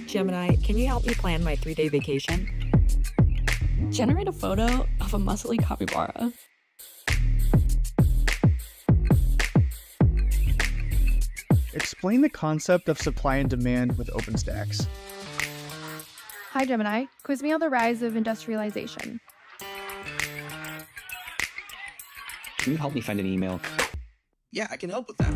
Gemini, can you help me plan my 3-day vacation? Generate a photo of a muscly capybara. Explain the concept of supply and demand with OpenStax. Hi Gemini, quiz me on the rise of industrialization. Can you help me find an email? Yeah, I can help with that.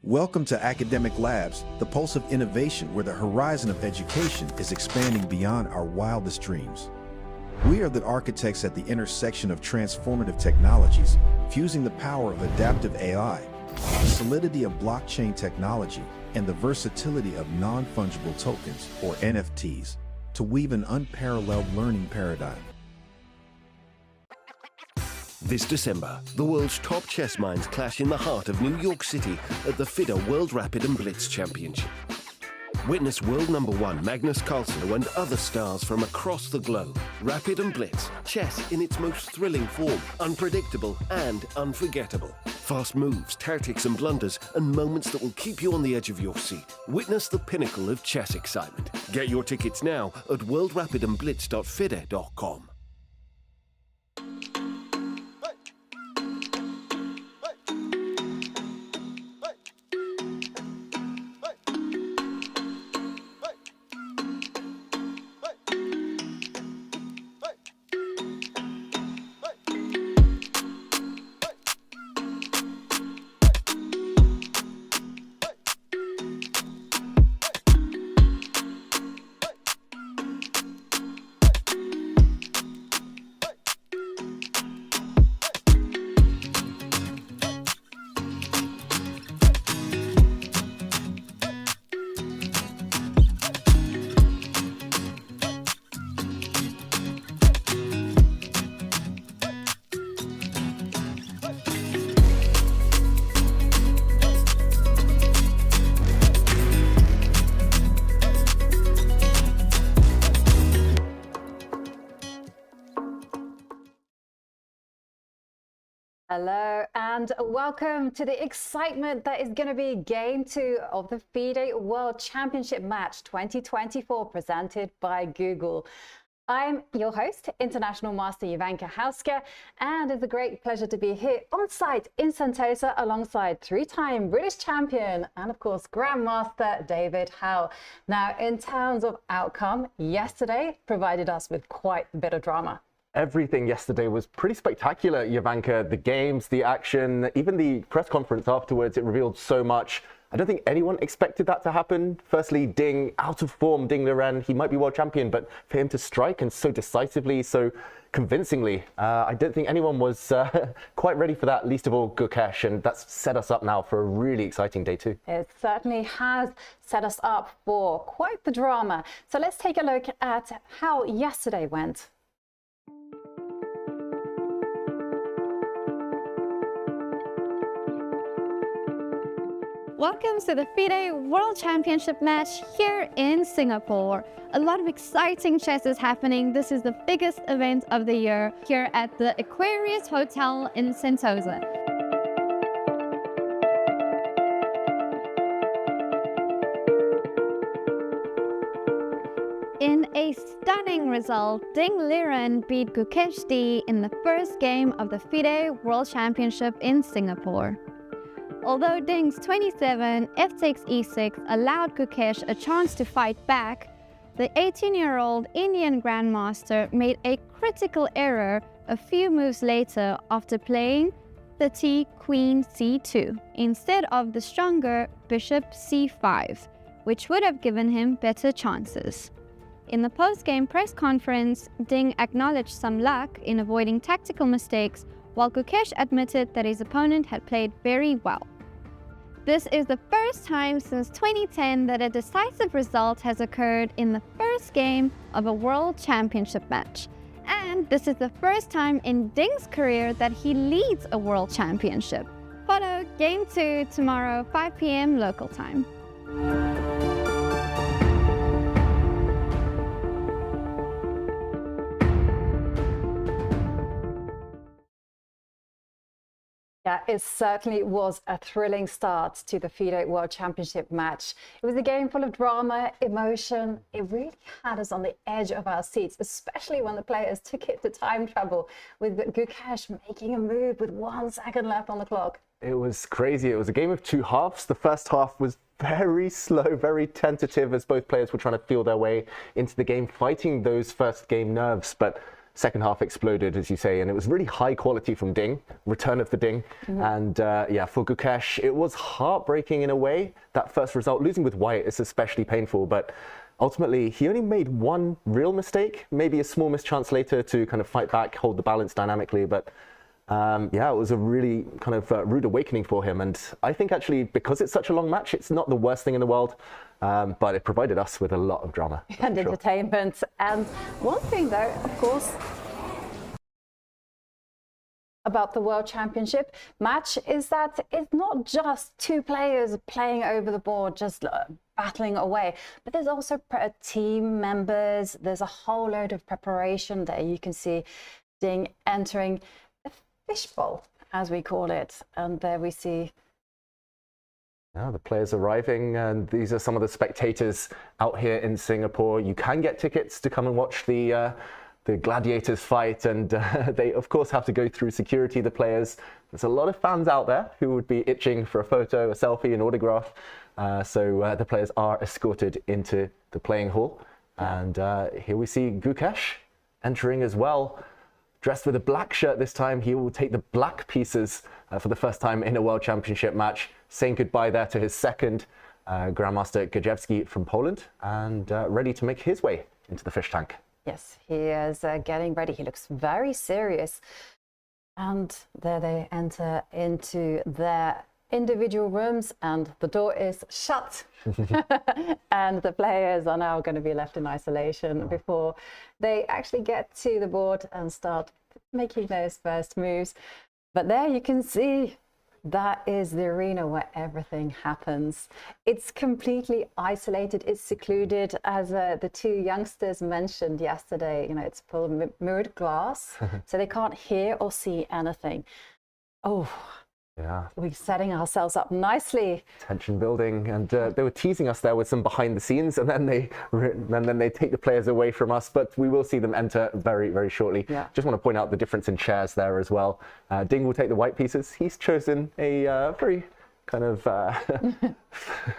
Welcome to Academic Labs, the pulse of innovation where the horizon of education is expanding beyond our wildest dreams. We are the architects at the intersection of transformative technologies, fusing the power of adaptive AI, the solidity of blockchain technology, and the versatility of non-fungible tokens, or NFTs, to weave an unparalleled learning paradigm. This December, the world's top chess minds clash in the heart of New York City at the FIDE World Rapid and Blitz Championship. Witness world #1 Magnus Carlsen and other stars from across the globe. Rapid and Blitz, chess in its most thrilling form, unpredictable and unforgettable. Fast moves, tactics and blunders, and moments that will keep you on the edge of your seat. Witness the pinnacle of chess excitement. Get your tickets now at worldrapidandblitz.fide.com. Hello and welcome to the excitement that is going to be Game 2 of the FIDE World Championship Match 2024 presented by Google. I'm your host, International Master Jovanka Houska, and it's a great pleasure to be here on site in Sentosa alongside 3-time British champion and of course Grandmaster David Howell. Now, in terms of outcome, yesterday provided us with quite a bit of drama. Everything yesterday was pretty spectacular, Jovanka. The games, the action, even the press conference afterwards, it revealed so much. I don't think anyone expected that to happen. Firstly, Ding, out of form, Ding Liren, he might be world champion, but for him to strike and so decisively, so convincingly, I don't think anyone was quite ready for that, least of all Gukesh, and that's set us up now for a really exciting day too. It certainly has set us up for quite the drama. So let's take a look at how yesterday went. Welcome to the FIDE World Championship Match here in Singapore. A lot of exciting chess is happening. This is the biggest event of the year here at the Aquarius Hotel in Sentosa. result, Ding Liren beat Gukesh D in the first game of the FIDE World Championship in Singapore. Although Ding's 27 f takes e6 allowed Gukesh a chance to fight back, the 18-year-old Indian Grandmaster made a critical error a few moves later after playing the T Queen C2 instead of the stronger Bishop C5, which would have given him better chances. In the post-game press conference, Ding acknowledged some luck in avoiding tactical mistakes, while Gukesh admitted that his opponent had played very well. This is the first time since 2010 that a decisive result has occurred in the first game of a World Championship match. And this is the first time in Ding's career that he leads a World Championship. Photo Game 2 tomorrow, 5 p.m. local time. Yeah, it certainly was a thrilling start to the FIDE World Championship match. It was a game full of drama, emotion. It really had us on the edge of our seats, especially when the players took it to time trouble, with Gukesh making a move with 1 second left on the clock. It was crazy. It was a game of two halves. The first half was very slow, very tentative, as both players were trying to feel their way into the game, fighting those first game nerves. But second half exploded, as you say, and it was really high quality from Ding, return of the Ding. And yeah, for Gukesh, it was heartbreaking in a way. That first result, losing with white, is especially painful, but ultimately he only made one real mistake, maybe a small mischance later to kind of fight back, hold the balance dynamically, but yeah, it was a really kind of rude awakening for him. And I think actually, because it's such a long match, it's not the worst thing in the world, but it provided us with a lot of drama. And entertainment. And one thing though, of course, about the World Championship match is that it's not just two players playing over the board, just battling away, but there's also team members. There's a whole load of preparation there. You can see Ding entering a fishbowl, as we call it, and there we see the players arriving, and these are some of the spectators out here in Singapore. You can get tickets to come and watch the gladiators fight, and they of course have to go through security, the players. There's a lot of fans out there who would be itching for a photo, a selfie, an autograph, so the players are escorted into the playing hall. And here we see Gukesh entering as well, dressed with a black shirt this time. He will take the black pieces for the first time in a World Championship match, saying goodbye there to his second Grandmaster Gajewski from Poland, and ready to make his way into the fish tank. Yes, he is getting ready. He looks very serious. And there they enter into their individual rooms, and the door is shut. And the players are now going to be left in isolation before they actually get to the board and start making those first moves. But there you can see, that is the arena where everything happens. It's completely isolated, it's secluded, as the two youngsters mentioned yesterday. You know, it's full of mirrored glass, so they can't hear or see anything. Oh, yeah, we're setting ourselves up nicely. Tension building, and they were teasing us there with some behind the scenes, and then they take the players away from us. But we will see them enter very, very shortly. Yeah. Just want to point out the difference in chairs there as well. Ding will take the white pieces. He's chosen a very kind of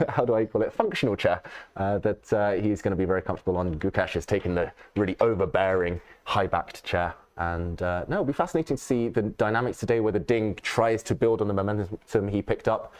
how do I call it, functional chair that he's going to be very comfortable on. Gukesh has taken the really overbearing, high-backed chair. And no, it'll be fascinating to see the dynamics today, whether Ding tries to build on the momentum he picked up,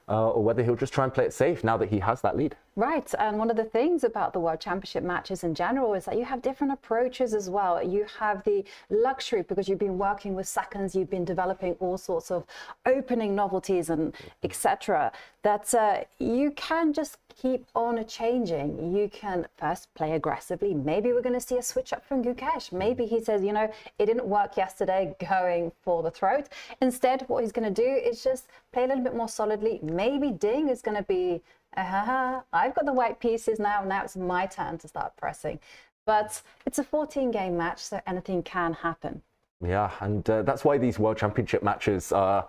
or whether he'll just try and play it safe now that he has that lead. Right, and one of the things about the World Championship matches in general is that you have different approaches as well. You have the luxury, because you've been working with seconds, you've been developing all sorts of opening novelties and etc., that you can just keep on changing. You can first play aggressively. Maybe we're going to see a switch up from Gukesh. Maybe he says, you know, it didn't work yesterday going for the throat. Instead, what he's going to do is just play a little bit more solidly. Maybe Ding is going to be, I've got the white pieces now it's my turn to start pressing. But it's a 14-game match, so anything can happen. Yeah, and that's why these World Championship matches are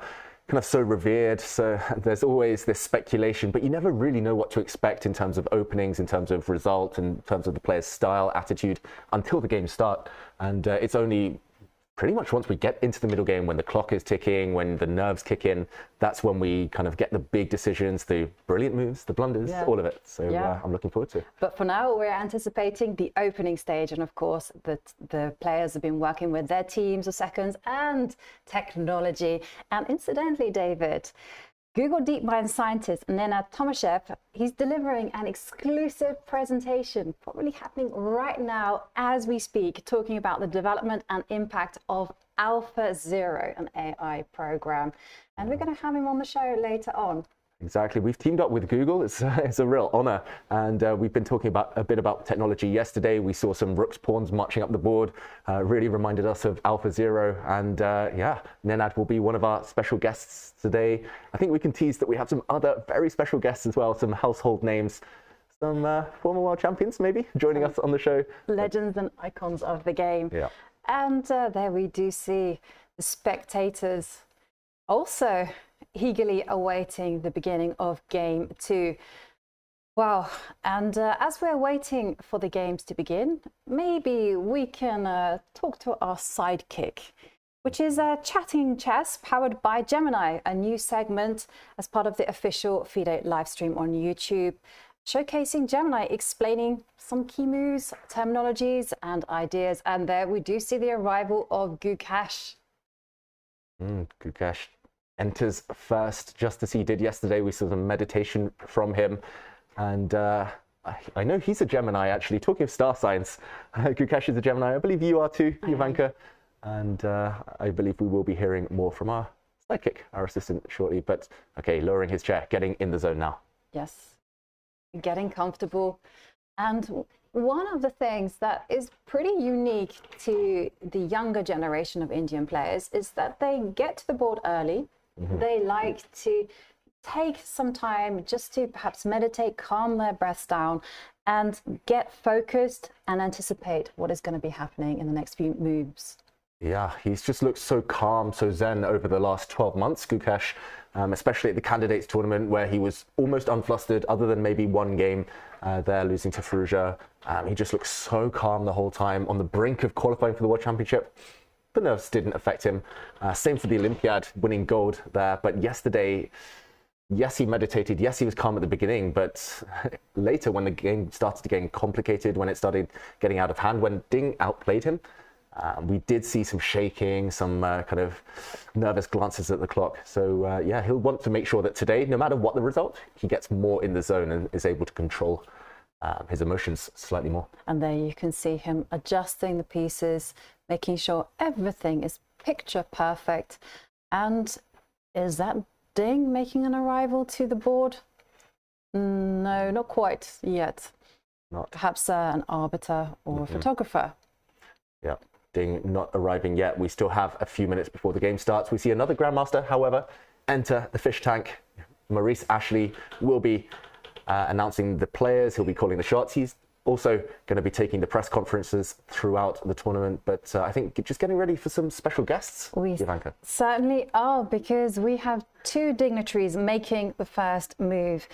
kind of so revered, so there's always this speculation, but you never really know what to expect in terms of openings, in terms of result, in terms of the player's style, attitude, until the games start. And it's only pretty much once we get into the middle game, when the clock is ticking, when the nerves kick in, that's when we kind of get the big decisions, the brilliant moves, the blunders, all of it. So I'm looking forward to it. But for now, we're anticipating the opening stage. And of course, the players have been working with their teams of seconds and technology. And incidentally, David, Google DeepMind scientist Nenad Tomashev, he's delivering an exclusive presentation, probably happening right now as we speak, talking about the development and impact of AlphaZero, an AI program. And we're going to have him on the show later on. Exactly. We've teamed up with Google. It's a real honor. And we've been talking a bit about technology yesterday. We saw some rooks pawns marching up the board, really reminded us of AlphaZero. And Nenad will be one of our special guests today. I think we can tease that we have some other very special guests as well, some household names, some former world champions maybe joining us on the show. Legends and icons of the game. Yeah. And there we do see the spectators also eagerly awaiting the beginning of game 2. Wow. And as we're waiting for the games to begin, maybe we can talk to our sidekick, which is Chatting Chess, powered by Gemini, a new segment as part of the official FIDE live stream on YouTube, showcasing Gemini explaining some key moves, terminologies, and ideas. And there we do see the arrival of Gukesh. Gukesh enters first, just as he did yesterday. We saw some meditation from him. And I know he's a Gemini, actually. Talking of star signs, Gukesh is a Gemini. I believe you are too, Jovanka. And I believe we will be hearing more from our sidekick, our assistant, shortly. But okay, lowering his chair, getting in the zone now. Yes, getting comfortable. And one of the things that is pretty unique to the younger generation of Indian players is that they get to the board early. They like to take some time just to perhaps meditate, calm their breaths down, and get focused and anticipate what is going to be happening in the next few moves. Yeah, he's just looked so calm, so zen over the last 12 months, Gukesh, especially at the candidates tournament where he was almost unflustered, other than maybe one game there losing to Firouzja. He just looked so calm the whole time, on the brink of qualifying for the World Championship. The nerves didn't affect him. Same for the Olympiad, winning gold there. But yesterday, yes, he meditated. Yes, he was calm at the beginning. But later, when the game started to get complicated, when it started getting out of hand, when Ding outplayed him, we did see some shaking, some kind of nervous glances at the clock. So yeah, he'll want to make sure that today, no matter what the result, he gets more in the zone and is able to control his emotions slightly more. And there you can see him adjusting the pieces, making sure everything is picture perfect. And is that Ding making an arrival to the board? No, not quite yet. Not. Perhaps an arbiter or a photographer. Yeah, Ding not arriving yet. We still have a few minutes before the game starts. We see another Grandmaster, however, enter the fish tank. Maurice Ashley will be announcing the players. He'll be calling the shots. He's also going to be taking the press conferences throughout the tournament, but I think just getting ready for some special guests. We Jovanka. certainly are, because we have two dignitaries making the first move.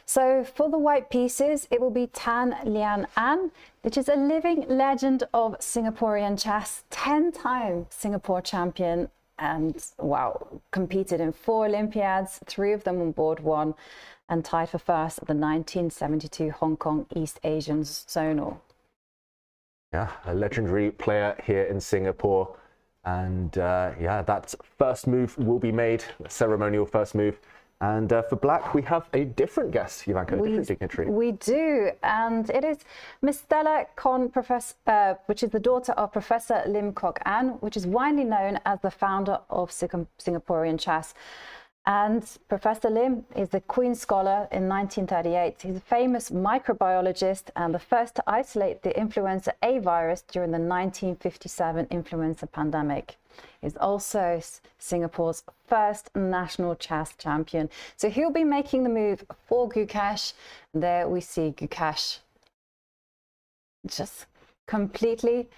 So for the white pieces, it will be Tan Lian An, which is a living legend of Singaporean chess, 10-time Singapore champion, and wow, competed in 4 Olympiads, 3 of them on board 1, and tied for first at the 1972 Hong Kong East Asian Zonal. Yeah, a legendary player here in Singapore. And yeah, that first move will be made, a ceremonial first move. And for black, we have a different guest, Jovanka, a different dignitary. We do, and it is Miss Stella Kon, which is the daughter of Professor Lim Kok An, which is widely known as the founder of Singaporean chess. And Professor Lim is the Queen Scholar in 1938. He's a famous microbiologist and the first to isolate the influenza A virus during the 1957 influenza pandemic. He's also Singapore's first national chess champion. So he'll be making the move for Gukesh. There we see Gukesh just completely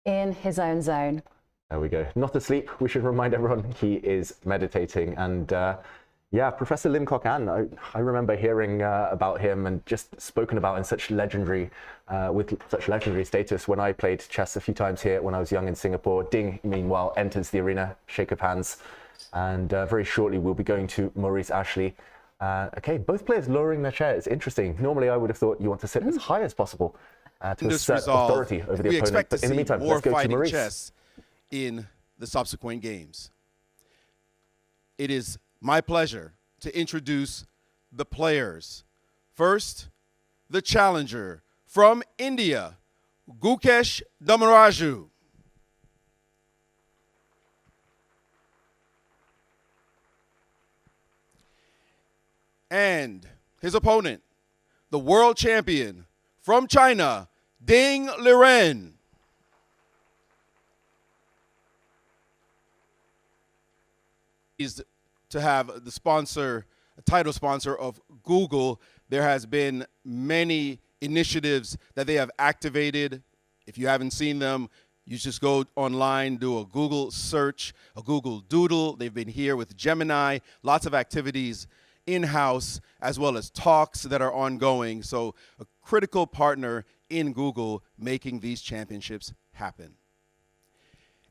in his own zone. There we go. Not asleep. We should remind everyone he is meditating. And yeah, Professor Lim Kok An, I remember hearing about him and just spoken about in such legendary, with such legendary status when I played chess a few times here when I was young in Singapore. Ding, meanwhile, enters the arena, shake of hands. And very shortly, we'll be going to Maurice Ashley. Okay, both players lowering their chairs. Interesting. Normally, I would have thought you want to sit as high as possible to assert authority over the opponent. But in the meantime, let's go to Maurice. Chess in the subsequent games. It is my pleasure to introduce the players. First, the challenger from India, Gukesh Dommaraju. And his opponent, the world champion from China, Ding Liren. Is to have the sponsor, a title sponsor of Google. There has been many initiatives that they have activated. If you haven't seen them, you just go online, do a Google search, a Google Doodle. They've been here with Gemini, lots of activities in-house, as well as talks that are ongoing. So a critical partner in Google making these championships happen.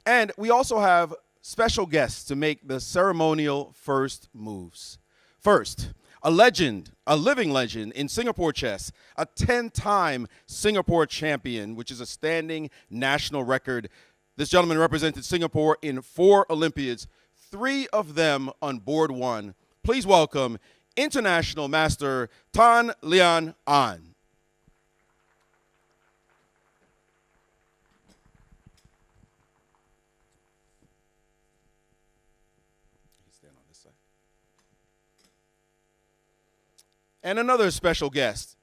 And we also have special guests to make the ceremonial first moves. First, a legend, a living legend in Singapore chess, a 10-time Singapore champion, which is a standing national record. This gentleman represented Singapore in 4 Olympiads, 3 of them on board 1. Please welcome International Master Tan Lian An. And another special guest.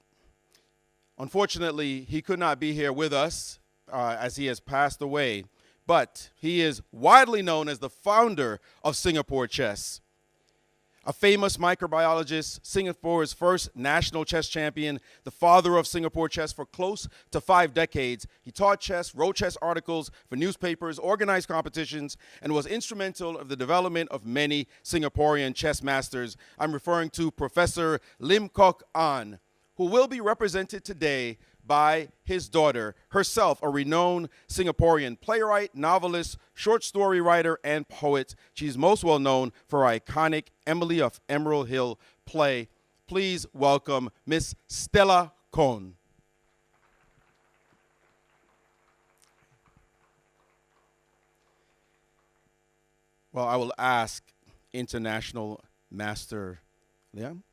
Unfortunately, he could not be here with us as he has passed away, but he is widely known as the founder of Singapore chess. A famous microbiologist, Singapore's first national chess champion, the father of Singapore chess for close to 5 decades. He taught chess, wrote chess articles for newspapers, organized competitions, and was instrumental of the development of many Singaporean chess masters. I'm referring to Professor Lim Kok An, who will be represented today by his daughter, herself a renowned Singaporean playwright, novelist, short story writer, and poet. She's most well known for her iconic Emily of Emerald Hill play. Please welcome Miss Stella Kohn. Well, I will ask International Master Lian,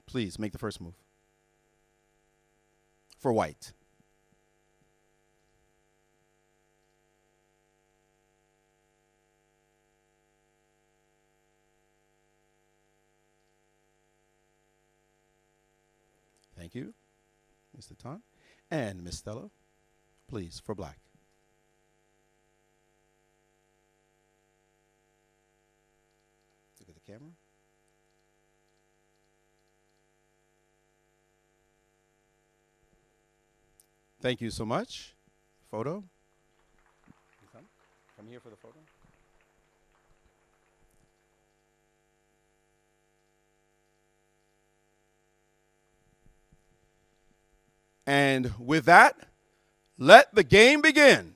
please make the first move. For white. Thank you, Mr. Tan. And Miss Stella, please, for black. Look at the camera. Thank you so much. Photo. Come here for the photo. And with that, let the game begin.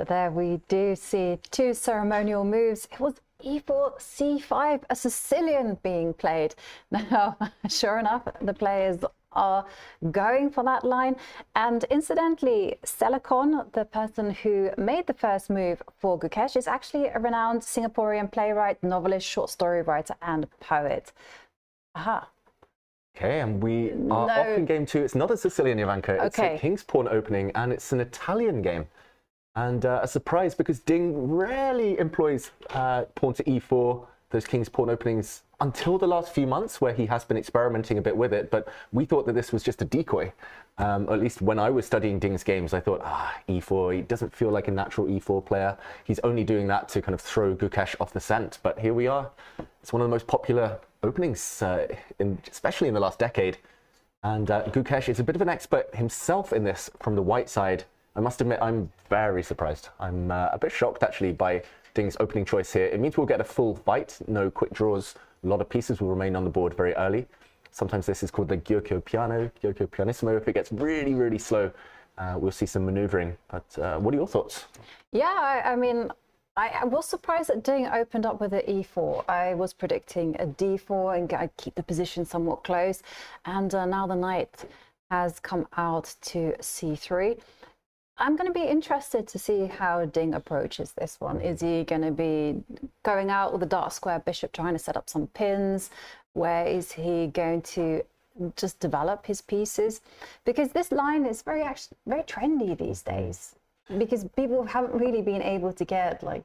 There we do see 2 ceremonial moves. It was e4, c5, a Sicilian being played. Now, sure enough, the players are going for that line. And incidentally, Stella Kohn, the person who made the first move for Gukesh, is actually a renowned Singaporean playwright, novelist, short story writer, and poet. Aha. Okay, and we are off in game 2. It's not a Sicilian, Jovanka. It's a King's Pawn opening, and it's an Italian game. And a surprise because Ding rarely employs pawn to e4 those king's pawn openings until the last few months, where he has been experimenting a bit with it. But we thought that this was just a decoy. Or at least when I was studying Ding's games, I thought, e4, he doesn't feel like a natural e4 player. He's only doing that to kind of throw Gukesh off the scent. But here we are. It's one of the most popular openings, especially in the last decade. And Gukesh is a bit of an expert himself in this from the white side. I must admit, I'm very surprised. I'm a bit shocked, actually, by Ding's opening choice here. It means we'll get a full fight, no quick draws. A lot of pieces will remain on the board very early. Sometimes this is called the Gyokyo Piano, Gyokyo Pianissimo. If it gets really, really slow, we'll see some maneuvering. But what are your thoughts? Yeah, I mean, I was surprised that Ding opened up with an e4. I was predicting a d4 and I'd keep the position somewhat close. And now the knight has come out to c3. I'm going to be interested to see how Ding approaches this one. Is he going to be going out with the dark square bishop, trying to set up some pins? Where is he going to just develop his pieces? Because this line is very trendy these days. Because people haven't really been able to get like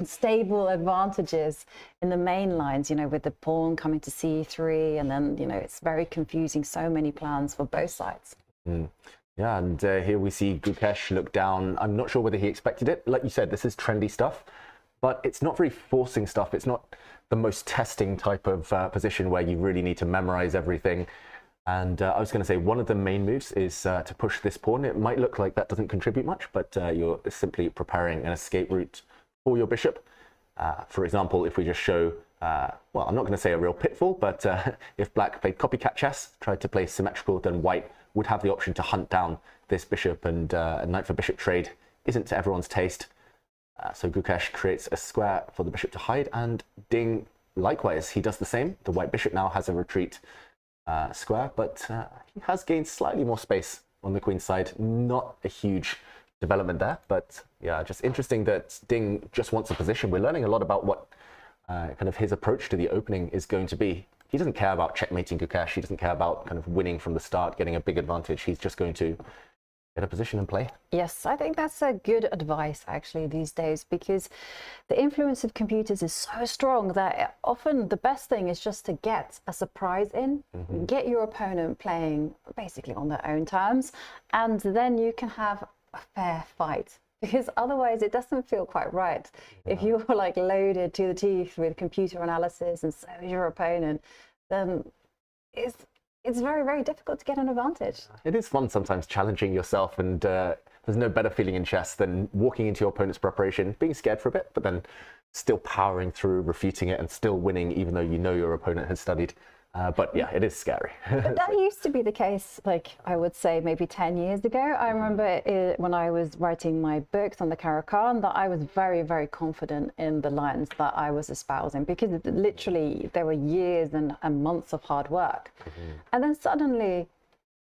stable advantages in the main lines, you know, with the pawn coming to c3, and then, you know, it's very confusing. So many plans for both sides. Yeah, and here we see Gukesh look down. I'm not sure whether he expected it. Like you said, this is trendy stuff, but it's not very forcing stuff. It's not the most testing type of position where you really need to memorize everything. And I was going to say, one of the main moves is to push this pawn. It might look like that doesn't contribute much, but you're simply preparing an escape route for your bishop. For example, if we just show, well, I'm not going to say a real pitfall, but if black played copycat chess, tried to play symmetrical, then white would have the option to hunt down this bishop, and a knight for bishop trade isn't to everyone's taste. So Gukesh creates a square for the bishop to hide, and Ding, likewise, he does the same. The white bishop now has a retreat square, but he has gained slightly more space on the queen's side. Not a huge development there, but yeah, just interesting that Ding just wants a position. We're learning a lot about what kind of his approach to the opening is going to be. He doesn't care about checkmating Gukesh. He doesn't care about kind of winning from the start, getting a big advantage. He's just going to get a position and play. Yes, I think that's a good advice actually these days, because the influence of computers is so strong that often the best thing is just to get a surprise in, get your opponent playing basically on their own terms, and then you can have a fair fight. Because otherwise it doesn't feel quite right. If you're like loaded to the teeth with computer analysis and so is your opponent, then it's very, very difficult to get an advantage. It is fun sometimes challenging yourself, and there's no better feeling in chess than walking into your opponent's preparation, being scared for a bit, but then still powering through, refuting it, and still winning, even though you know your opponent has studied. But yeah, it is scary. But that used to be the case, like I would say maybe 10 years ago. I remember when I was writing my books on the Caro-Kann, that I was very, very confident in the lines that I was espousing, because literally there were years and months of hard work. And then suddenly,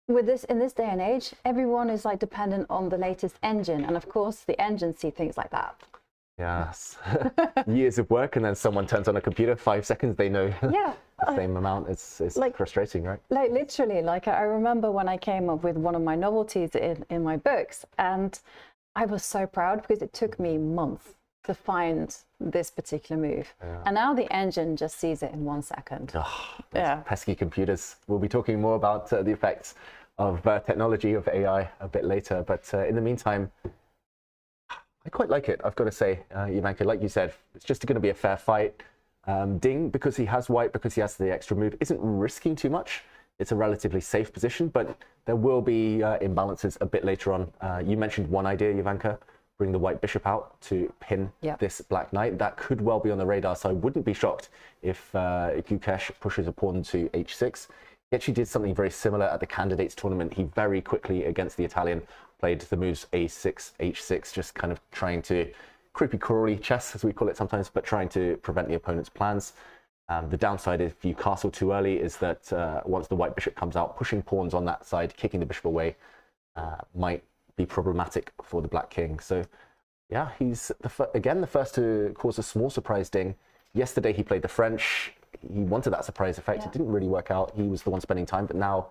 with this, in this day and age, everyone is like dependent on the latest engine. And of course, the engines see things like that. Yes. Years of work, and then someone turns on a computer, 5 seconds, they know the same amount. It's like, frustrating, right? Like literally, like I remember when I came up with one of my novelties in my books, and I was so proud because it took me months to find this particular move. And now the engine just sees it in 1 second. Pesky computers. We'll be talking more about the effects of technology, of AI a bit later. But in the meantime, I quite like it, I've got to say, Jovanka. Like you said, it's just going to be a fair fight. Ding, because he has white, because he has the extra move, isn't risking too much. It's a relatively safe position, but there will be imbalances a bit later on. You mentioned one idea, Jovanka, bring the white bishop out to pin this black knight. That could well be on the radar, so I wouldn't be shocked if Gukesh pushes a pawn to h6. He actually did something very similar at the candidates tournament. He very quickly, against the Italian, played the moves a6, h6, just kind of trying to creepy crawly chess, as we call it sometimes, but trying to prevent the opponent's plans. The downside, if you castle too early, is that once the white bishop comes out, pushing pawns on that side, kicking the bishop away, might be problematic for the black king. So yeah, he's again the first to cause a small surprise, Ding. Yesterday he played the French. He wanted that surprise effect. It didn't really work out. He was the one spending time, but now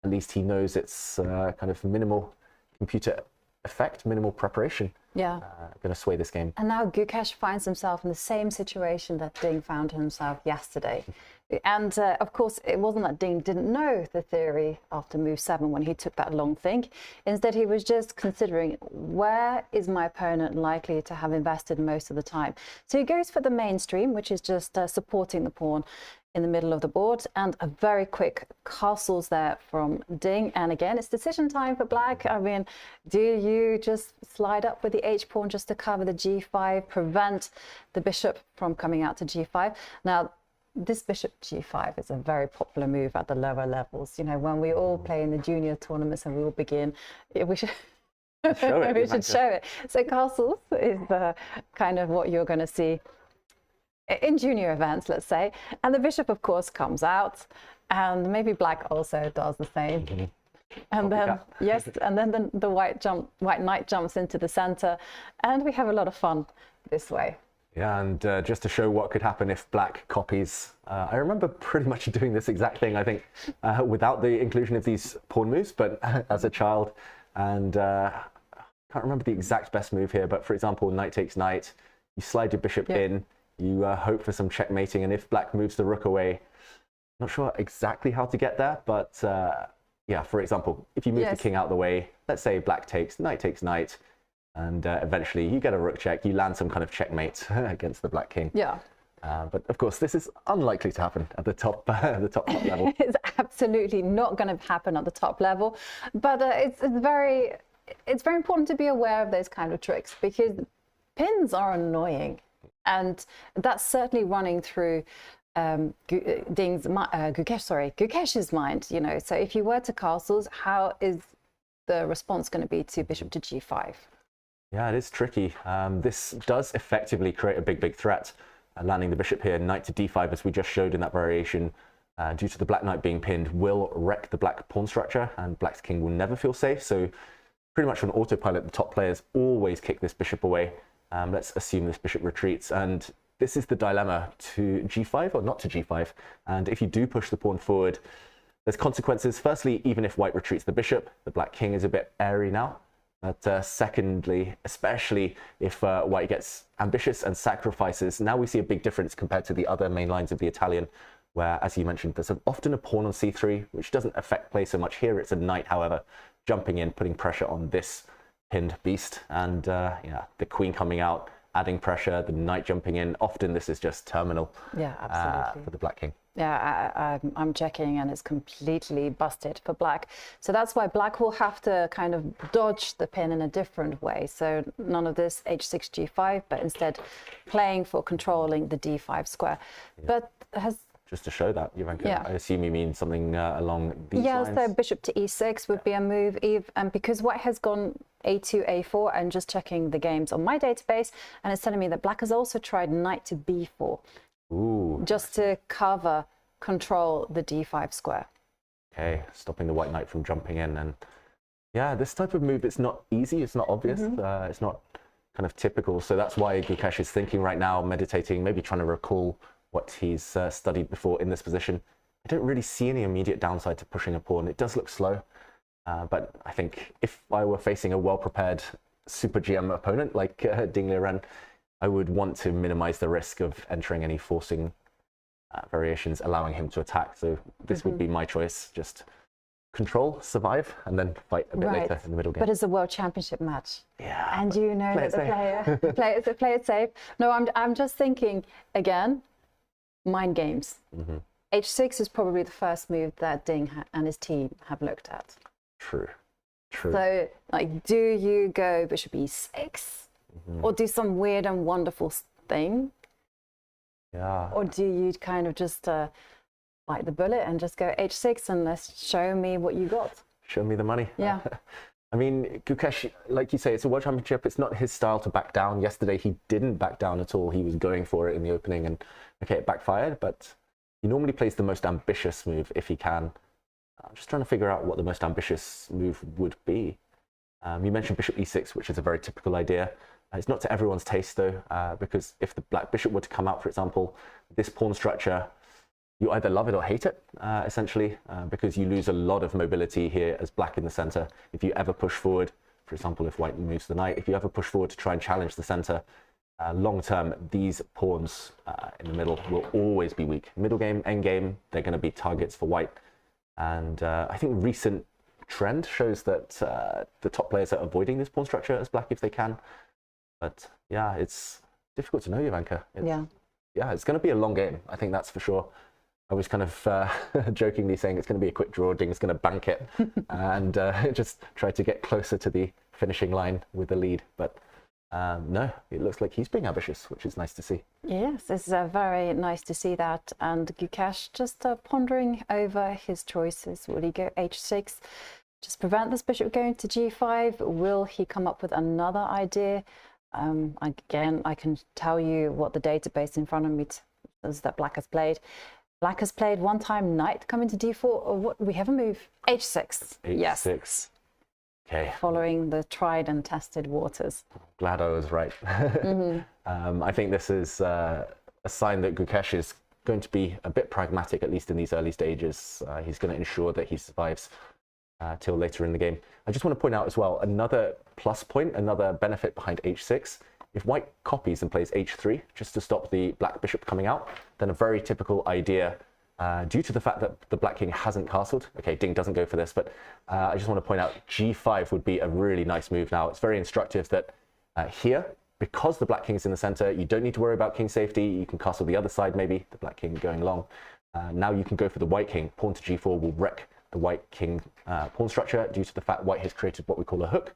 at least he knows it's kind of minimal computer effect, minimal preparation. Yeah. Going to sway this game. And now Gukesh finds himself in the same situation that Ding found himself yesterday. And of course, it wasn't that Ding didn't know the theory after move 7 when he took that long think. Instead, he was just considering, where is my opponent likely to have invested most of the time? So he goes for the mainstream, which is just supporting the pawn in the middle of the board, and a very quick castles there from Ding. And again, it's decision time for black. I mean, do you just slide up with the h-pawn just to cover the g5, prevent the bishop from coming out to g5? Now, this bishop g5 is a very popular move at the lower levels. You know, when we all play in the junior tournaments and we all begin, we should show it. We should show it. So castles is kind of what you're going to see in junior events, let's say. And the bishop, of course, comes out, and maybe black also does the same. And then, yes, and then the white knight jumps into the center, and we have a lot of fun this way. Yeah, and just to show what could happen if black copies, I remember pretty much doing this exact thing, I think, without the inclusion of these pawn moves, but as a child. And I can't remember the exact best move here, but for example, knight takes knight, you slide your bishop in, you hope for some checkmating, and if black moves the rook away, not sure exactly how to get there, but yeah, for example, if you move the king out the way, let's say black takes knight, and eventually you get a rook check, you land some kind of checkmate against the black king. Yeah. But of course, this is unlikely to happen at the top, top level. It's absolutely not going to happen at the top level, but it's very important to be aware of those kind of tricks, because pins are annoying, and that's certainly running through Gukesh's mind. You know, so if you were to castles, how is the response going to be to bishop to g5? Yeah, it is tricky. This does effectively create a big threat. Landing the bishop here, knight to d5, as we just showed in that variation, due to the black knight being pinned, will wreck the black pawn structure, and black's king will never feel safe. So pretty much on autopilot, the top players always kick this bishop away. Let's assume this bishop retreats, and this is the dilemma: to g5 or not to g5. And if you do push the pawn forward, there's consequences. Firstly, even if white retreats the bishop, the black king is a bit airy now. But secondly, especially if white gets ambitious and sacrifices, now we see a big difference compared to the other main lines of the Italian, where, as you mentioned, there's often a pawn on c3, which doesn't affect play so much. Here it's a knight, however, jumping in, putting pressure on this pinned beast, and yeah, the queen coming out, adding pressure, the knight jumping in. Often this is just terminal for the black king. Yeah, I'm checking, and it's completely busted for black. So that's why black will have to kind of dodge the pin in a different way. So none of this h6, g5, but instead playing for controlling the d5 square. But just to show that, Jovanka, I assume you mean something along these lines? Yeah, so bishop to e6 would be a move, and because white has gone a2, a4, and just checking the games on my database, and it's telling me that black has also tried knight to b4. Ooh, just to control the d5 square. Okay, stopping the white knight from jumping in. And yeah, this type of move, it's not easy, it's not obvious, it's not kind of typical. So that's why Gukesh is thinking right now, meditating, maybe trying to recall what he's studied before in this position. I don't really see any immediate downside to pushing a pawn. It does look slow, but I think if I were facing a well-prepared super GM opponent like Ding Liren, I would want to minimize the risk of entering any forcing variations, allowing him to attack. So this would be my choice: just control, survive, and then fight a bit later in the middle game. But it's a World Championship match. Yeah. And you know that the player play it safe. No, I'm just thinking again, mind games. H6 is probably the first move that Ding and his team have looked at. True. So, like, do you go bishop e6? Or do some weird and wonderful thing? Yeah. Or do you kind of just bite the bullet and just go h6 and let's show me what you got? Show me the money. Yeah. I mean, Gukesh, like you say, it's a World Championship. It's not his style to back down. Yesterday, he didn't back down at all. He was going for it in the opening, and okay, it backfired, but he normally plays the most ambitious move if he can. I'm just trying to figure out what the most ambitious move would be. You mentioned bishop e6, which is a very typical idea. It's not to everyone's taste, though, because if the black bishop were to come out, for example, this pawn structure, you either love it or hate it, essentially, because you lose a lot of mobility here as black in the center. If you ever push forward, for For example, if white moves the knight, if you ever push forward to try and challenge the center, long term, these pawns in the middle will always be weak. Middle game, end game, they're going to be targets for white. And I think recent trend shows that the top players are avoiding this pawn structure as black if they can. But yeah, it's difficult to know, Jovanka. Yeah, it's going to be a long game. I think that's for sure. I was kind of jokingly saying it's going to be a quick draw. Ding's going to bank it and just try to get closer to the finishing line with the lead. But no, it looks like he's being ambitious, which is nice to see. Yes, it's very nice to see that. And Gukesh just pondering over his choices. Will he go h6, just prevent this bishop going to g5? Will he come up with another idea? Again, I can tell you what the database in front of me is that black has played. Black has played one time knight coming to d4, or what? We have a move h6. Yes. h6. Okay. Following the tried and tested waters. Glad I was right. I think this is a sign that Gukesh is going to be a bit pragmatic, at least in these early stages. He's going to ensure that he survives till later in the game. I just want to point out as well, another plus point, another benefit behind h6. If white copies and plays h3 just to stop the black bishop coming out, then a very typical idea, due to the fact that the black king hasn't castled. Okay, Ding doesn't go for this, but I just want to point out g5 would be a really nice move now. It's very instructive that here, because the black king is in the center, you don't need to worry about king safety. You can castle the other side, maybe, the black king going long. Now you can go for the white king. Pawn to g4 will wreck the white king pawn structure due to the fact white has created what we call a hook.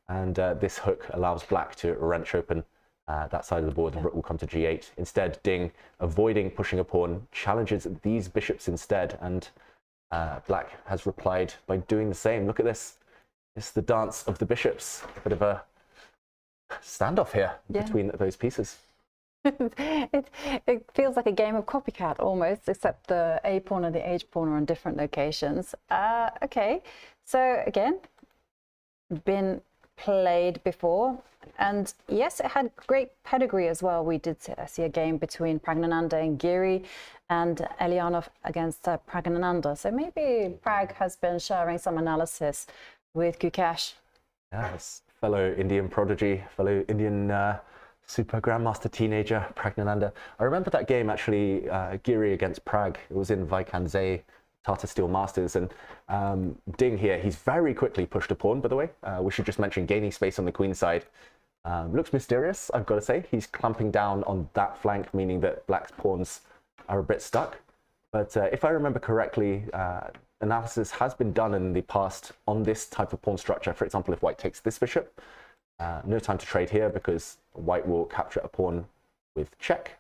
And this hook allows black to wrench open that side of the board. The rook will come to g8. Instead, Ding, avoiding pushing a pawn, challenges these bishops instead. And black has replied by doing the same. Look at this. It's the dance of the bishops. A bit of a standoff here between those pieces. It feels like a game of copycat almost, except the A pawn and the H pawn are on different locations. Okay, so again, been played before, and yes, it had great pedigree as well. We did see a game between Pragnananda and Giri, and Elianov against Pragnananda. So maybe Prag has been sharing some analysis with Gukesh. Yes, fellow Indian prodigy, fellow Indian super grandmaster teenager, Pragnananda. I remember that game actually, Giri against Prag. It was in Vaikanze Tata Steel Masters, and Ding here, he's very quickly pushed a pawn, by the way. We should just mention gaining space on the queen side. Looks mysterious, I've got to say. He's clamping down on that flank, meaning that black's pawns are a bit stuck. But if I remember correctly, analysis has been done in the past on this type of pawn structure. For example, if white takes this bishop, no time to trade here because white will capture a pawn with check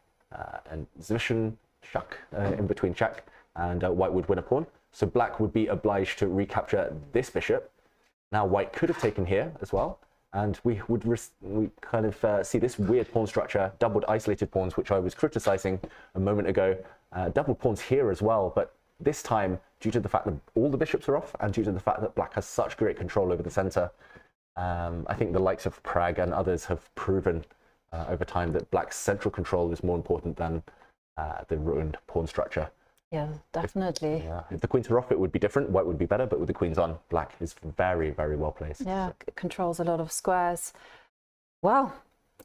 and Zwischen Schach in between check, and white would win a pawn. So black would be obliged to recapture this bishop. Now white could have taken here as well, and we kind of see this weird pawn structure, doubled isolated pawns, which I was criticizing a moment ago. Double pawns here as well, but this time, due to the fact that all the bishops are off and due to the fact that black has such great control over the center, I think the likes of Prag and others have proven over time that black's central control is more important than the ruined pawn structure. Yeah, definitely. If the queens were off, it would be different. White would be better, but with the queens on, black is very, very well placed. Yeah, it controls a lot of squares. Well,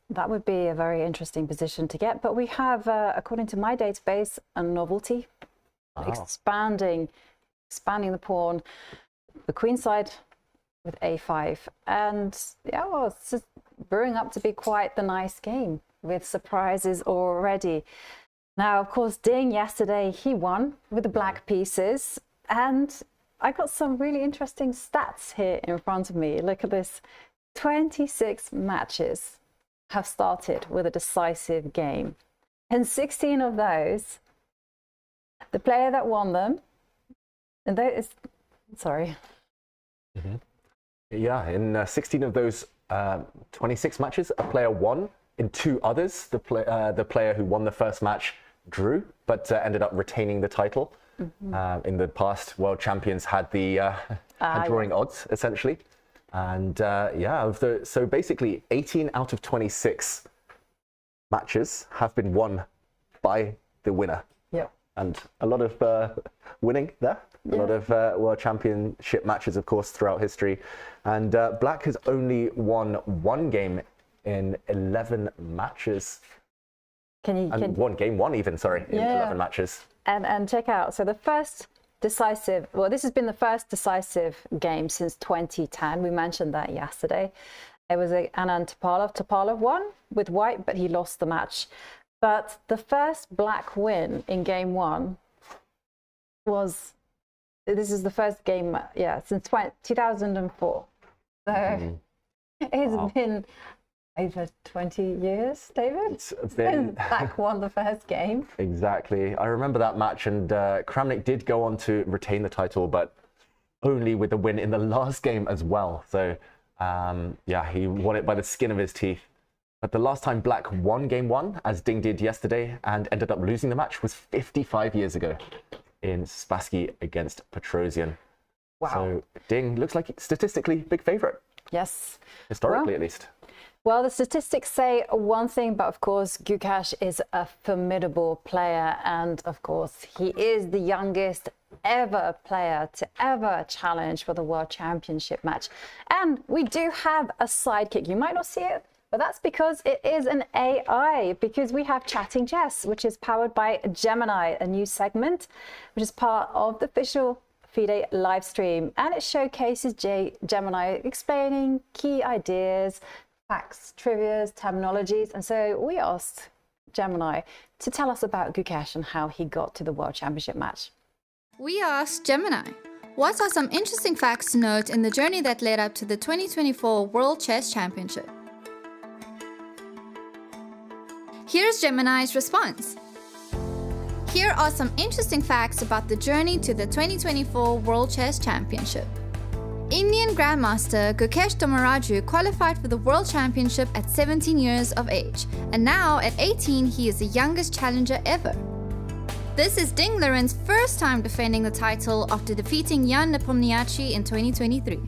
that would be a very interesting position to get. But we have, according to my database, a novelty. Expanding the pawn, the queen side with a5. And yeah, well, it's just brewing up to be quite the nice game with surprises already. Now, of course, Ding yesterday, he won with the black pieces, and I got some really interesting stats here in front of me. Look at this. 26 matches have started with a decisive game. And 16 of those, the player that won them, and that is, sorry. Yeah, in 16 of those 26 matches, a player won. In 2 others, the player who won the first match drew, but ended up retaining the title. In the past, world champions had the drawing odds, essentially. And so basically 18 out of 26 matches have been won by the winner. Yep. And a lot of winning there. A lot of World Championship matches, of course, throughout history. And Black has only won one game in 11 matches. One game, even, sorry, in 11 matches. And check out, so the first decisive, well, this has been the first decisive game since 2010. We mentioned that yesterday. It was Anand Topalov. Topalov won with white, but he lost the match. But the first Black win in game one was, this is the first game, since 2004. So it's been over 20 years, David? It's been... Black won the first game. Exactly. I remember that match, and Kramnik did go on to retain the title, but only with the win in the last game as well. So, he won it by the skin of his teeth. But the last time Black won game one, as Ding did yesterday, and ended up losing the match, was 55 years ago in Spassky against Petrosian. Wow. So Ding looks like statistically big favorite. Yes. Historically, at least. Well, the statistics say one thing, but of course, Gukesh is a formidable player. And of course, he is the youngest ever player to ever challenge for the World Championship match. And we do have a sidekick. You might not see it, but that's because it is an AI, because we have Chatting Chess, which is powered by Gemini, a new segment, which is part of the official FIDE live stream. And it showcases Gemini explaining key ideas, facts, trivias, terminologies. And so we asked Gemini to tell us about Gukesh and how he got to the World Championship match. We asked Gemini, what are some interesting facts to note in the journey that led up to the 2024 World Chess Championship? Here's Gemini's response. Here are some interesting facts about the journey to the 2024 World Chess Championship. Indian Grandmaster Gukesh Dommaraju qualified for the World Championship at 17 years of age, and now at 18 he is the youngest challenger ever. This is Ding Liren's first time defending the title after defeating Jan Nepomniachtchi in 2023.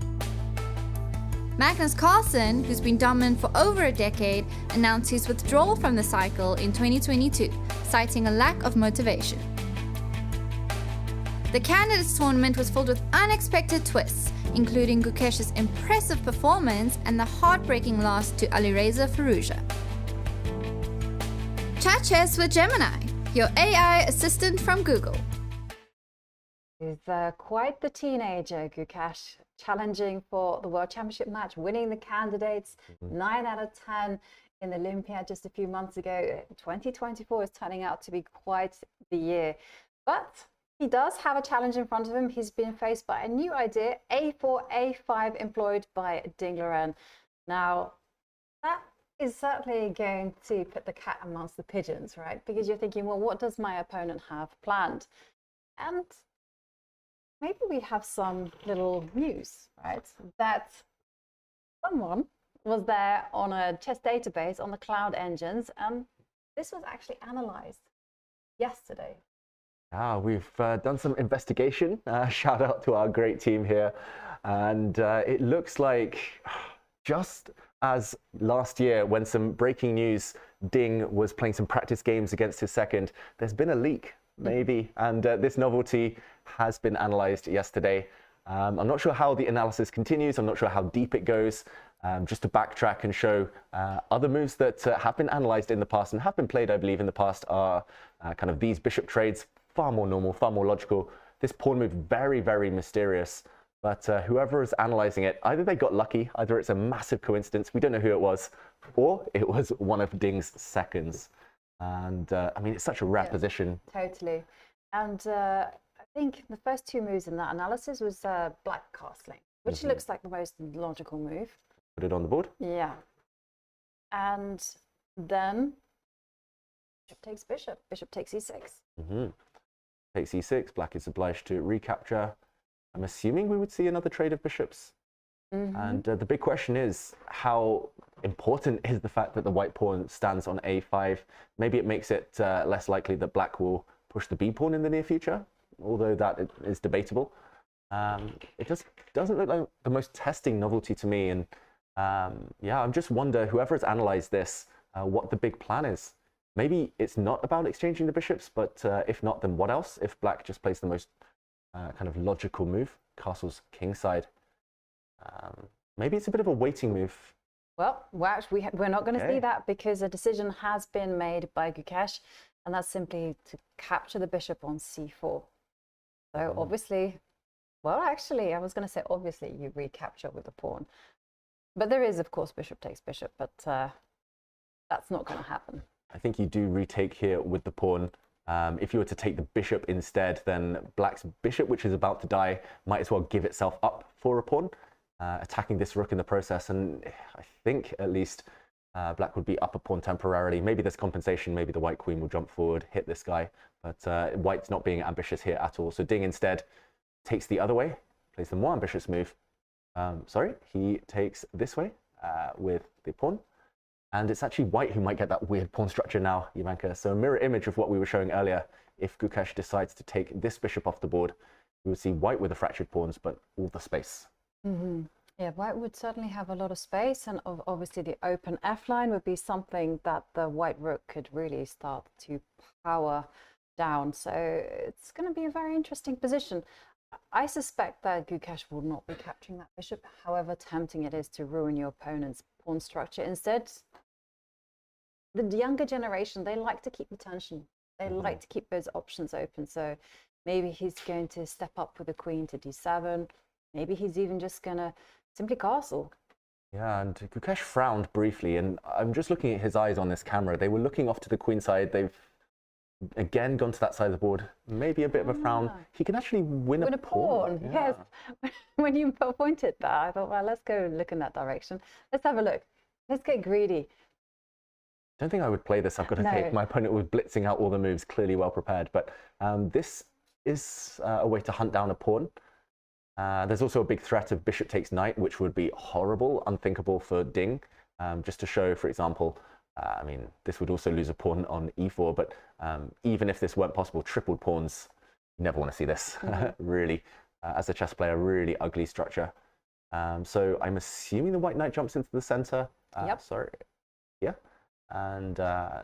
Magnus Carlsen, who's been dominant for over a decade, announced his withdrawal from the cycle in 2022, citing a lack of motivation. The candidates tournament was filled with unexpected twists, including Gukesh's impressive performance and the heartbreaking loss to Alireza Firouzja. Chat Chess with Gemini, your AI assistant from Google. He's quite the teenager, Gukesh, challenging for the World Championship match, winning the candidates, 9 out of 10 in the Olympiad just a few months ago. 2024 is turning out to be quite the year. But he does have a challenge in front of him. He's been faced by a new idea, A4, A5, employed by Ding Liren. Now, that is certainly going to put the cat amongst the pigeons, right? Because you're thinking, well, what does my opponent have planned? And maybe we have some little news, right? That someone was there on a chess database on the cloud engines, and this was actually analyzed yesterday. We've done some investigation. Shout out to our great team here. And it looks like just as last year when some breaking news, Ding was playing some practice games against his second, there's been a leak, maybe. And this novelty has been analyzed yesterday. I'm not sure how the analysis continues. I'm not sure how deep it goes. Just to backtrack and show other moves that have been analyzed in the past and have been played, I believe, in the past are kind of these bishop trades, far more normal, far more logical. This pawn move, very, very mysterious. But whoever is analyzing it, either they got lucky, either it's a massive coincidence, we don't know who it was, or it was one of Ding's seconds. And I mean, it's such a rare position. Totally. And I think the first two moves in that analysis was black castling, which looks like the most logical move. Put it on the board. Yeah. And then bishop takes bishop, bishop takes e6. Takes e6, black is obliged to recapture. I'm assuming we would see another trade of bishops. And the big question is, how important is the fact that the white pawn stands on a5? Maybe it makes it less likely that black will push the b pawn in the near future, although that is debatable. It just doesn't look like the most testing novelty to me. And yeah, I just wonder, whoever has analyzed this, what the big plan is. Maybe it's not about exchanging the bishops, but if not, then what else? If black just plays the most kind of logical move. Castle's kingside. Maybe it's a bit of a waiting move. Well, we're not going to see that because a decision has been made by Gukesh, and that's simply to capture the bishop on c4. So obviously, well, actually, I was going to say obviously you recapture with the pawn. But there is, of course, bishop takes bishop, but that's not going to happen. I think you do retake here with the pawn. If you were to take the bishop instead, then black's bishop, which is about to die, might as well give itself up for a pawn, attacking this rook in the process. And I think, at least, black would be up a pawn temporarily. Maybe there's compensation. Maybe the white queen will jump forward, hit this guy. But white's not being ambitious here at all. So Ding instead takes the other way, plays the more ambitious move. He takes this way with the pawn. And it's actually white who might get that weird pawn structure now, Jovanka. So a mirror image of what we were showing earlier. If Gukesh decides to take this bishop off the board, we would see white with the fractured pawns, but all the space. Yeah, white would certainly have a lot of space, and obviously the open f-line would be something that the white rook could really start to power down. So it's going to be a very interesting position. I suspect that Gukesh will not be capturing that bishop, however tempting it is to ruin your opponent's pawn structure. Instead, the younger generation, they like to keep the tension. They like to keep those options open. So maybe he's going to step up with the queen to d7. Maybe he's even just going to simply castle. Yeah, and Gukesh frowned briefly, and I'm just looking at his eyes on this camera. They were looking off to the queen side. They've again gone to that side of the board. Maybe a bit of a frown. He can actually win a pawn. Yes. When you pointed that, I thought, well, let's go look in that direction. Let's have a look. Let's get greedy. I don't think I would play this. I've got to take. My opponent was blitzing out all the moves, clearly well prepared. But this is a way to hunt down a pawn. There's also a big threat of bishop takes knight, which would be horrible, unthinkable for Ding. Just to show, for example, I mean, this would also lose a pawn on e4, but even if this weren't possible, tripled pawns, you never want to see this, really. As a chess player, really ugly structure. So I'm assuming the white knight jumps into the center. Yep. Sorry. Yeah. And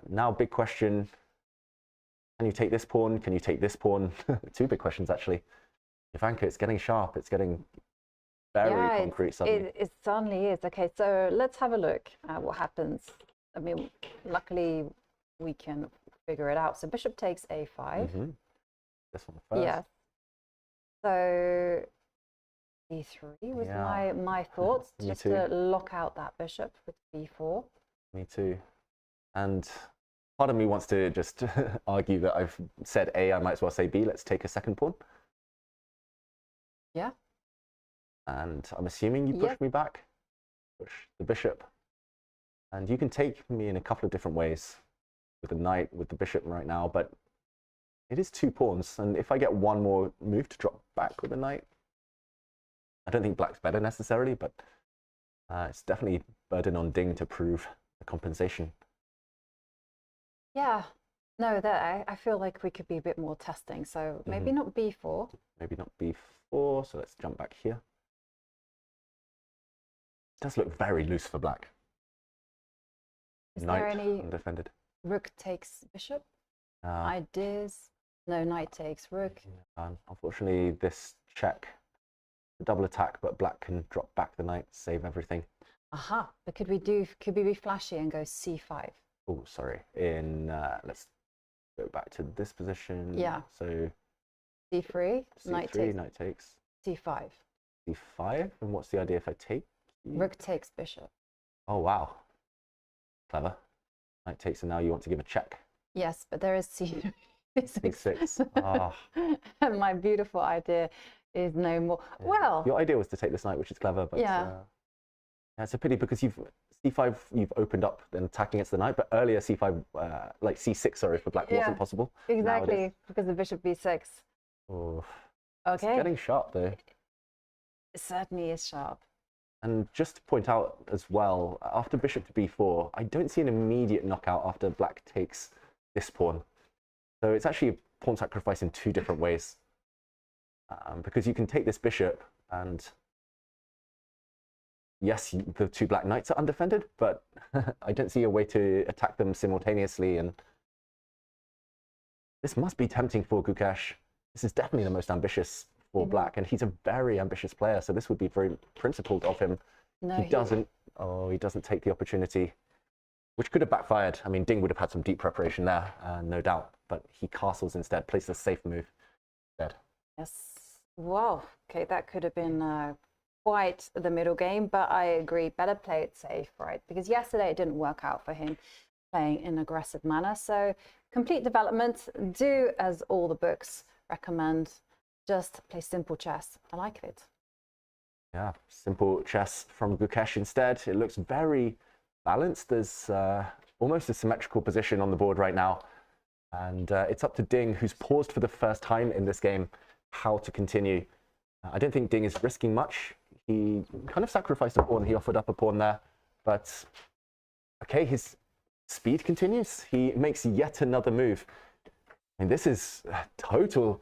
now, big question. Can you take this pawn? Can you take this pawn? Two big questions, actually. Jovanka, it's getting sharp. It's getting very concrete suddenly. It certainly is. Okay, so let's have a look at what happens. I mean, luckily, we can figure it out. So bishop takes a5. This one first. Yes. So e3 was my thoughts, just to lock out that bishop with b4. Me too. And part of me wants to just argue that I've said A, I might as well say B. Let's take a second pawn. Yeah. And I'm assuming you push me back. Push the bishop. And you can take me in a couple of different ways with the knight, with the bishop right now, but it is two pawns. And if I get one more move to drop back with the knight, I don't think black's better necessarily, but it's definitely a burden on Ding to prove the compensation. Yeah. No, I feel like we could be a bit more testing. So maybe not b4. Maybe not b4. So let's jump back here. It does look very loose for black. Is Knight there any undefended. Rook takes bishop ideas? No, knight takes rook. Unfortunately, this check, double attack, but black can drop back the knight, save everything. Aha! But could we be flashy and go c5? Oh, sorry. Let's go back to this position. Yeah. So c3, knight takes. c5. c5, and what's the idea if I take? Rook takes bishop. Oh wow, clever. Knight takes, and now you want to give a check. Yes, but there is c6. c6. And my beautiful idea is no more. Yeah. Well, your idea was to take this knight, which is clever, but it's a pity because c5 you've opened up and attacking against the knight, but earlier c5 like c6 sorry for black wasn't possible. Exactly, because the bishop b6. Oh, okay. It's getting sharp though. It certainly is sharp. And just to point out as well, after bishop to b4, I don't see an immediate knockout after black takes this pawn. So it's actually a pawn sacrifice in two different ways. Because you can take this bishop and yes, the two black knights are undefended, but I don't see a way to attack them simultaneously. And this must be tempting for Gukesh. This is definitely the most ambitious for black, and he's a very ambitious player, so this would be very principled of him. No, he doesn't take the opportunity, which could have backfired. I mean, Ding would have had some deep preparation there, no doubt, but he castles instead, plays a safe move instead. Yes. Wow. Okay, that could have been quite the middle game, but I agree, better play it safe, right? Because yesterday it didn't work out for him playing in an aggressive manner. So complete development, do as all the books recommend, just play simple chess. I like it. Yeah, simple chess from Gukesh instead. It looks very balanced. There's almost a symmetrical position on the board right now. And it's up to Ding, who's paused for the first time in this game, how to continue. I don't think Ding is risking much. He kind of sacrificed a pawn. He offered up a pawn there. But, okay, his speed continues. He makes yet another move. I mean, this is a total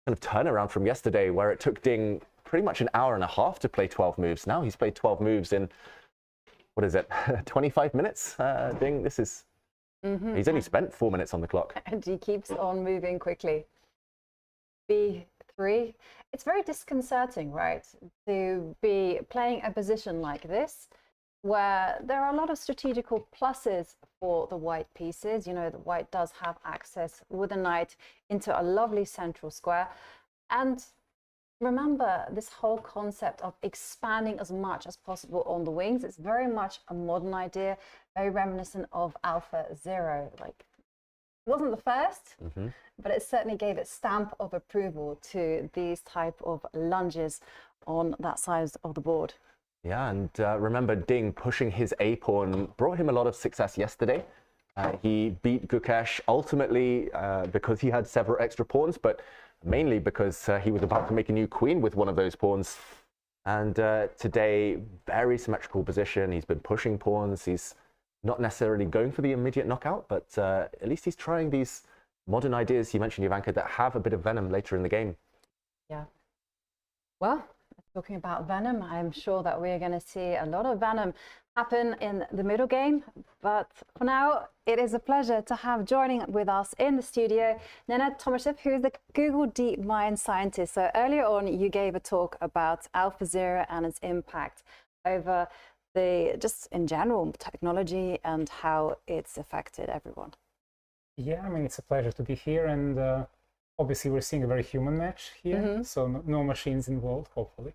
kind of turnaround from yesterday, where it took Ding pretty much an hour and a half to play 12 moves. Now he's played 12 moves in, what is it, 25 minutes? Ding, this is, he's only spent 4 minutes on the clock. And he keeps on moving quickly. B3. It's very disconcerting, right, to be playing a position like this, where there are a lot of strategical pluses for the white pieces. You know, the white does have access with a knight into a lovely central square. And remember, this whole concept of expanding as much as possible on the wings, it's very much a modern idea, very reminiscent of Alpha Zero. Like, it wasn't the first, but it certainly gave its stamp of approval to these type of lunges on that side of the board. Yeah, and remember, Ding pushing his A-pawn brought him a lot of success yesterday. He beat Gukesh ultimately because he had several extra pawns, but mainly because he was about to make a new queen with one of those pawns. And today, very symmetrical position. He's been pushing pawns. He's not necessarily going for the immediate knockout, but at least he's trying these modern ideas you mentioned, Jovanka, that have a bit of venom later in the game. Yeah. Well, talking about venom, I'm sure that we're going to see a lot of venom happen in the middle game. But for now, it is a pleasure to have joining with us in the studio Nenad Tomashev, who is the Google DeepMind scientist. So earlier on, you gave a talk about AlphaZero and its impact over just in general technology and how it's affected everyone. Yeah, I mean, it's a pleasure to be here, and obviously we're seeing a very human match here, so no machines involved, hopefully.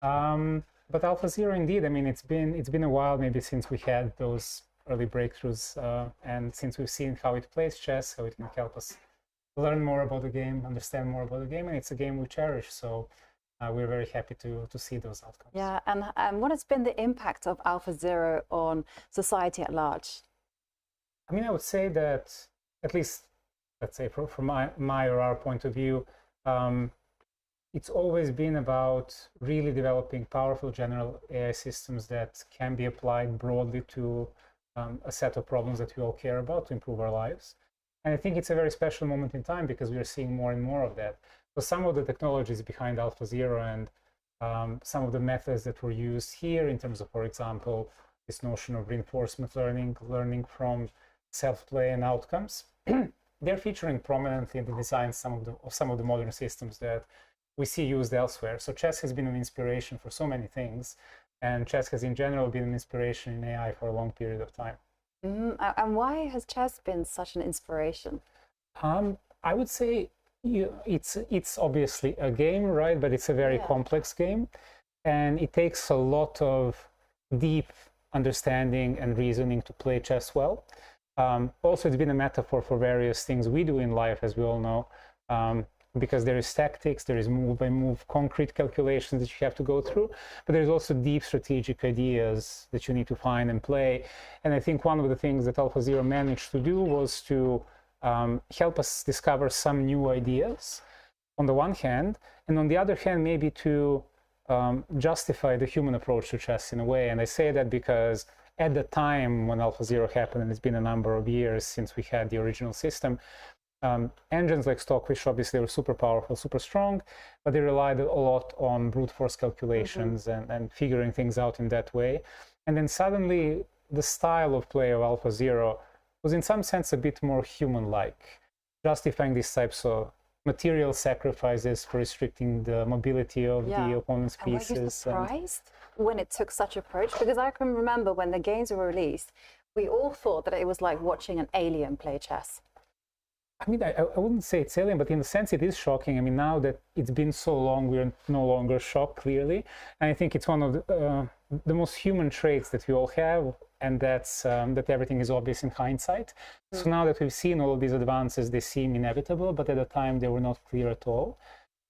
But AlphaZero, indeed, I mean, it's been a while maybe since we had those early breakthroughs, and since we've seen how it plays chess, how it can help us learn more about the game, understand more about the game, and it's a game we cherish. So we're very happy to see those outcomes. Yeah, and what has been the impact of AlphaZero on society at large? I mean, I would say that, at least, let's say from my or our point of view, it's always been about really developing powerful general AI systems that can be applied broadly to a set of problems that we all care about to improve our lives. And I think it's a very special moment in time because we are seeing more and more of that. So some of the technologies behind AlphaZero and some of the methods that were used here in terms of, for example, this notion of reinforcement learning from self-play and outcomes, they're featuring prominently in the design of some of the modern systems that we see used elsewhere. So chess has been an inspiration for so many things, and chess has in general been an inspiration in AI for a long period of time. And why has chess been such an inspiration? I would say it's obviously a game, right? But it's a very complex game, and it takes a lot of deep understanding and reasoning to play chess well. Also, it's been a metaphor for various things we do in life, as we all know, because there is tactics, there is move-by-move concrete calculations that you have to go through, but there's also deep strategic ideas that you need to find and play. And I think one of the things that AlphaZero managed to do was to help us discover some new ideas on the one hand, and on the other hand, maybe to justify the human approach to chess in a way. And I say that because at the time when AlphaZero happened, and it's been a number of years since we had the original system, engines like Stockfish obviously were super powerful, super strong, but they relied a lot on brute force calculations and figuring things out in that way. And then suddenly the style of play of AlphaZero was in some sense a bit more human-like, justifying these types of material sacrifices for restricting the mobility of the opponent's pieces. Were you surprised when it took such approach? Because I can remember when the games were released, we all thought that it was like watching an alien play chess. I mean, I wouldn't say it's alien, but in a sense it is shocking. I mean, now that it's been so long, we're no longer shocked, clearly. And I think it's one of the most human traits that we all have, and that's that everything is obvious in hindsight. So now that we've seen all of these advances, they seem inevitable, but at the time they were not clear at all.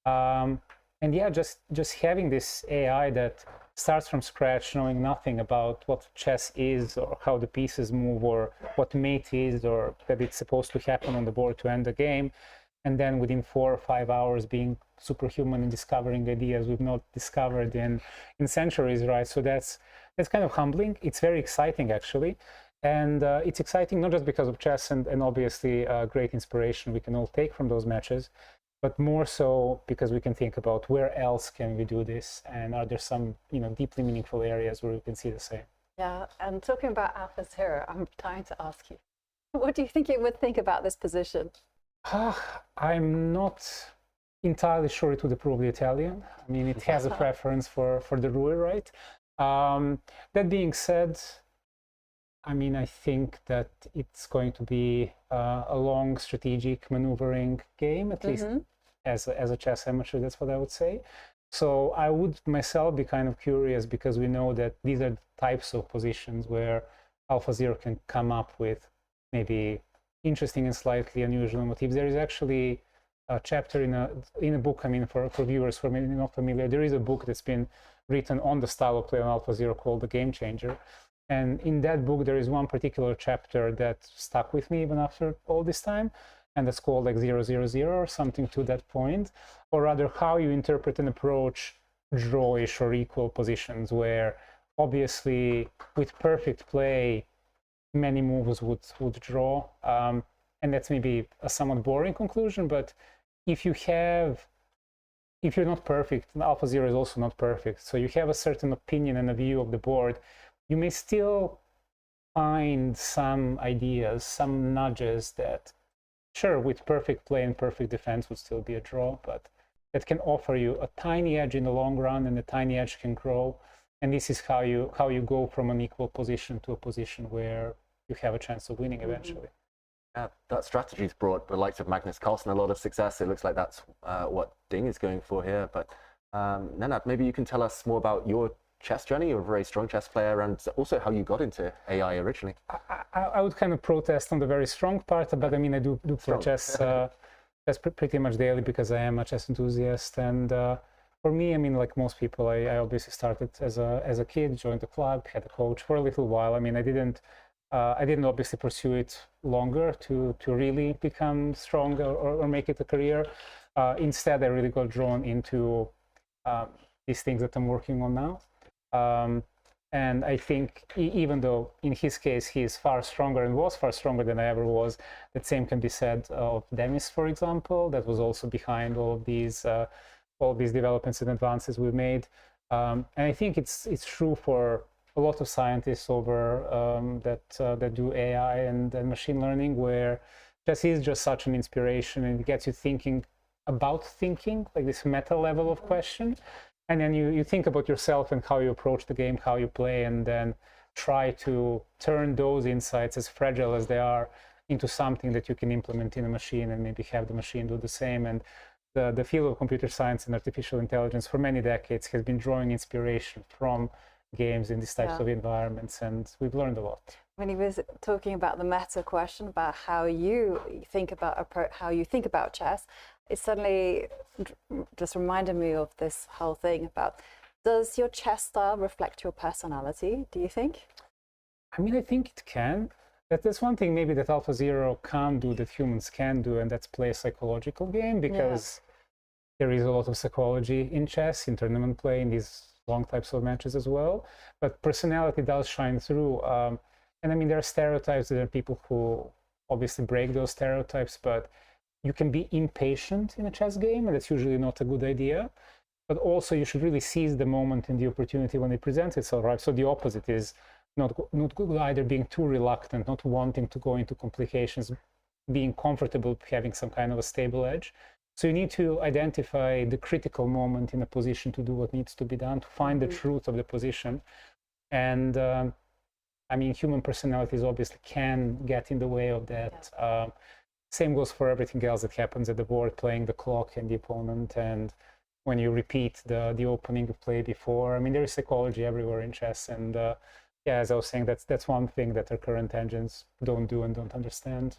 And yeah, just having this AI that starts from scratch, knowing nothing about what chess is or how the pieces move or what mate is or that it's supposed to happen on the board to end the game, and then within 4 or 5 hours being superhuman and discovering ideas we've not discovered in centuries, right? So that's kind of humbling. It's very exciting, actually. And it's exciting not just because of chess and obviously great inspiration we can all take from those matches, but more so because we can think about where else can we do this, and are there some deeply meaningful areas where we can see the same. Yeah, and talking about AlphaZero, I'm trying to ask you, what do you think it would think about this position? I'm not entirely sure it would approve the Italian. I mean, it has a preference for the Rui, right? That being said, I mean, I think that it's going to be a long strategic maneuvering game, at least as a chess amateur, that's what I would say. So I would myself be kind of curious, because we know that these are the types of positions where AlphaZero can come up with maybe interesting and slightly unusual motifs. There is actually a chapter in a book, I mean, for viewers who are maybe not familiar, there is a book that's been written on the style of play on AlphaZero called The Game Changer. And in that book, there is one particular chapter that stuck with me even after all this time, and that's called like 000 or something to that point, or rather how you interpret and approach drawish or equal positions, where obviously with perfect play, many moves would draw. And that's maybe a somewhat boring conclusion, but if you're not perfect, and AlphaZero is also not perfect, so you have a certain opinion and a view of the board, you may still find some ideas, some nudges that, sure, with perfect play and perfect defense would still be a draw, but that can offer you a tiny edge in the long run, and the tiny edge can grow. And this is how you go from an equal position to a position where you have a chance of winning eventually. That strategy's brought the likes of Magnus Carlsen a lot of success. It looks like that's what Ding is going for here. But Nenad, maybe you can tell us more about your chess journey. You're a very strong chess player, and also how you got into AI originally. I would kind of protest on the very strong part, but I mean, I do play chess pretty much daily because I am a chess enthusiast. And for me, I mean, like most people, I obviously started as a kid, joined the club, had a coach for a little while. I mean, I didn't obviously pursue it longer to really become strong or make it a career. Instead, I really got drawn into these things that I'm working on now. And I think even though in his case he is far stronger and was far stronger than I ever was, the same can be said of Demis, for example, that was also behind all of these developments and advances we've made. And I think it's true for a lot of scientists over that do AI and machine learning, where chess is just such an inspiration, and it gets you thinking about thinking, like this meta level of question. And then you think about yourself and how you approach the game, how you play, and then try to turn those insights, as fragile as they are, into something that you can implement in a machine and maybe have the machine do the same. And the field of computer science and artificial intelligence for many decades has been drawing inspiration from games in these types of environments, and we've learned a lot. When he was talking about the meta question about how you think about chess, it suddenly just reminded me of this whole thing about, does your chess style reflect your personality, do you think? I mean, I think it can. That's one thing maybe that AlphaZero can't do that humans can do, and that's play a psychological game, because there is a lot of psychology in chess, in tournament play, in these long types of matches as well. But personality does shine through. And I mean, there are stereotypes, there are people who obviously break those stereotypes, but you can be impatient in a chess game, and that's usually not a good idea. But also you should really seize the moment and the opportunity when it presents itself, right? So the opposite is not good either, being too reluctant, not wanting to go into complications, being comfortable having some kind of a stable edge. So you need to identify the critical moment in a position to do what needs to be done, to find the truth of the position. And I mean, human personalities obviously can get in the way of that. Same goes for everything else that happens at the board, playing the clock and the opponent, and when you repeat the opening you played before. I mean, there is psychology everywhere in chess, and yeah, as I was saying, that's one thing that our current engines don't do and don't understand.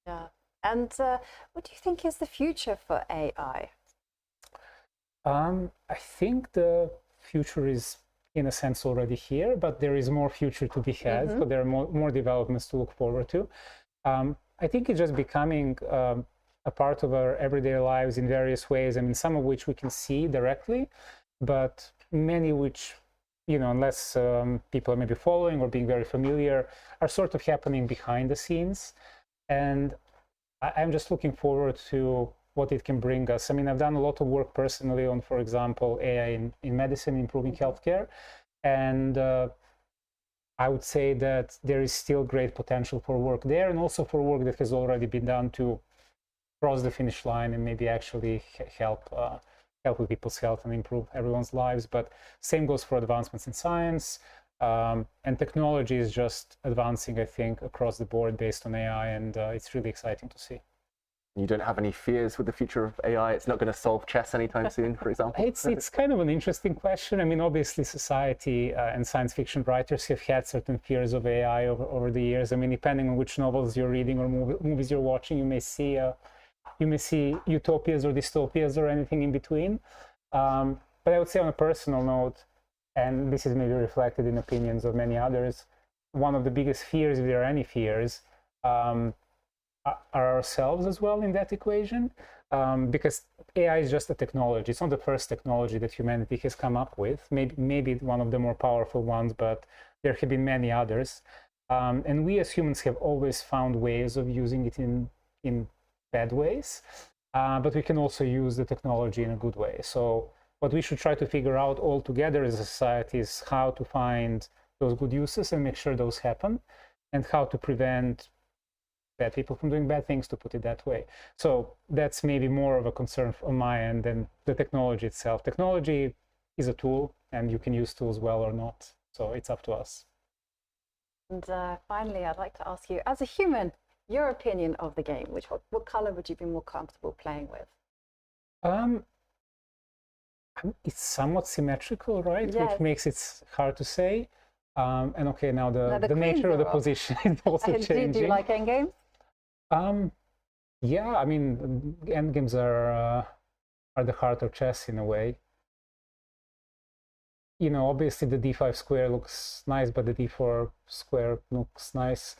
Yeah. And what do you think is the future for AI? I think the future is, in a sense, already here, but there is more future to be had. So there are more developments to look forward to. I think it's just becoming a part of our everyday lives in various ways. I mean, some of which we can see directly, but many which, you know, unless people are maybe following or being very familiar, are sort of happening behind the scenes. And I'm just looking forward to what it can bring us. I mean, I've done a lot of work personally on, for example, AI in medicine, improving healthcare. And I would say that there is still great potential for work there, and also for work that has already been done to cross the finish line and maybe actually help with people's health and improve everyone's lives. But same goes for advancements in science. And technology is just advancing, I think, across the board based on AI, and it's really exciting to see. You don't have any fears with the future of AI? It's not going to solve chess anytime soon, for example? It's kind of an interesting question. I mean, obviously, society and science fiction writers have had certain fears of AI over the years. I mean, depending on which novels you're reading or movies you're watching, you may see utopias or dystopias or anything in between. But I would say, on a personal note, and this is maybe reflected in opinions of many others, one of the biggest fears, if there are any fears, are ourselves as well in that equation, because AI is just a technology. It's not the first technology that humanity has come up with. Maybe one of the more powerful ones, but there have been many others. And we as humans have always found ways of using it in bad ways, but we can also use the technology in a good way. So what we should try to figure out all together as a society is how to find those good uses and make sure those happen, and how to prevent bad people from doing bad things, to put it that way. So that's maybe more of a concern on my end than the technology itself. Technology is a tool, and you can use tools well or not. So it's up to us. And finally, I'd like to ask you, as a human, your opinion of the game. What color would you be more comfortable playing with? It's somewhat symmetrical, right? Yes. Which makes it hard to say. And okay, now the nature of the position is also changing. Do you like endgames? Yeah, I mean, endgames are the heart of chess in a way. You know, obviously the d5 square looks nice, but the d4 square looks nice.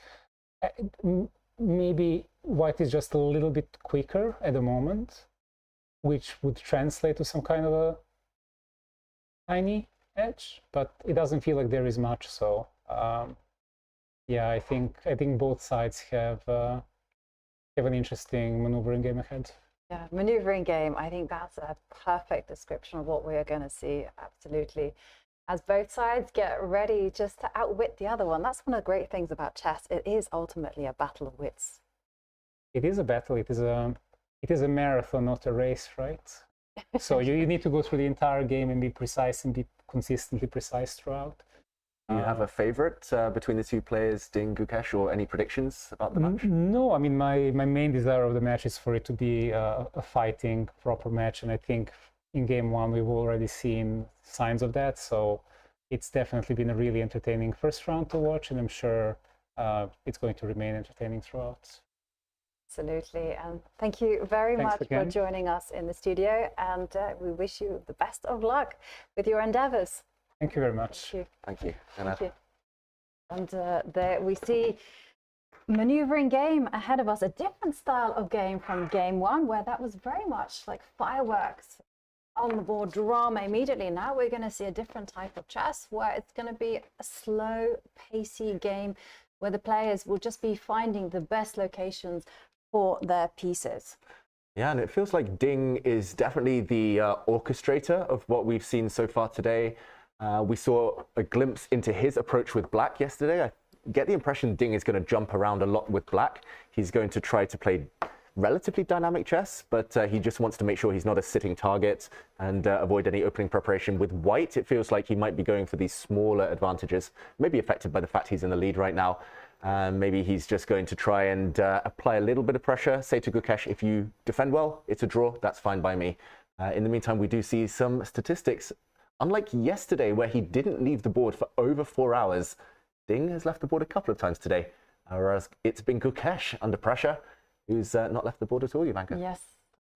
Maybe white is just a little bit quicker at the moment, which would translate to some kind of a tiny edge, but it doesn't feel like there is much. So yeah, I think both sides have an interesting maneuvering game ahead. Yeah, maneuvering game. I think that's a perfect description of what we are going to see. Absolutely. As both sides get ready just to outwit the other one. That's one of the great things about chess. It is ultimately a battle of wits. It is a battle. It is a marathon, not a race, right? So you need to go through the entire game and be precise and be consistently precise throughout. Do you have a favorite between the two players, Ding, Gukesh, or any predictions about the match? No, I mean, my main desire of the match is for it to be a fighting, proper match, and I think in game one we've already seen signs of that, so it's definitely been a really entertaining first round to watch, and I'm sure it's going to remain entertaining throughout. Absolutely, and thank you very much for joining us in the studio, and we wish you the best of luck with your endeavors. Thank you very much. Thank you. Thank you. And there we see maneuvering game ahead of us, a different style of game from game one, where that was very much like fireworks on the board, drama immediately. Now we're going to see a different type of chess, where it's going to be a slow, pacey game, where the players will just be finding the best locations for their pieces. Yeah, and it feels like Ding is definitely the orchestrator of what we've seen so far today. We saw a glimpse into his approach with black yesterday. I get the impression Ding is going to jump around a lot with black. He's going to try to play relatively dynamic chess, but he just wants to make sure he's not a sitting target and avoid any opening preparation. With white, it feels like he might be going for these smaller advantages, maybe affected by the fact he's in the lead right now. Maybe he's just going to try and apply a little bit of pressure, say to Gukesh, if you defend well, it's a draw, that's fine by me. In the meantime, we do see some statistics. Unlike yesterday, where he didn't leave the board for over 4 hours, Ding has left the board a couple of times today, whereas it's been Gukesh under pressure, who's not left the board at all, Jovanka. Yes,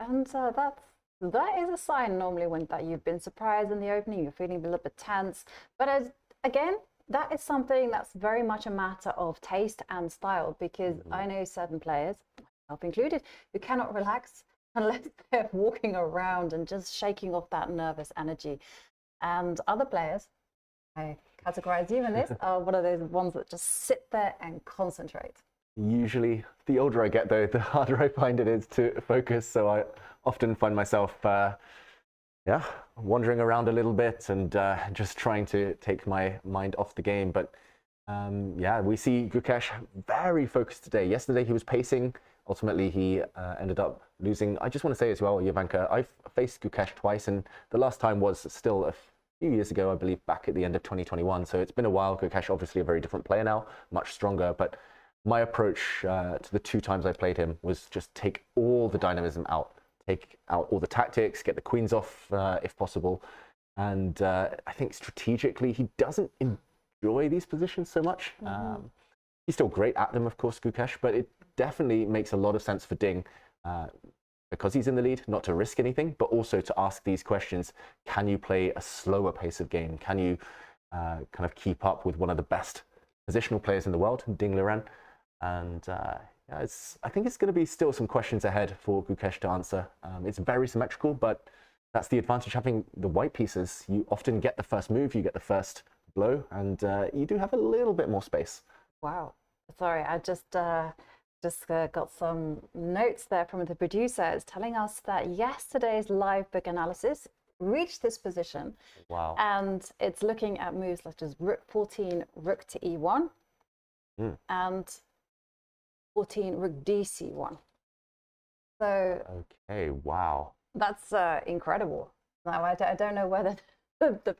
and that is a sign normally when that you've been surprised in the opening, you're feeling a little bit tense. But again, that is something that's very much a matter of taste and style, because I know certain players, myself included, who cannot relax unless they're walking around and just shaking off that nervous energy. And other players, I categorize you in this, are one of those ones that just sit there and concentrate. Usually, the older I get, though, the harder I find it is to focus. So I often find myself, wandering around a little bit and just trying to take my mind off the game. But we see Gukesh very focused today. Yesterday, he was pacing. Ultimately, he ended up losing. I just want to say as well, Jovanka, I've faced Gukesh twice, and the last time was still a few years ago, I believe, back at the end of 2021. So it's been a while. Gukesh, obviously a very different player now, much stronger. But my approach to the 2 times I played him was just take all the dynamism out, take out all the tactics, get the queens off if possible. And I think strategically, he doesn't enjoy these positions so much. He's still great at them, of course, Gukesh, but it definitely makes a lot of sense for Ding, because he's in the lead, not to risk anything, but also to ask these questions. Can you play a slower pace of game? Can you kind of keep up with one of the best positional players in the world, Ding Liren? And I think it's going to be still some questions ahead for Gukesh to answer. It's very symmetrical, but that's the advantage having the white pieces. You often get the first move, you get the first blow, and you do have a little bit more space. Wow. Sorry, I just got some notes there from the producer. It's telling us that yesterday's live book analysis reached this position. Wow. And it's looking at moves such as rook 14, rook to e1, and 14, rook dc1. So okay, wow. That's incredible. Now, I don't know whether,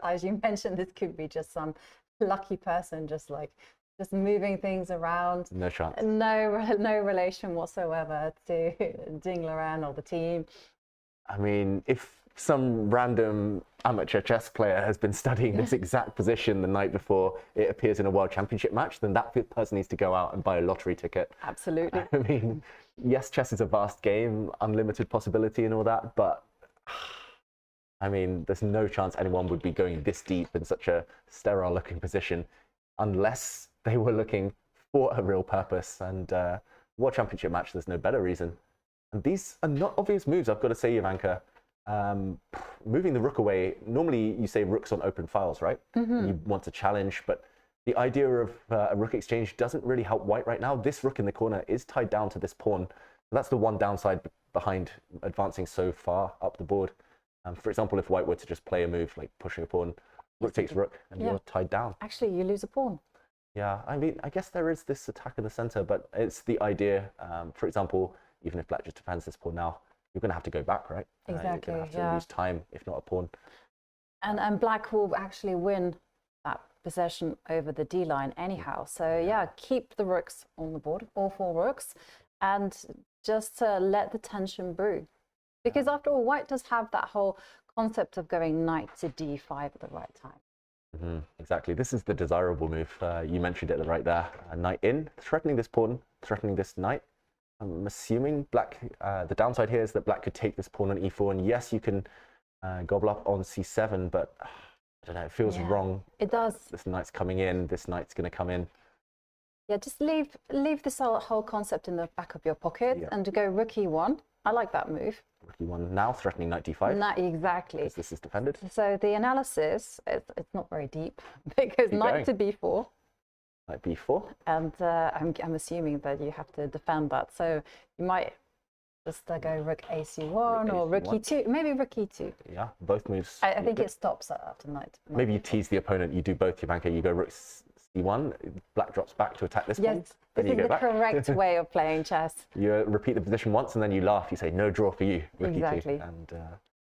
as you mentioned, this could be just some lucky person just moving things around. No chance. No relation whatsoever to Ding Liren or the team. I mean, if some random amateur chess player has been studying this exact position the night before it appears in a World Championship match, then that person needs to go out and buy a lottery ticket. Absolutely. I mean, yes, chess is a vast game, unlimited possibility and all that, but I mean, there's no chance anyone would be going this deep in such a sterile looking position unless they were looking for a real purpose. And World Championship match, there's no better reason. And these are not obvious moves, I've got to say, Jovanka. Moving the rook away, normally you say rooks on open files, right? You want to challenge, but the idea of a rook exchange doesn't really help white right now. This rook in the corner is tied down to this pawn. That's the one downside behind advancing so far up the board. For example, if white were to just play a move like pushing a pawn, rook takes rook, and you're tied down. Actually, you lose a pawn. Yeah, I mean, I guess there is this attack in the center, but it's the idea. For example, even if black just defends this pawn now, you're going to have to go back, right? Exactly. You're going to have to lose time, if not a pawn. And black will actually win that possession over the D line anyhow. So yeah, keep the rooks on the board, all 4 rooks, and just let the tension brew. Because after all, white does have that whole concept of going knight to d5 at the right time. Exactly. This is the desirable move. You mentioned it right there. Knight in, threatening this pawn, threatening this knight. I'm assuming black, the downside here is that black could take this pawn on e4, and yes, you can gobble up on c7, but I don't know, it feels wrong. It does. This knight's coming in, this knight's going to come in. Yeah, just leave this whole concept in the back of your pocket and go rook e1. I like that move. Rook e1 now, threatening knight d5. Exactly. Because this is defended. So the analysis, it's not very deep, because knight to b4. Knight b4. And I'm assuming that you have to defend that. So you might just go rook ac1 or rook e2. Maybe rook e2. Yeah, both moves. I think it stops after knight. Maybe you tease the opponent. You do both, Jovanka. You go rook c1. Black drops back to attack this pawn. Yes, Then this you is go the back. correct way of playing chess. You repeat the position once, and then you laugh. You say, no draw for you, Rook Exactly. E2. And,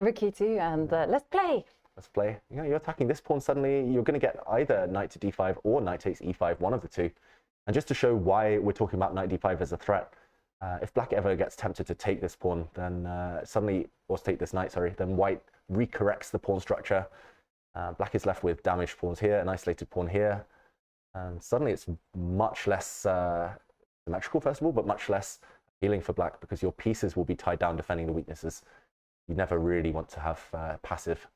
Rook E2, and let's play. let's play. You know, you're attacking this pawn. Suddenly, you're going to get either knight to d5 or knight takes e5, one of the two. And just to show why we're talking about knight d5 as a threat, if black ever gets tempted to take this pawn, then or take this knight, sorry, then white recorrects the pawn structure. Black is left with damaged pawns here, an isolated pawn here. And suddenly it's much less symmetrical, first of all, but much less appealing for black because your pieces will be tied down defending the weaknesses. You never really want to have passive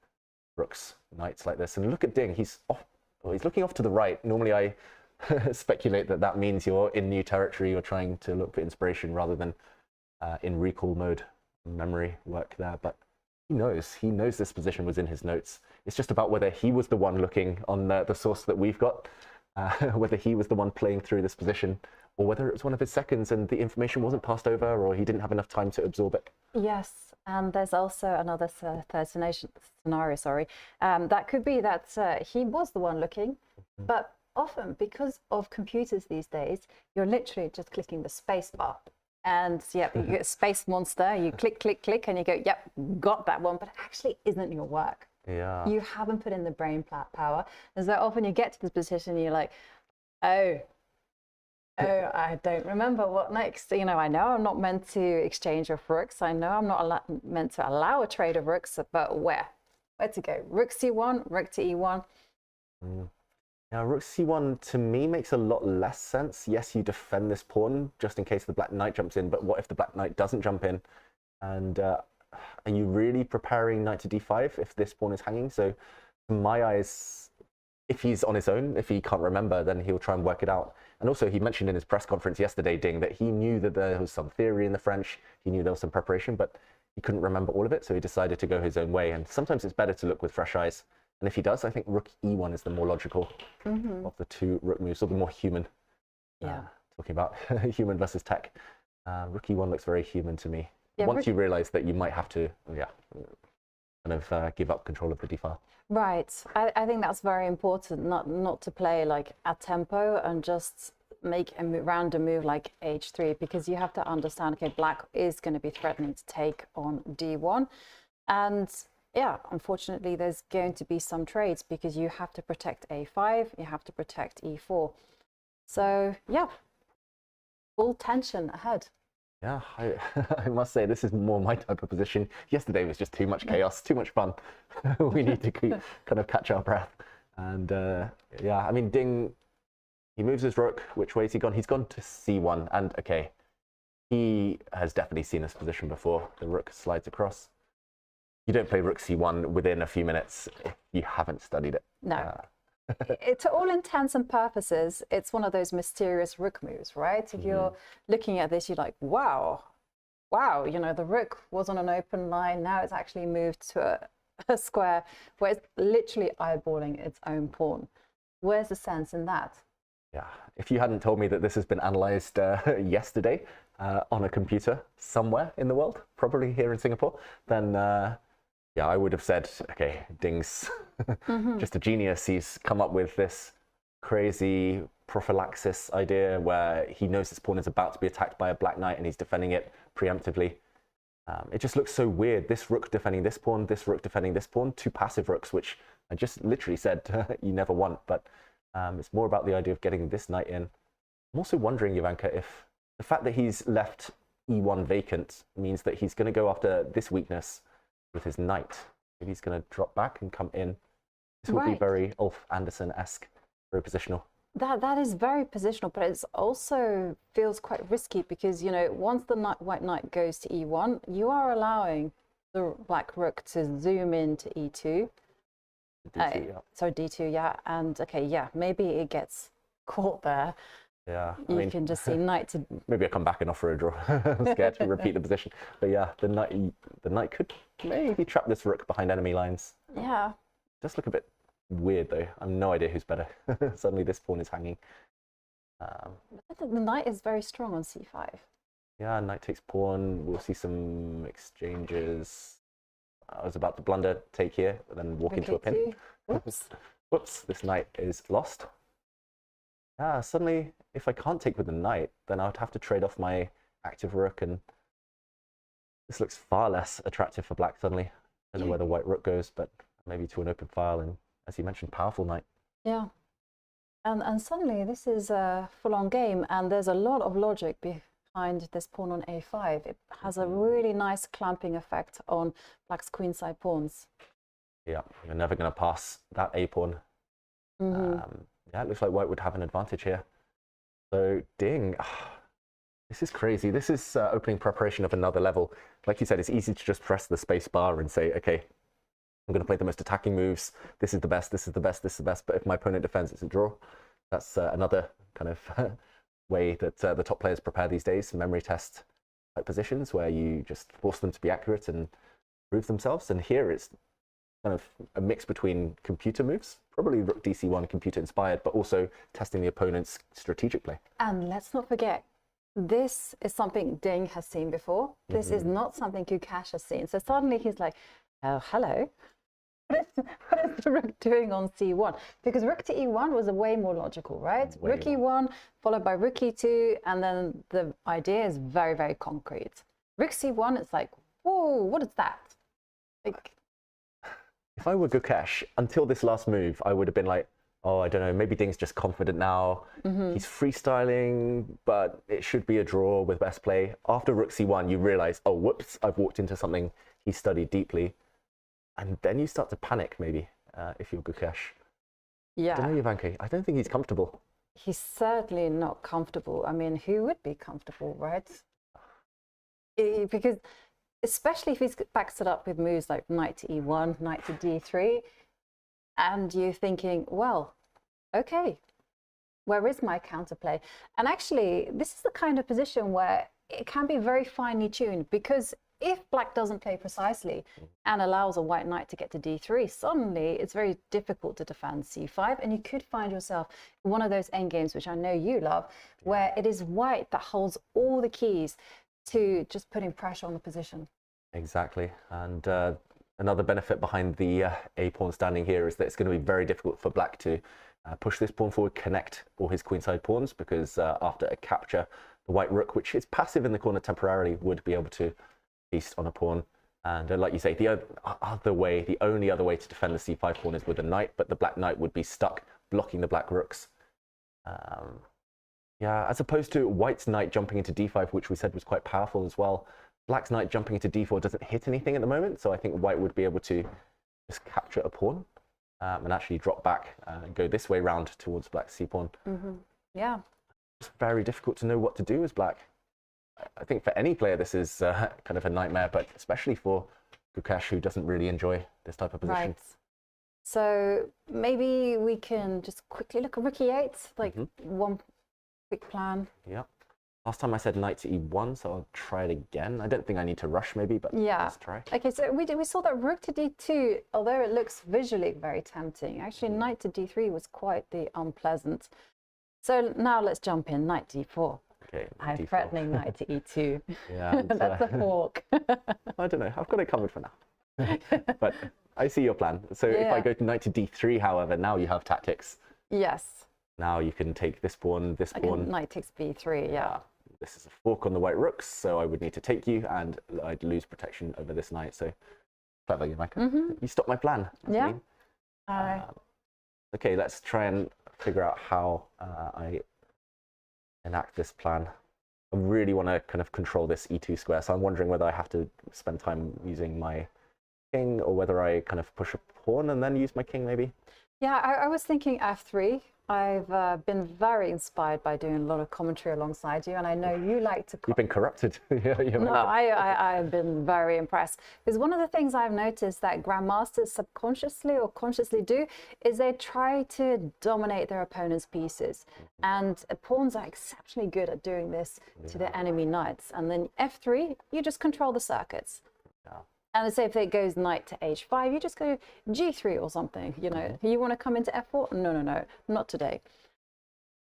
rooks, knights like this. And look at Ding, he's looking off to the right. Normally I speculate that that means you're in new territory, you're trying to look for inspiration rather than in recall mode, memory work there. But he knows this position was in his notes. It's just about whether he was the one looking on the source that we've got, whether he was the one playing through this position, or whether it was one of his seconds and the information wasn't passed over, or he didn't have enough time to absorb it. Yes, and there's also another third scenario, sorry. That could be that he was the one looking, but often because of computers these days, you're literally just clicking the space bar. And yeah, you get a space monster, you click, click, click, and you go, yep, got that one, but it actually isn't your work. Yeah. You haven't put in the brain power. And so often you get to this position and you're like, oh, I don't remember what next. You know I'm not meant to exchange of rooks. I know I'm not meant to allow a trade of rooks, but where? Where to go? Rook c1, rook to e1. Now, rook c1 to me makes a lot less sense. Yes, you defend this pawn just in case the black knight jumps in, but what if the black knight doesn't jump in? And are you really preparing knight to d5 if this pawn is hanging? So in my eyes, if he's on his own, if he can't remember, then he'll try and work it out. And also, he mentioned in his press conference yesterday, Ding, that he knew that there was some theory in the French, he knew there was some preparation, but he couldn't remember all of it, so he decided to go his own way. And sometimes it's better to look with fresh eyes. And if he does, I think rook e1 is the more logical of the two rook moves, or the more human. Yeah. Talking about human versus tech. Rook e1 looks very human to me. Yeah, Once you realize that you might have to, kind of give up control of the d-file. Right. I think that's very important, not to play like at tempo and just make a random move like h3, because you have to understand, okay, black is going to be threatening to take on d1. And yeah, unfortunately, there's going to be some trades because you have to protect a5, you have to protect e4. So yeah, full tension ahead. Yeah, I must say, this is more my type of position. Yesterday was just too much chaos, too much fun. We need to kind of catch our breath. And yeah, I mean, Ding, he moves his rook. Which way has he gone? He's gone to c1. And okay, he has definitely seen this position before. The rook slides across. You don't play rook c1 within a few minutes if you haven't studied it. No. To all intents and purposes, it's one of those mysterious rook moves, right? If you're looking at this, you're like, wow, you know, the rook was on an open line. Now it's actually moved to a square where it's literally eyeballing its own pawn. Where's the sense in that? Yeah, if you hadn't told me that this has been analyzed yesterday on a computer somewhere in the world, probably here in Singapore, then yeah, I would have said, okay, Ding's just a genius. He's come up with this crazy prophylaxis idea where he knows this pawn is about to be attacked by a black knight and he's defending it preemptively. It just looks so weird. This rook defending this pawn, this rook defending this pawn, two passive rooks, which I just literally said you never want. But it's more about the idea of getting this knight in. I'm also wondering, Jovanka, if the fact that he's left e1 vacant means that he's going to go after this weakness with his knight. Maybe he's going to drop back and come in. This will be very Ulf Anderson-esque, very positional. That is very positional, but it also feels quite risky because, you know, once the white knight goes to e1, you are allowing the black rook to zoom into e2. D2, yeah. So d2, yeah. And okay, yeah, maybe it gets caught there. Yeah, you can just see knight to... Maybe I come back and offer a draw. I'm scared to repeat the position. But yeah, the knight could maybe trap this rook behind enemy lines. Yeah. Just look a bit weird though. I have no idea who's better. Suddenly this pawn is hanging. The knight is very strong on c5. Yeah, knight takes pawn. We'll see some exchanges. I was about to blunder take here, but then walk into a pin. Whoops. Whoops, this knight is lost. Suddenly, if I can't take with the knight, then I would have to trade off my active rook, and this looks far less attractive for black suddenly. I don't know where the white rook goes, but maybe to an open file, and as you mentioned, powerful knight. Yeah. And suddenly this is a full-on game, and there's a lot of logic behind this pawn on a5. It has a really nice clamping effect on black's queenside pawns. Yeah, you're never going to pass that a pawn. Yeah, it looks like white would have an advantage here. So Ding, this is crazy. This is opening preparation of another level. Like you said, it's easy to just press the space bar and say, okay, I'm going to play the most attacking moves. This is the best, this is the best, this is the best. But if my opponent defends, it's a draw. That's another kind of way that the top players prepare these days, memory test type positions where you just force them to be accurate and prove themselves. And here it's kind of a mix between computer moves, probably rook dc1 computer inspired, but also testing the opponent's strategic play. And let's not forget, this is something Ding has seen before. This is not something Gukesh has seen. So suddenly he's like, oh, hello. What is the rook doing on c1? Because rook to e1 was a way more logical, right? Rook e1 followed by rook e2, and then the idea is very, very concrete. Rook c1, it's like, whoa, what is that? Like, if I were Gukesh, until this last move, I would have been like, oh, I don't know, maybe Ding's just confident now. He's freestyling, but it should be a draw with best play. After rook c1, you realize, oh, whoops, I've walked into something he studied deeply. And then you start to panic, maybe, if you're Gukesh. Yeah. I don't know, Jovanka. I don't think he's comfortable. He's certainly not comfortable. I mean, who would be comfortable, right? Because especially if he's backs it up with moves like knight to e1, knight to d3, and you're thinking, well, okay, where is my counterplay? And actually, this is the kind of position where it can be very finely tuned, because if black doesn't play precisely and allows a white knight to get to d3, suddenly it's very difficult to defend c5, and you could find yourself in one of those endgames, which I know you love, where it is white that holds all the keys to just putting pressure on the position. Exactly. And another benefit behind the a pawn standing here is that it's going to be very difficult for black to push this pawn forward, connect all his queenside pawns, because after a capture, the white rook, which is passive in the corner temporarily, would be able to feast on a pawn. And like you say, the only other way to defend the c5 pawn is with a knight, but the black knight would be stuck blocking the black rooks. Yeah, as opposed to white's knight jumping into d5, which we said was quite powerful as well. Black's knight jumping into d4 doesn't hit anything at the moment, so I think white would be able to just capture a pawn and actually drop back and go this way round towards black's c-pawn. Yeah. It's very difficult to know what to do as black. I think for any player this is kind of a nightmare, but especially for Gukesh, who doesn't really enjoy this type of position. Right. So maybe we can just quickly look at rook e8, like one quick plan. Yeah. Last time I said knight to e1, so I'll try it again. I don't think I need to rush maybe, but let's try. Okay, so we saw that rook to d2, although it looks visually very tempting, actually knight to d3 was quite the unpleasant. So now let's jump in, knight d4. Okay, I'm d4. threatening knight to e2. Yeah, that's a fork. I don't know, I've got it covered for now. But I see your plan. So if I go to knight to d3, however, now you have tactics. Yes. Now you can take this pawn, this pawn. Knight takes b3, yeah. This is a fork on the white rooks, so I would need to take you, and I'd lose protection over this knight. So clever, Jovanka. You stopped my plan. Yeah. Okay, let's try and figure out how I enact this plan. I really want to kind of control this e2 square, so I'm wondering whether I have to spend time using my king, or whether I kind of push a pawn and then use my king maybe. Yeah, I was thinking f3. I've been very inspired by doing a lot of commentary alongside you, and I know you like to... You've been corrupted. No, I've been very impressed. Because one of the things I've noticed that grandmasters subconsciously or consciously do is they try to dominate their opponent's pieces. And pawns are exceptionally good at doing this to their enemy knights. And then f3, you just control the circuits. And let's say if it goes knight to h5, you just go g3 or something, you know. You want to come into f4? No, not today.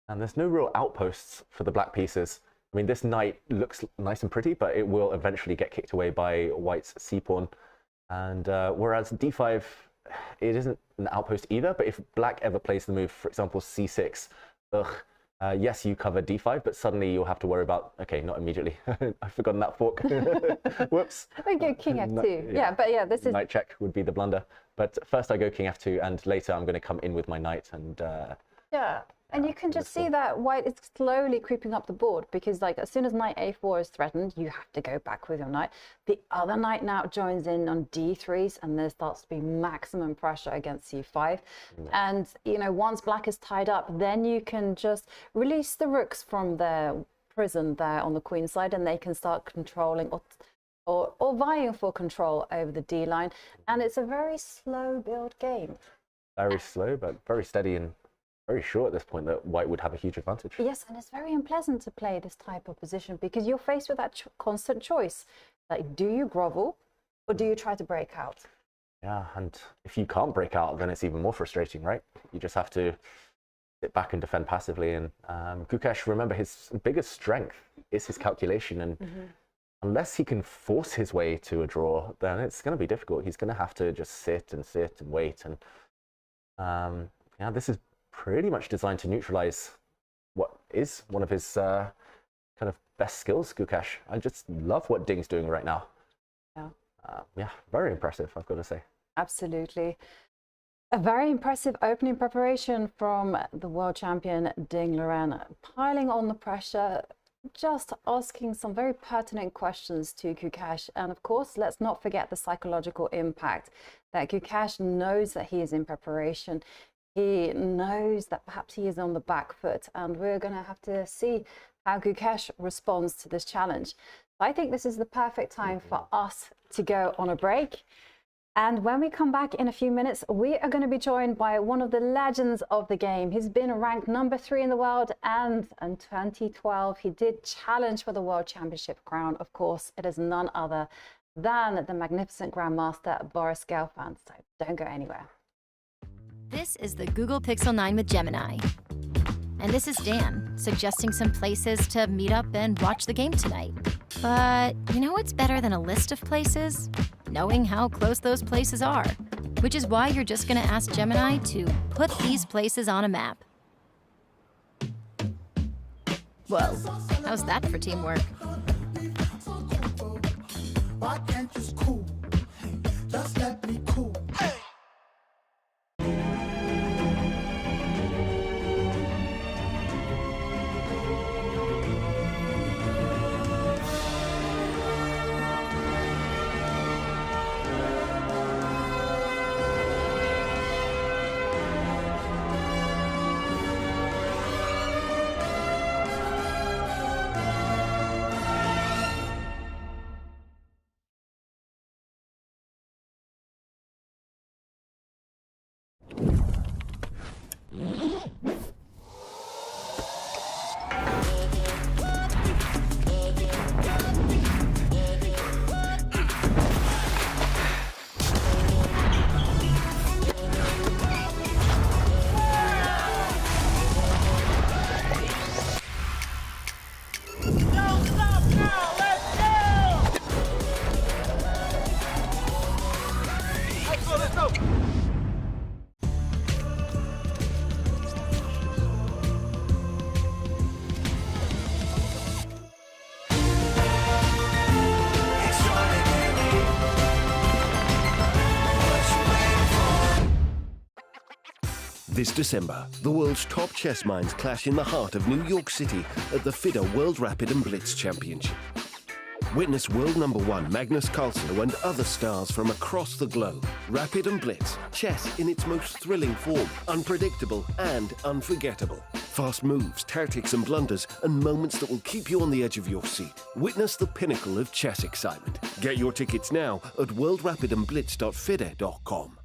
And there's no real outposts for the black pieces. I mean, this knight looks nice and pretty, but it will eventually get kicked away by white's c-pawn. And whereas d5, it isn't an outpost either, but if black ever plays the move, for example, c6, yes, you cover d5, but suddenly you'll have to worry about, okay, not immediately. I've forgotten that fork. Whoops. We go king f2. Yeah, but yeah, this is... Knight check would be the blunder. But first I go king f2, and later I'm going to come in with my knight. And yeah, and you can just see that white is slowly creeping up the board, because like as soon as knight a4 is threatened, you have to go back with your knight. The other knight now joins in on d3s, and there starts to be maximum pressure against c5. And you know, once black is tied up, then you can just release the rooks from their prison there on the queen side, and they can start controlling or vying for control over the d line. And it's a very slow build game. Very slow, but very steady and very sure at this point that white would have a huge advantage. Yes, and it's very unpleasant to play this type of position, because you're faced with that constant choice. Like, do you grovel or do you try to break out? Yeah, and if you can't break out, then it's even more frustrating, right? You just have to sit back and defend passively. And Gukesh, remember, his biggest strength is his calculation. And unless he can force his way to a draw, then it's going to be difficult. He's going to have to just sit and wait. And yeah, this is pretty much designed to neutralize what is one of his kind of best skills, Gukesh. I just love what Ding's doing right now. Yeah. Yeah, very impressive, I've got to say. Absolutely. A very impressive opening preparation from the world champion Ding Liren, piling on the pressure, just asking some very pertinent questions to Gukesh. And of course, let's not forget the psychological impact that Gukesh knows that he is in preparation. He knows that perhaps he is on the back foot, and we're going to have to see how Gukesh responds to this challenge. I think this is the perfect time for us to go on a break. And when we come back in a few minutes, we are going to be joined by one of the legends of the game. He's been ranked #3 in the world, and in 2012, he did challenge for the World Championship crown. Of course, it is none other than the magnificent Grandmaster Boris Gelfand. So don't go anywhere. This is the Google Pixel 9 with Gemini. And this is Dan, suggesting some places to meet up and watch the game tonight. But you know what's better than a list of places? Knowing how close those places are. Which is why you're just gonna ask Gemini to put these places on a map. Whoa, how's that for teamwork? Why can't you just cool? Just let me cool. This December, the world's top chess minds clash in the heart of New York City at the FIDE World Rapid and Blitz Championship. Witness world #1 Magnus Carlsen and other stars from across the globe. Rapid and Blitz, chess in its most thrilling form, unpredictable and unforgettable. Fast moves, tactics and blunders, and moments that will keep you on the edge of your seat. Witness the pinnacle of chess excitement. Get your tickets now at worldrapidandblitz.fide.com.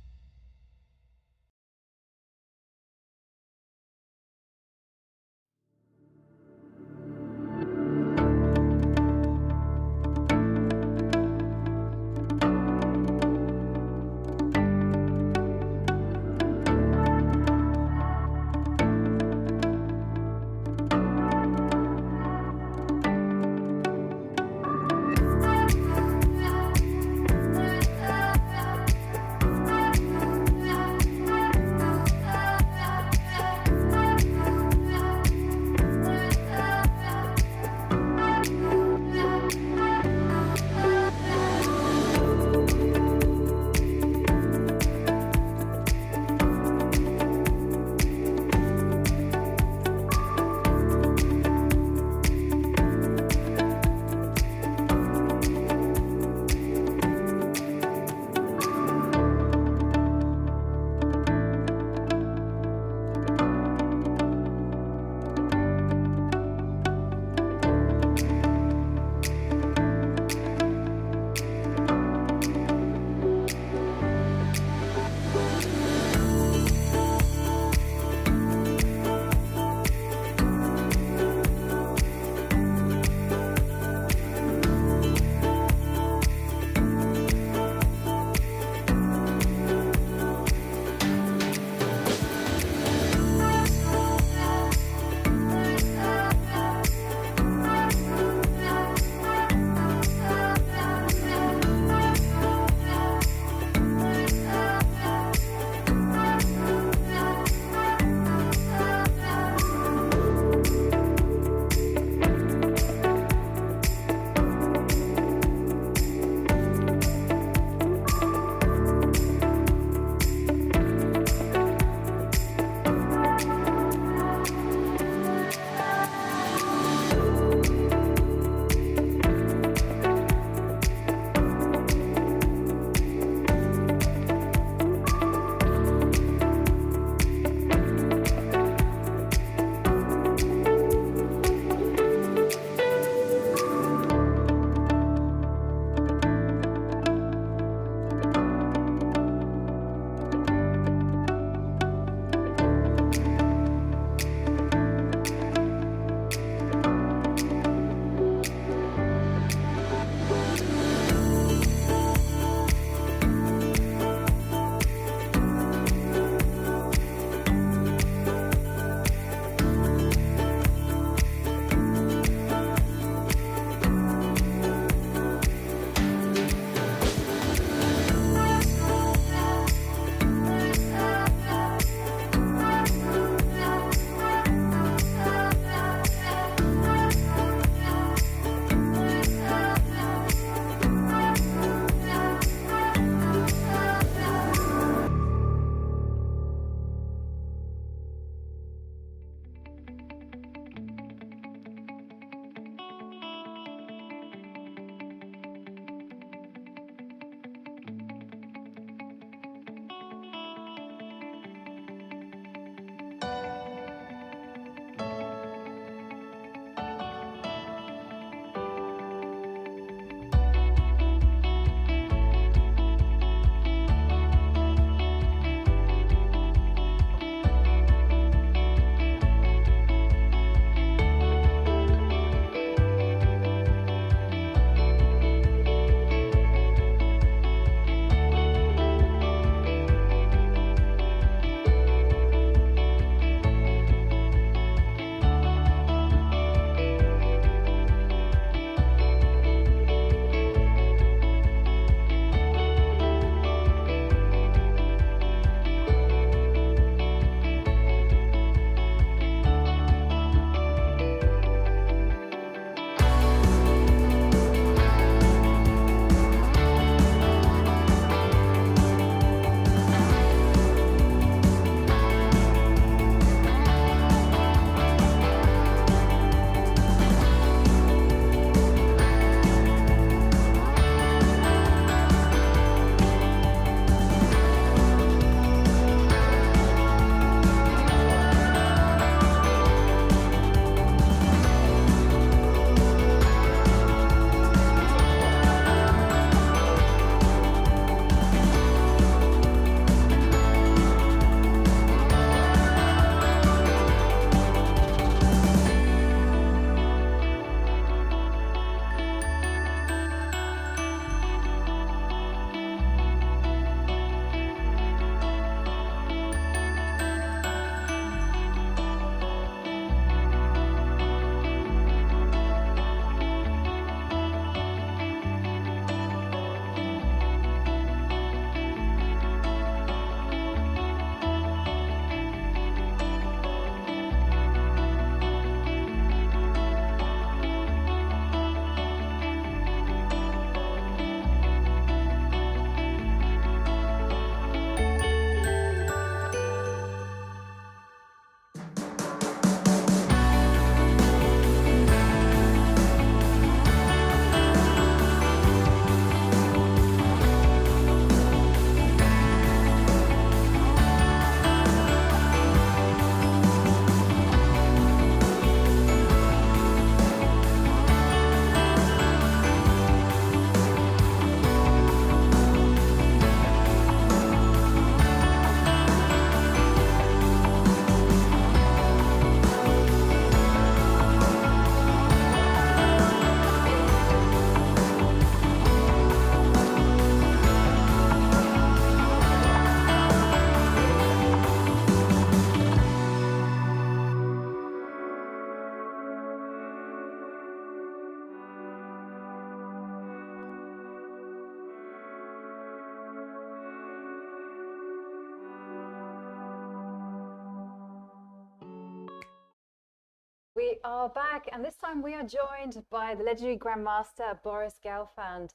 are back, and this time we are joined by the legendary Grandmaster Boris Gelfand.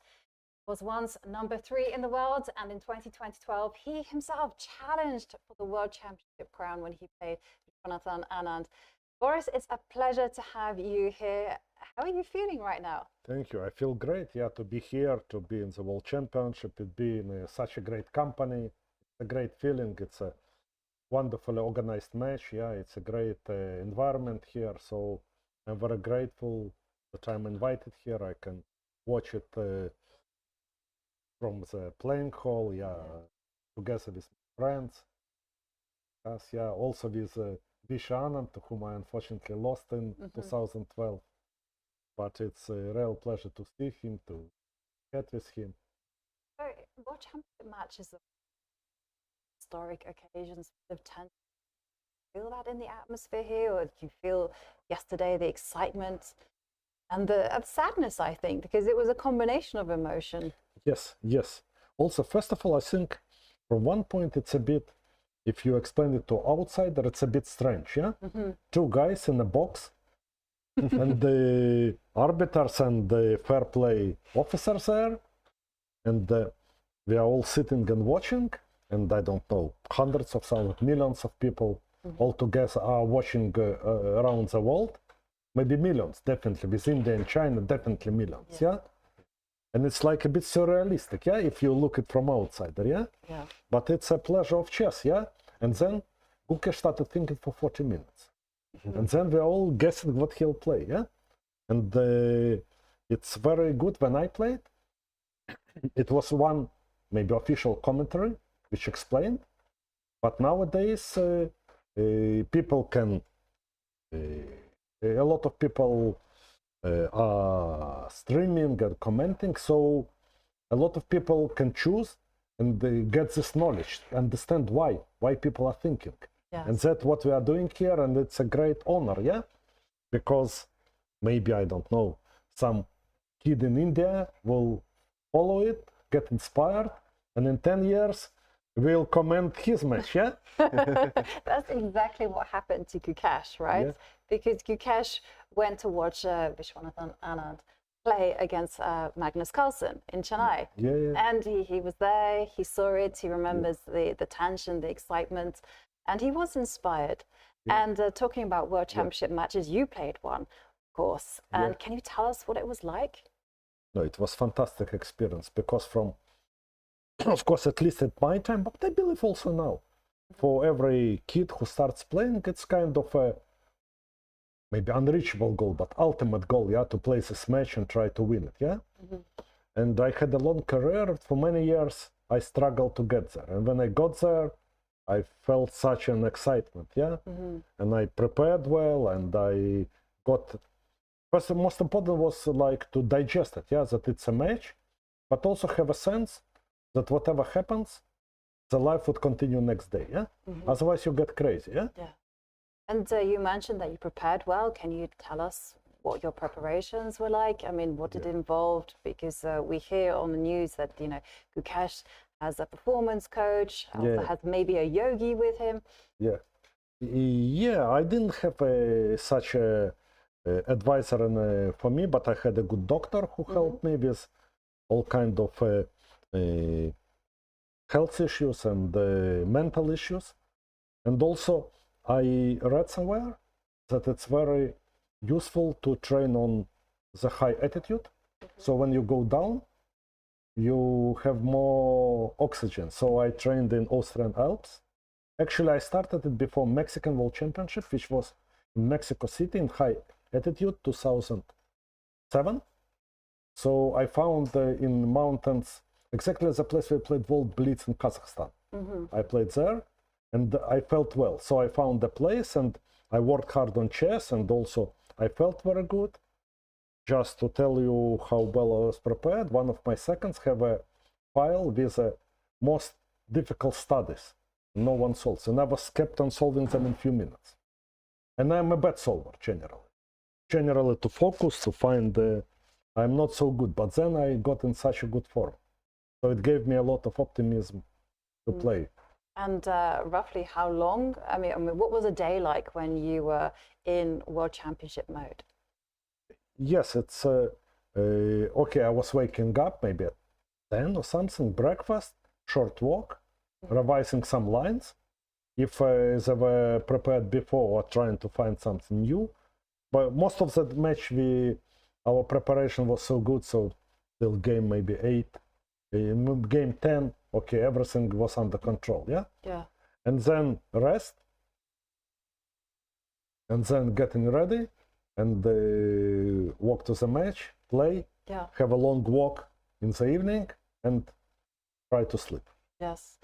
Was once #3 in the world, and in 2012 he himself challenged for the World Championship crown when he played Jonathan Anand. Boris, it's a pleasure to have you here. How are you feeling right now? Thank you. I feel great, yeah, to be here, to be in the World Championship, to be in such a great company. It's a great feeling. It's a wonderfully organized match. Yeah, it's a great environment here. So I'm very grateful that I'm invited here. I can watch it from the playing hall, yeah, together with my friends. Yes, yeah, also with Visha Anand, to whom I unfortunately lost in 2012. But it's a real pleasure to see him, to chat with him. So, World Championship matches are historic occasions of tension. Do you feel that in the atmosphere here, or do you feel yesterday the excitement and the sadness, I think, because it was a combination of emotion? Yes, yes. Also, first of all, I think from one point it's a bit, if you explain it to outsider, it's a bit strange, yeah? Two guys in a box, and the arbiters and the fair play officers there, and we are all sitting and watching, and I don't know, hundreds of thousands, millions of people all together are watching around the world. Maybe millions, definitely. With India and China, definitely millions, yeah? And it's like a bit surrealistic, yeah, if you look it from outsider, yeah? Yeah. But it's a pleasure of chess, yeah? And then Gukesh started thinking for 40 minutes. And then we're all guessing what he'll play, yeah? And it's very good when I played. It was one, maybe official commentary, which explained. But nowadays, people can, a lot of people are streaming and commenting, so a lot of people can choose and they get this knowledge, understand why people are thinking. Yes. And that's what we are doing here, and it's a great honor, yeah? Because maybe, I don't know, some kid in India will follow it, get inspired, and in 10 years will comment his match, yeah? That's exactly what happened to Gukesh, right? Yeah. Because Gukesh went to watch Vishwanathan Anand play against Magnus Carlsen in Chennai. Yeah, yeah. And he was there, he saw it, he remembers the tension, the excitement, and he was inspired. Yeah. And talking about World Championship matches, you played one, of course. And can you tell us what it was like? No, it was fantastic experience, because from, of course, at least at my time, but I believe also now, for every kid who starts playing, it's kind of a maybe unreachable goal, but ultimate goal, yeah, to play this match and try to win it, yeah? And I had a long career. For many years, I struggled to get there. And when I got there, I felt such an excitement, yeah? And I prepared well, and I got, first, the most important was like to digest it, yeah, that it's a match, but also have a sense that whatever happens, the life would continue next day, yeah? Otherwise you get crazy, yeah? Yeah. And you mentioned that you prepared well. Can you tell us what your preparations were like? I mean, what it involved? Because we hear on the news that, you know, Gukesh has a performance coach, also has maybe a yogi with him. Yeah. Yeah, I didn't have such a advisor for me, but I had a good doctor who helped me with all kind of health issues and mental issues. And also, I read somewhere that it's very useful to train on the high altitude. So when you go down, you have more oxygen. So I trained in Austrian Alps. Actually, I started it before Mexican World Championship, which was in Mexico City in high altitude, 2007. So I found in mountains exactly the place where I played World Blitz in Kazakhstan. I played there. And I felt well. So I found the place, and I worked hard on chess, and also I felt very good. Just to tell you how well I was prepared, one of my seconds have a file with the most difficult studies no one solves. And I was kept on solving them in a few minutes. And I'm a bad solver, generally. Generally to focus, to find, I'm not so good. But then I got in such a good form. So it gave me a lot of optimism to play. And roughly how long? I mean, what was a day like when you were in World Championship mode? Yes, it's okay. I was waking up maybe at 10 or something, breakfast, short walk, revising some lines. If they were prepared before or trying to find something new. But most of the match, our preparation was so good, so till game maybe 8, game 10, okay, everything was under control, yeah? Yeah. And then rest, and then getting ready, and walk to the match, play, yeah, have a long walk in the evening, and try to sleep. Yes.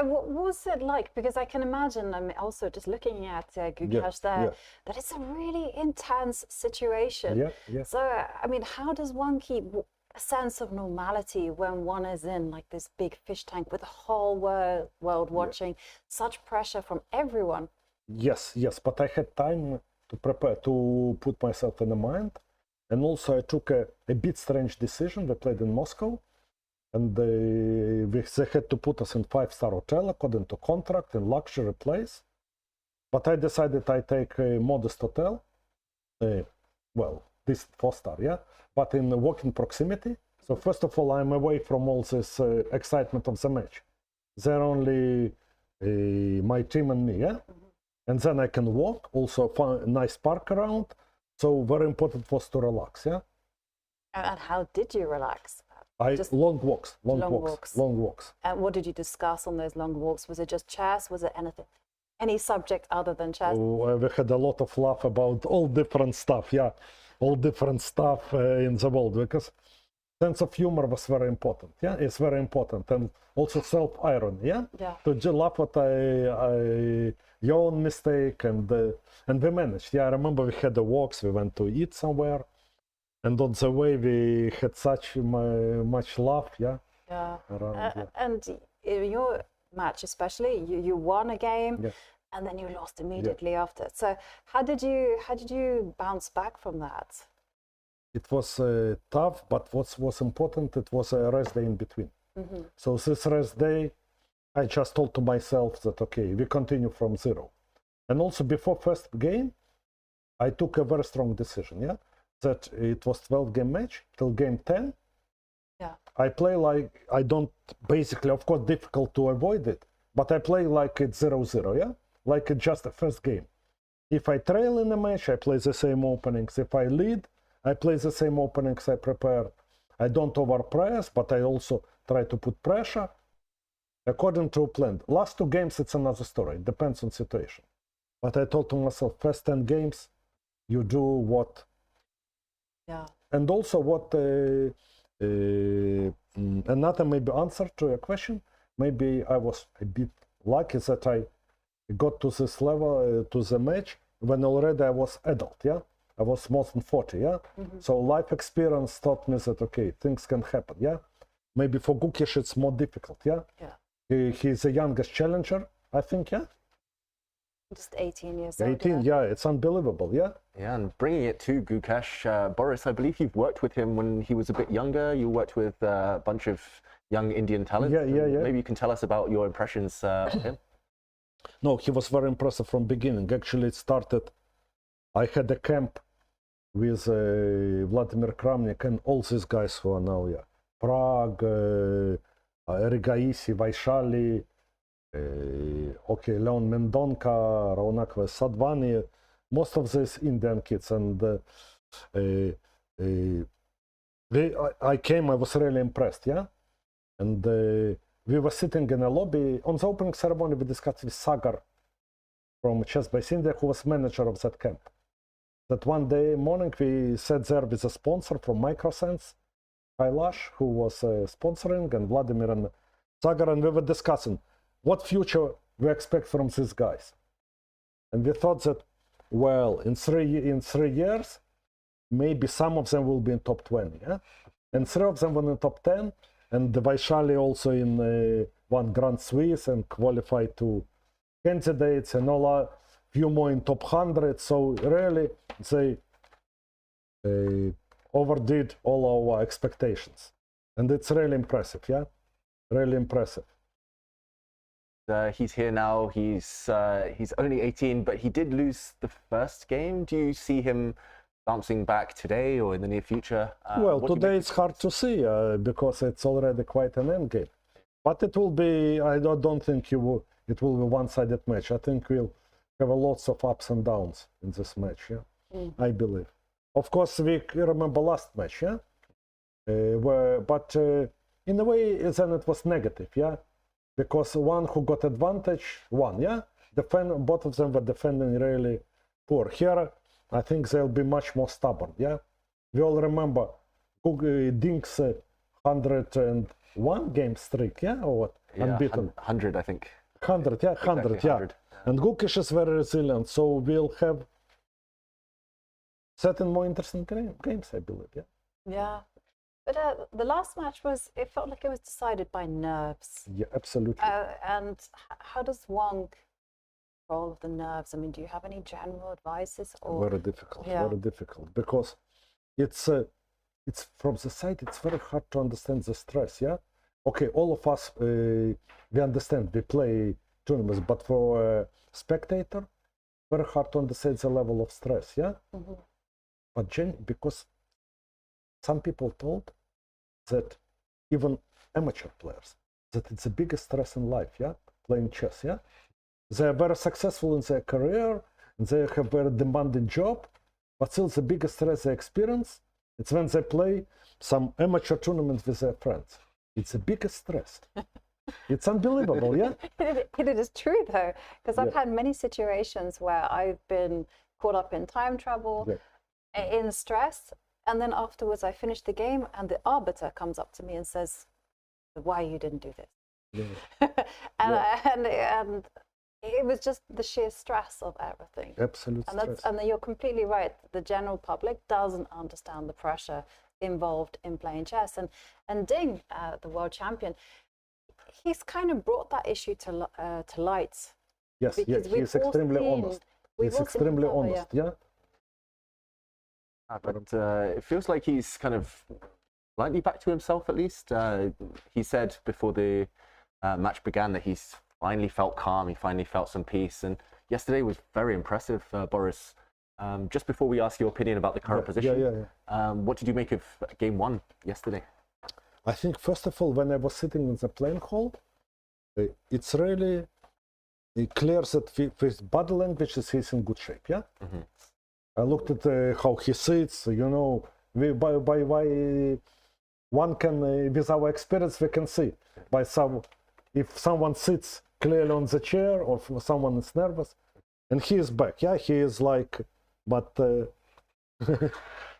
What was it like? Because I can imagine, I mean, also just looking at Gukesh there, that it's a really intense situation. Yeah, yeah. So, I mean, how does one keep a sense of normality when one is in like this big fish tank with the whole world watching, such pressure from everyone? Yes, yes, but I had time to prepare, to put myself in the mind. And also I took a bit strange decision. We played in Moscow. And they had to put us in 5-star hotel according to contract in luxury place. But I decided I take a modest hotel, well, this 4-star, yeah, but in walking proximity. So first of all, I'm away from all this excitement of the match. They're only my team and me, yeah? And then I can walk, also find a nice park around. So very important was to relax, yeah? And how did you relax? Just long walks. And what did you discuss on those long walks? Was it just chess? Was it anything, any subject other than chess? We had a lot of laugh about all different stuff, yeah, all different stuff in the world, because sense of humor was very important, yeah, it's very important, and also self-irony, yeah, to laugh at your own mistake, and we managed. Yeah, I remember we had the walks, we went to eat somewhere. And on the way, we had such much laugh, yeah. Yeah. Around, and in your match, especially, you won a game, and then you lost immediately after. So how did you bounce back from that? It was tough, but what was important, it was a rest day in between. So this rest day, I just told to myself that okay, we continue from 0. And also before first game, I took a very strong decision, yeah. That it was 12-game match till game 10. Yeah. I play like I don't basically, of course, difficult to avoid it, but I play like it's 0-0, yeah, like it's just the first game. If I trail in a match, I play the same openings. If I lead, I play the same openings I prepared. I don't overpress, but I also try to put pressure according to plan. Last 2 games, it's another story. It depends on situation. But I told to myself, first 10 games, you do what. Yeah. And also what another maybe answer to your question, maybe I was a bit lucky that I got to this level, to the match, when already I was adult, yeah? I was more than 40, yeah? So life experience taught me that, okay, things can happen, yeah? Maybe for Gukesh it's more difficult, yeah? He's the youngest challenger, I think, yeah? Just 18 years old. 18, yeah, it's unbelievable, yeah? Yeah, and bringing it to Gukesh, Boris, I believe you've worked with him when he was a bit younger. You worked with a bunch of young Indian talents. Yeah. Maybe you can tell us about your impressions of him. No, he was very impressive from beginning. Actually, it started, I had a camp with Vladimir Kramnik and all these guys who are now, yeah. Prague, Rigaisi, Vaishali, okay, Leon Mendonca, Raunak Sadvani, most of these Indian kids. And I came, I was really impressed, yeah? And we were sitting in a lobby. On the opening ceremony, we discussed with Sagar from Chess Base India, who was manager of that camp. That one day morning, we sat there with a sponsor from Microsense, Kailash, who was sponsoring, and Vladimir and Sagar, and we were discussing what future we expect from these guys. And we thought that, well, in three years, maybe some of them will be in top 20, yeah? And 3 of them were in top 10, and the Vaishali also in one Grand Swiss and qualified to candidates, and all a few more in top 100. So really, they overdid all our expectations. And it's really impressive, yeah? Really impressive. he's here now. He's only 18, but he did lose the first game. Do you see him bouncing back today or in the near future? Well, today it's hard to see because it's already quite an end game. But it will be, I don't think it will be one-sided match. I think we'll have lots of ups and downs in this match, yeah? I believe. Of course, we remember last match, yeah? But in a way, then it was negative, yeah? Because one who got advantage won, yeah? Both of them were defending really poor. Here, I think they'll be much more stubborn, yeah? We all remember Ding's 101 game streak, yeah? Or what? Yeah, Unbeaten. 100, I think. 100, yeah, 100, exactly, yeah. 100. And Gukesh is very resilient, so we'll have certain more interesting games, I believe, yeah? Yeah. But the last match it felt like it was decided by nerves. Yeah, absolutely. And how does one control the nerves? I mean, do you have any general advices? Or... Very difficult, yeah. very difficult. Because it's from the side, it's very hard to understand the stress, yeah? Okay, all of us, we understand, we play tournaments, but for a spectator, very hard to understand the level of stress, yeah? But because some people told that even amateur players, that it's the biggest stress in life, yeah? Playing chess, yeah? They are very successful in their career, and they have a very demanding job, but still the biggest stress they experience, it's when they play some amateur tournaments with their friends. It's the biggest stress. It's unbelievable, yeah? It is true, though, because I've had many situations where I've been caught up in time travel, in stress, and then afterwards I finish the game and the arbiter comes up to me and says, why you didn't do this? And it was just the sheer stress of everything. Absolute stress. And you're completely right. The general public doesn't understand the pressure involved in playing chess. And Ding, the world champion, he's kind of brought that issue to light. Yes, yes, he's extremely honest. He's extremely honest, yeah? But it feels like he's kind of slightly back to himself, at least. He said before the match began that he's finally felt calm, he finally felt some peace. And yesterday was very impressive, Boris. Just before we ask your opinion about the current position, what did you make of game one yesterday? I think, first of all, when I was sitting in the playing hall, it's really clear that with body language, he's in good shape, yeah? I looked at how he sits, you know, one can, with our experience, we can see if someone sits clearly on the chair or if someone is nervous, and he is back, yeah, he is like, but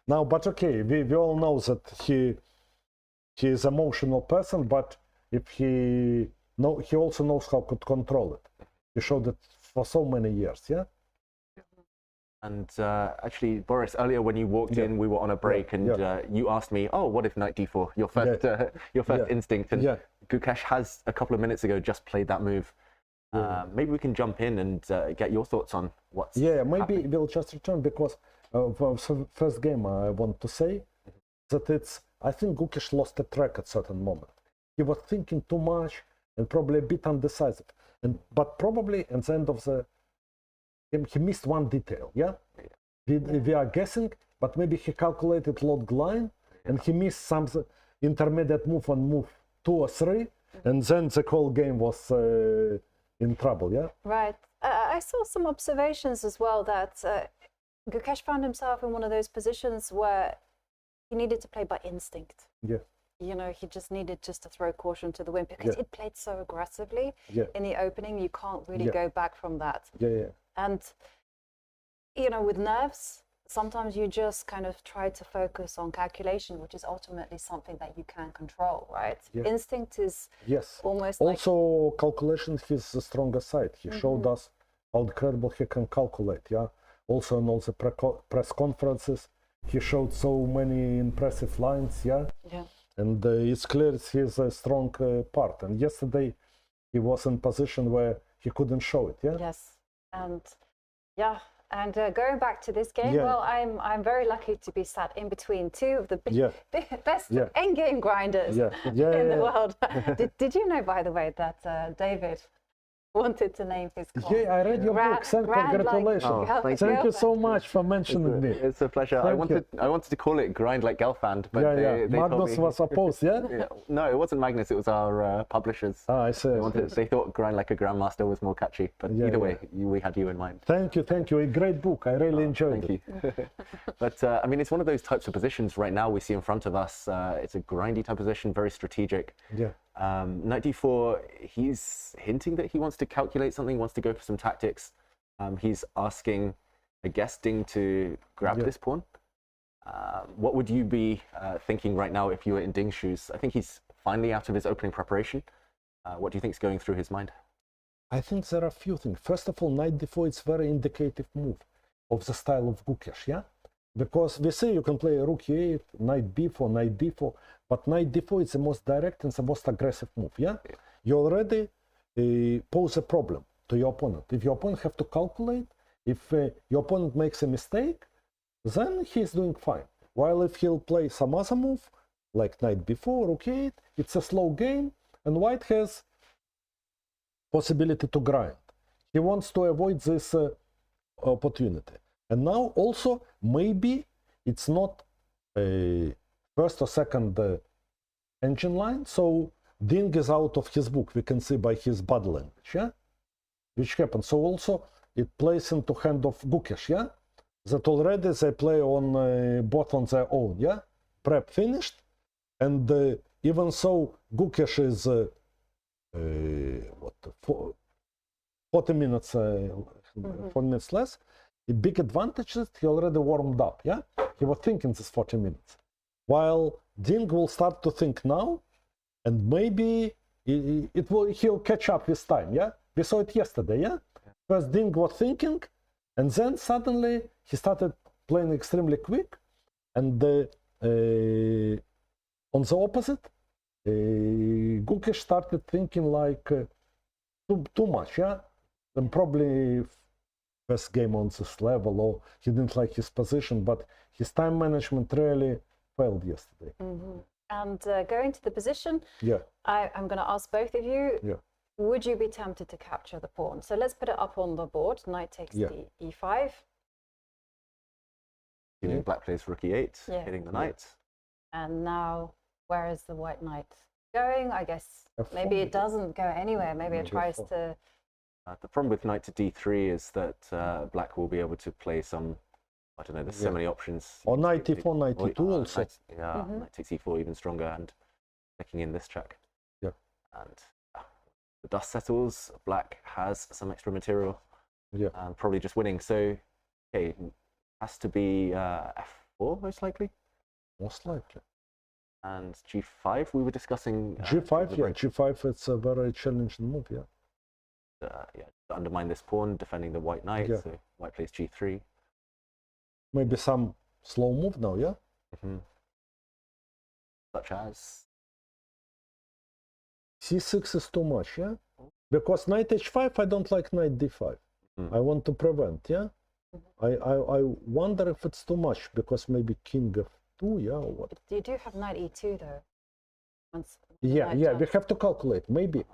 now, but okay, we all know that he is an emotional person, but if he also knows how to control it. He showed it for so many years, yeah? And actually, Boris, earlier when you walked in, we were on a break, and you asked me, "Oh, what if knight d4? Your first instinct." And Gukesh has a couple of minutes ago just played that move. Maybe we can jump in and get your thoughts on what's maybe happening. We'll just return because for first game I want to say that I think Gukesh lost the track at certain moment. He was thinking too much and probably a bit undecisive, but probably at the end of the game he missed one detail. We are guessing, but maybe he calculated log line and he missed some intermediate move on move 2 or 3, and then the whole game was in trouble. Right. I saw some observations as well that Gukesh found himself in one of those positions where he needed to play by instinct. You know, he just needed to throw caution to the wind because he played so aggressively in the opening. You can't really go back from that. And, you know, with nerves, sometimes you just kind of try to focus on calculation, which is ultimately something that you can control, right? Instinct is almost also calculation is the stronger side. He showed us how incredible he can calculate, Also in all the press conferences, he showed so many impressive lines, and it's clear he's a strong part. And yesterday he was in position where he couldn't show it, And going back to this game, well, I'm very lucky to be sat in between two of the best endgame grinders in the world. Did you know, by the way, that David wanted to name his clock. Yeah, I read your book. Congratulations. Thank you so much for mentioning me. It's a pleasure. I wanted to call it Grind Like Gelfand, but they Magnus was opposed, yeah? No, it wasn't Magnus. It was our publishers. I see. They thought Grind Like a Grandmaster was more catchy, but either way, we had you in mind. Thank you. A great book. I really enjoyed it. Thank you. But I mean, it's one of those types of positions right now we see in front of us. It's a grindy type position, very strategic. Yeah. Knight d4, he's hinting that he wants to calculate something, wants to go for some tactics. He's asking, I guess, Ding to grab this pawn. What would you be thinking right now if you were in Ding's shoes? I think he's finally out of his opening preparation. What do you think is going through his mind? I think there are a few things. First of all, Knight d4 is very indicative move of the style of Gukesh, yeah? Because we say you can play Rook e8, Knight b4, Knight d4, but Knight d4 is the most direct and the most aggressive move, yeah? You already pose a problem to your opponent. If your opponent have to calculate, if your opponent makes a mistake, then he's doing fine. While if he'll play some other move, like Knight b4, Rook e8, it's a slow game, and White has possibility to grind. He wants to avoid this opportunity. And now also, maybe it's not a first or second engine line, so Ding is out of his book, we can see by his body language, yeah? Which happens. So also, it plays into hand of Gukesh, yeah? That already they play on both on their own, yeah? Prep finished, and even so, Gukesh is 40 minutes, 4 minutes less. The big advantage is he already warmed up, yeah? He was thinking this 40 minutes. While Ding will start to think now, and maybe he'll catch up with time, yeah? We saw it yesterday, yeah? First Ding was thinking, and then suddenly he started playing extremely quick, and on the opposite, Gukesh started thinking like too much, yeah? And probably first game on this level, or he didn't like his position, but his time management really failed yesterday. And going to the position, I'm going to ask both of you, would you be tempted to capture the pawn? So let's put it up on the board. Knight takes e5. Black plays Rook e8, hitting the knight. And now, where is the white knight going? I guess maybe it doesn't go anywhere. Maybe it tries to... the problem with knight to d3 is that black will be able to play some, I don't know, there's so many options. Or knight e4, knight e2 also. Knight takes e4 even stronger, and checking in this check. Yeah. And the dust settles, black has some extra material. Yeah. And probably just winning. So, okay, has to be f4 most likely. Most likely. And g5 we were discussing. G5, yeah, G5 it's a very challenging move, yeah. To undermine this pawn, defending the white knight. So white plays g3. Maybe some slow move now, yeah? Such as? c6 is too much, yeah? Because knight h5, I don't like knight d5. I want to prevent, yeah? I wonder if it's too much, because maybe king f2, yeah, or what? You do have knight e2, though. Yeah, we have to calculate. Maybe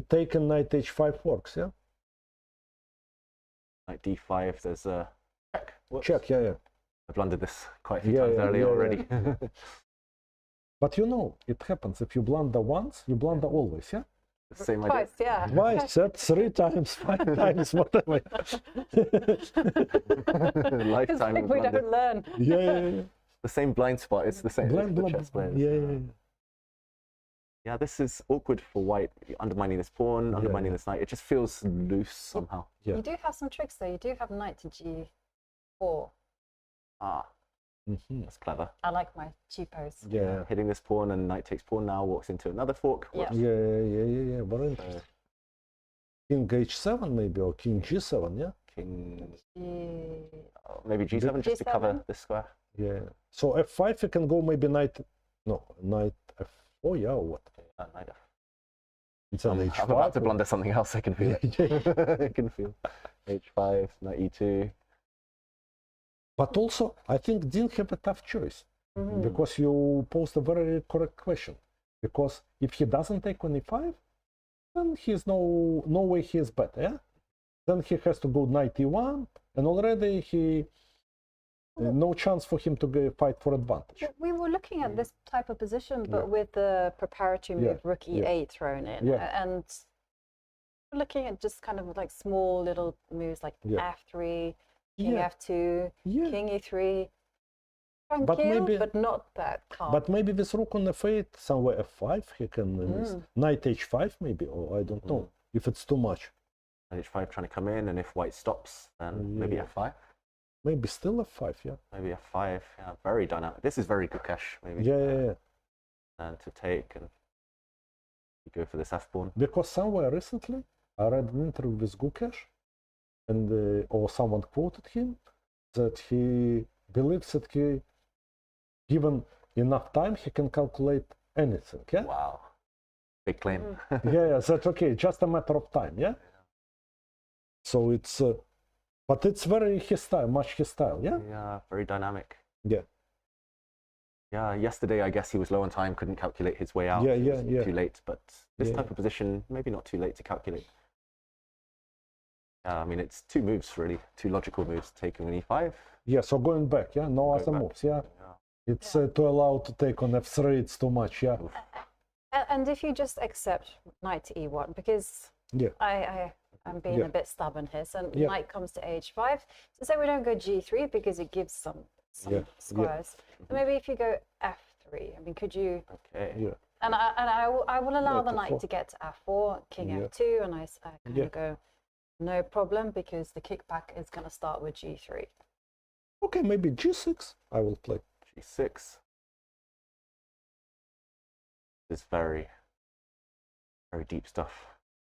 taking knight h5 works, yeah? Knight d5, there's a check. Check, yeah. I blundered this quite a few times earlier already. But you know, it happens. If you blunder once, you blunder always, yeah? The same Twice, idea. Twice, 3 times, 5 times, whatever. Lifetime of we don't learn. Yeah. The same blind spot, it's the same for chess players. Yeah, this is awkward for white, undermining this pawn, undermining this knight. It just feels loose somehow. You do have some tricks, though. You do have knight to g4. That's clever. I like my cheapos. Yeah. Hitting this pawn, and knight takes pawn now, walks into another fork. Yeah. Very interesting. King h7 maybe, or king g7, yeah? King... maybe g7 just to cover this square. Yeah. So f5 you can go maybe knight... No, knight f4, yeah, or what? Knight f. It's an h5. I'm about to blunder something else, I can feel it. I can feel h5, knight e2. But also, I think Ding have a tough choice, because you posed a very correct question. Because if he doesn't take on e5, then he's no way he is better, yeah? Then he has to go knight e1, and already he no chance for him to fight for advantage. We were looking at this type of position, but with the preparatory move rook e8 thrown in, and we're looking at just kind of like small little moves like f3, king f2, king e3. Tranquil, but not that calm. But maybe with rook on f8, somewhere f5, he can knight h5 maybe, or I don't know if it's too much. h5 trying to come in, and if white stops, then maybe f5. Maybe still f5, yeah. Maybe f5, yeah, very dynamic. This is very Gukesh, maybe. Yeah. And to take and go for this f-pawn. Because somewhere recently, I read an interview with Gukesh, and or someone quoted him, that he believes that he, given enough time, he can calculate anything, yeah? Wow. Big claim. Yeah, that's okay, just a matter of time, yeah? So it's, but it's very his style, much his style, yeah? Yeah, very dynamic. Yeah. Yeah, yesterday I guess he was low on time, couldn't calculate his way out. Yeah. Too late, but this type of position, maybe not too late to calculate. Yeah, I mean, it's two moves really, two logical moves, taking an e5. Yeah, so going back, yeah, no other moves, yeah. It's to allow to take on f3, it's too much, yeah. And if you just accept knight to e1, because I'm being a bit stubborn here, so knight comes to h5. So say we don't go g3 because it gives some squares. So maybe if you go f3, I mean, could you? Okay. Yeah. And I will allow the knight to get to f4, king f2, and I kind of go, no problem, because the kickback is going to start with g3. Okay, maybe g6. I will play g6. This is very deep stuff.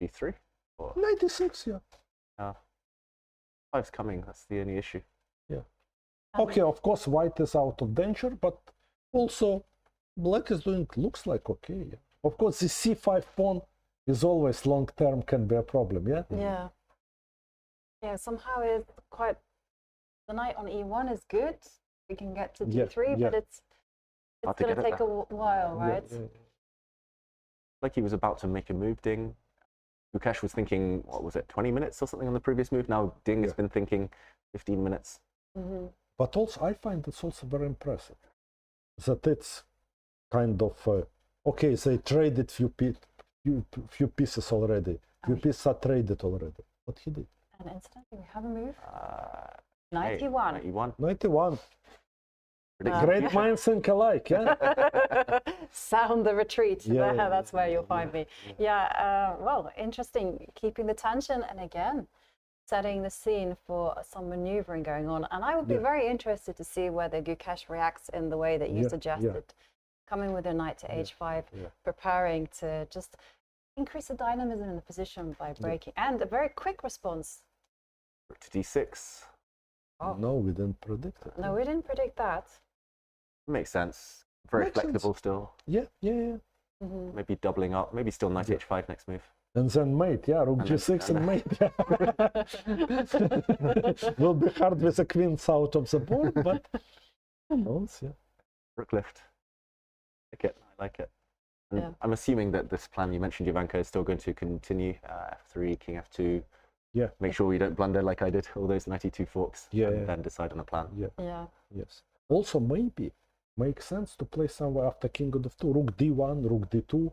g3. Or... 96, yeah. Yeah. 5's coming. That's the only issue. Yeah. Okay, of course, white is out of danger, but also black is doing looks like okay. Yeah. Of course, the c5 pawn is always long term can be a problem. Yeah. Yeah. Yeah. Somehow it's quite. The knight on e1 is good. We can get to d3, but it's going to take a while, right? Yeah. Like he was about to make a move, Ding. Gukesh was thinking, what was it, 20 minutes or something on the previous move? Now Ding has been thinking 15 minutes. But also, I find it's also very impressive that it's kind of okay. They traded few pieces already. Few pieces are traded already. What he did. And incidentally, we have a move. 91. 91. 91. Great minds think alike, yeah? Sound the retreat. That's where you'll find me. Yeah, well, interesting. Keeping the tension, and again, setting the scene for some maneuvering going on. And I would be very interested to see whether Gukesh reacts in the way that you suggested. Coming with a knight to h5, preparing to just increase the dynamism in the position by breaking. And a very quick response. Rook to d6. Oh. No, we didn't predict it. No, we didn't predict that. Makes sense. Very flexible still. Yeah. Maybe doubling up. Maybe still knight h5 next move. And then mate, rook g6 and mate. Will be hard with the queens out of the board, but who knows, Rook lift. I like it. And I'm assuming that this plan you mentioned, Jovanka, is still going to continue. f3, king f2. Yeah. Make sure we don't blunder like I did, all those 92 forks. And then decide on a plan. Yes. Also, maybe makes sense to play somewhere after king of f2, rook d1, rook d2.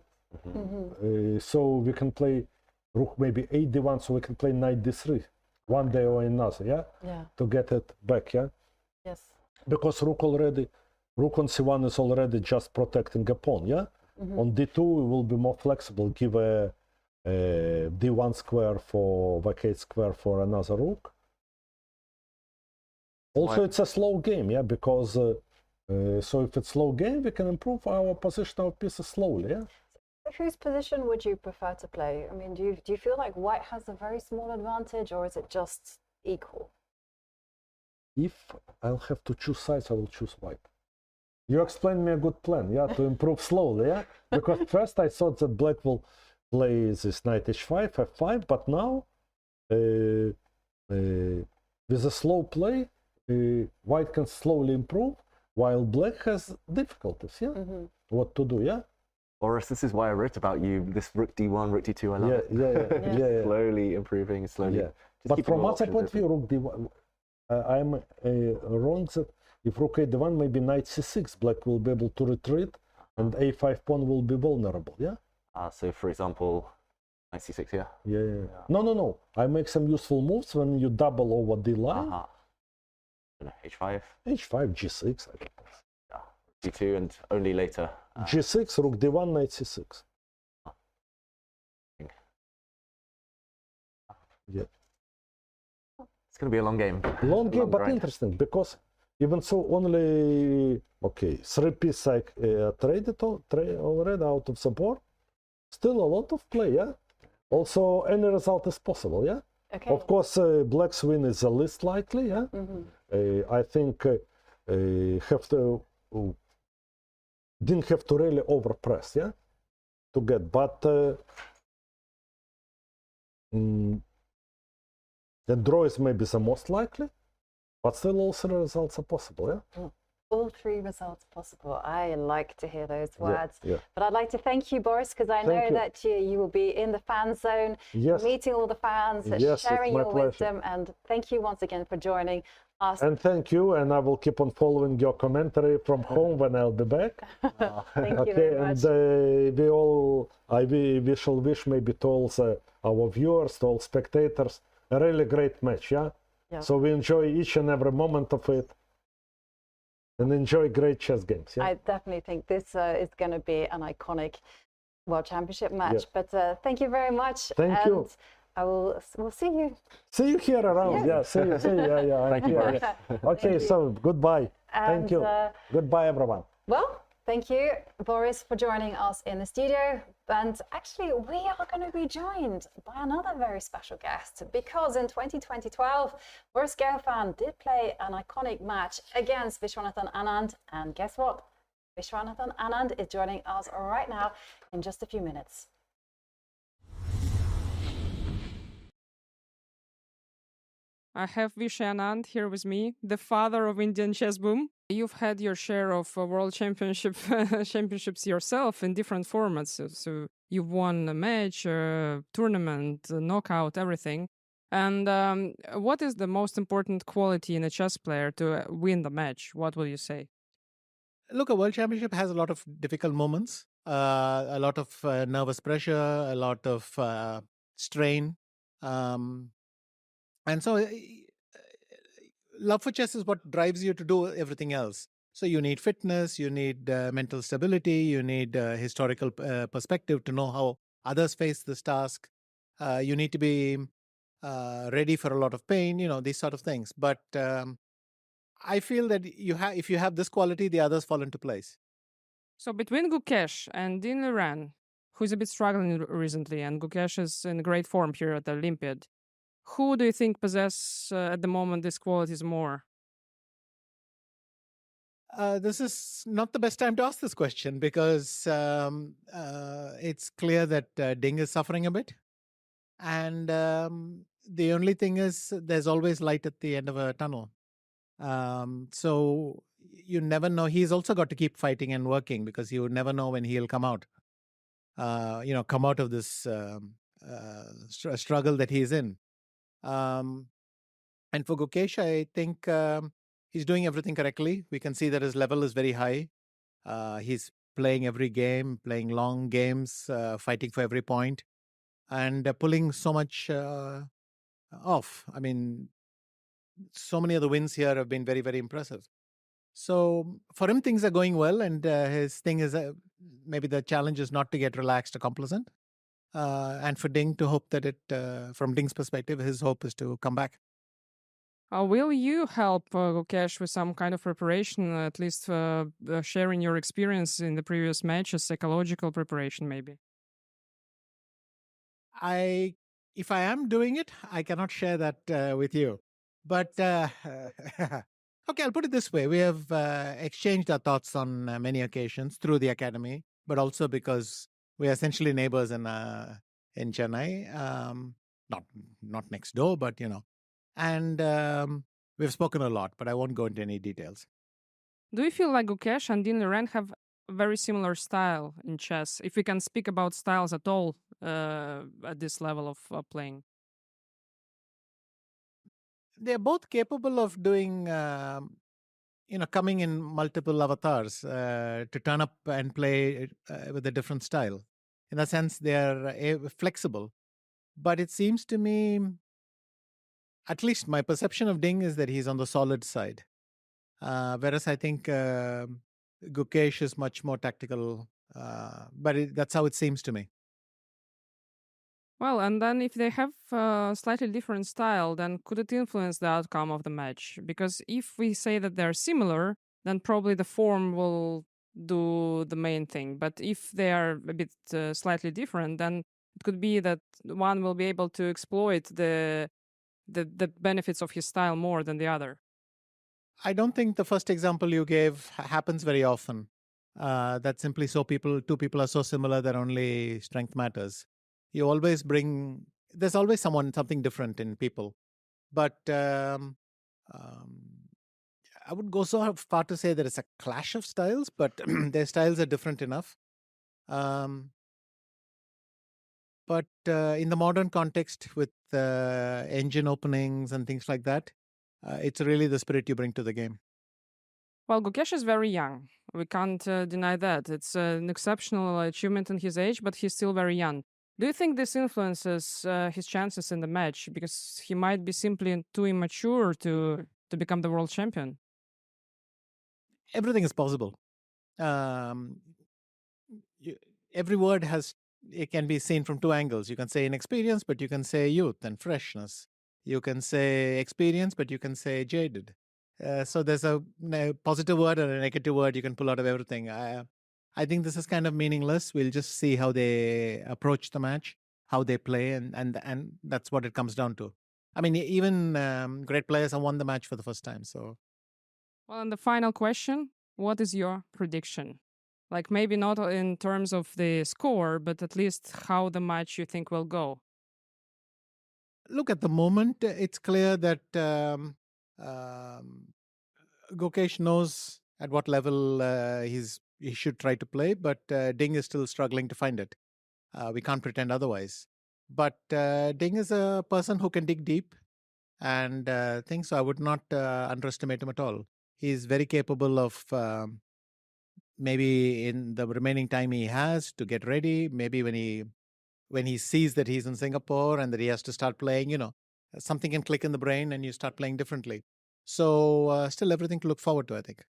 So we can play rook maybe a d1, so we can play knight d3 one day or another, to get it back, Yes. Because rook on c1 is already just protecting a pawn, On d2 we will be more flexible, give a d1 square for vacate square for another rook. Also, it's a slow game, because so if it's slow game, we can improve our position of pieces slowly, Whose position would you prefer to play? I mean, do you feel like white has a very small advantage, or is it just equal? If I'll have to choose sides, I will choose white. You explained me a good plan, to improve slowly, Because first I thought that black will play this knight h5, f5, but now with a slow play, white can slowly improve, while black has difficulties, what to do, Boris, this is why I wrote about you. This rook d1, rook d2, I love it. Yeah. Slowly improving, slowly. Yeah. But from other point of view, rook d1, I'm wrong that if rook a1, maybe knight c6, black will be able to retreat, and a5 pawn will be vulnerable, yeah? So, for example, knight c6 here? Yeah. No. I make some useful moves when you double over the line. H5? H5, g6, I guess. Yeah, d2, and only later. G6, rook d1, knight c6. Yeah. It's going to be a long game. Long game, but interesting, because even so only, okay, 3 pieces I traded already out of support. Still a lot of play, yeah? Also, any result is possible, yeah? Okay. Of course, black's win is the least likely, yeah? I think didn't have to really overpress, yeah? To get, but the draw is maybe the most likely, but still all 3 results are possible, yeah? All 3 results possible. I like to hear those words. Yeah. But I'd like to thank you, Boris, because I know that you will be in the fan zone, meeting all the fans, sharing your wisdom. And thank you once again for joining us. And thank you, and I will keep on following your commentary from home when I'll be back. Thank you very much. And we shall wish maybe to all our viewers, to all spectators, a really great match, yeah? So we enjoy each and every moment of it. And enjoy great chess games. Yeah? I definitely think this is going to be an iconic World Championship match. But thank you very much. Thank you. We'll see you. See you here around. Yeah, see you. Yeah. Thank you, Boris. Okay, so goodbye. Thank you. Goodbye, everyone. Well, thank you, Boris, for joining us in the studio. And actually, we are going to be joined by another very special guest, because in 2012, Boris Gelfand did play an iconic match against Viswanathan Anand. And guess what? Viswanathan Anand is joining us right now in just a few minutes. I have Vishy Anand here with me, the father of Indian chess boom. You've had your share of world championships yourself in different formats. So you've won a match, tournament, knockout, everything. And what is the most important quality in a chess player to win the match? What will you say? Look, a world championship has a lot of difficult moments, a lot of nervous pressure, a lot of strain. And so love for chess is what drives you to do everything else. So you need fitness, you need mental stability, you need historical perspective to know how others face this task. You need to be ready for a lot of pain, these sort of things. But I feel that if you have this quality, the others fall into place. So between Gukesh and Ding Liren, who's a bit struggling recently, and Gukesh is in great form here at the Olympiad, who do you think possess at the moment these qualities more? This is not the best time to ask this question, because it's clear that Ding is suffering a bit. And the only thing is there's always light at the end of a tunnel. So you never know. He's also got to keep fighting and working, because you never know when he'll come out. Come out of this struggle that he's in. And for Gukesh, I think he's doing everything correctly. We can see that his level is very high. He's playing every game, playing long games, fighting for every point, and pulling so much off. I mean, so many of the wins here have been very, very impressive. So for him, things are going well, and his thing is maybe the challenge is not to get relaxed or complacent. And for Ding to hope that from Ding's perspective, his hope is to come back. Will you help Gukesh with some kind of preparation, at least sharing your experience in the previous matches, psychological preparation maybe? If I am doing it, I cannot share that with you. But okay, I'll put it this way. We have exchanged our thoughts on many occasions through the academy, but also because we are essentially neighbors in Chennai, not next door, but and we've spoken a lot. But I won't go into any details. Do you feel like Gukesh and Ding Liren have very similar style in chess, if we can speak about styles at all at this level of playing. They're both capable of doing, coming in multiple avatars to turn up and play with a different style. In that sense, they are flexible. But it seems to me, at least my perception of Ding is that he's on the solid side. Whereas I think Gukesh is much more tactical, but that's how it seems to me. Well, and then if they have a slightly different style, then could it influence the outcome of the match? Because if we say that they're similar, then probably the form will do the main thing. But if they are a bit slightly different, then it could be that one will be able to exploit the benefits of his style more than the other. I don't think the first example you gave happens very often. That's simply so two people are so similar that only strength matters. You always there's always something different in people. But I would go so far to say that it's a clash of styles, but their styles are different enough. But in the modern context with engine openings and things like that, it's really the spirit you bring to the game. Well, Gukesh is very young. We can't deny that. It's an exceptional achievement in his age, but he's still very young. Do you think this influences his chances in the match? Because he might be simply too immature to become the world champion. Everything is possible. Every word it can be seen from two angles. You can say inexperience, but you can say youth and freshness. You can say experience, but you can say jaded. So there's a positive word and a negative word you can pull out of everything. I think this is kind of meaningless. We'll just see how they approach the match, how they play, and that's what it comes down to. I mean, even great players have won the match for the first time. So, well, and the final question: what is your prediction? Like maybe not in terms of the score, but at least how the match you think will go. Look, at the moment, it's clear that Gukesh knows at what level he should try to play, but Ding is still struggling to find it. We can't pretend otherwise. But Ding is a person who can dig deep and things, so I would not underestimate him at all. He's very capable of maybe in the remaining time he has to get ready, maybe when he sees that he's in Singapore and that he has to start playing, something can click in the brain and you start playing differently. So still everything to look forward to, I think.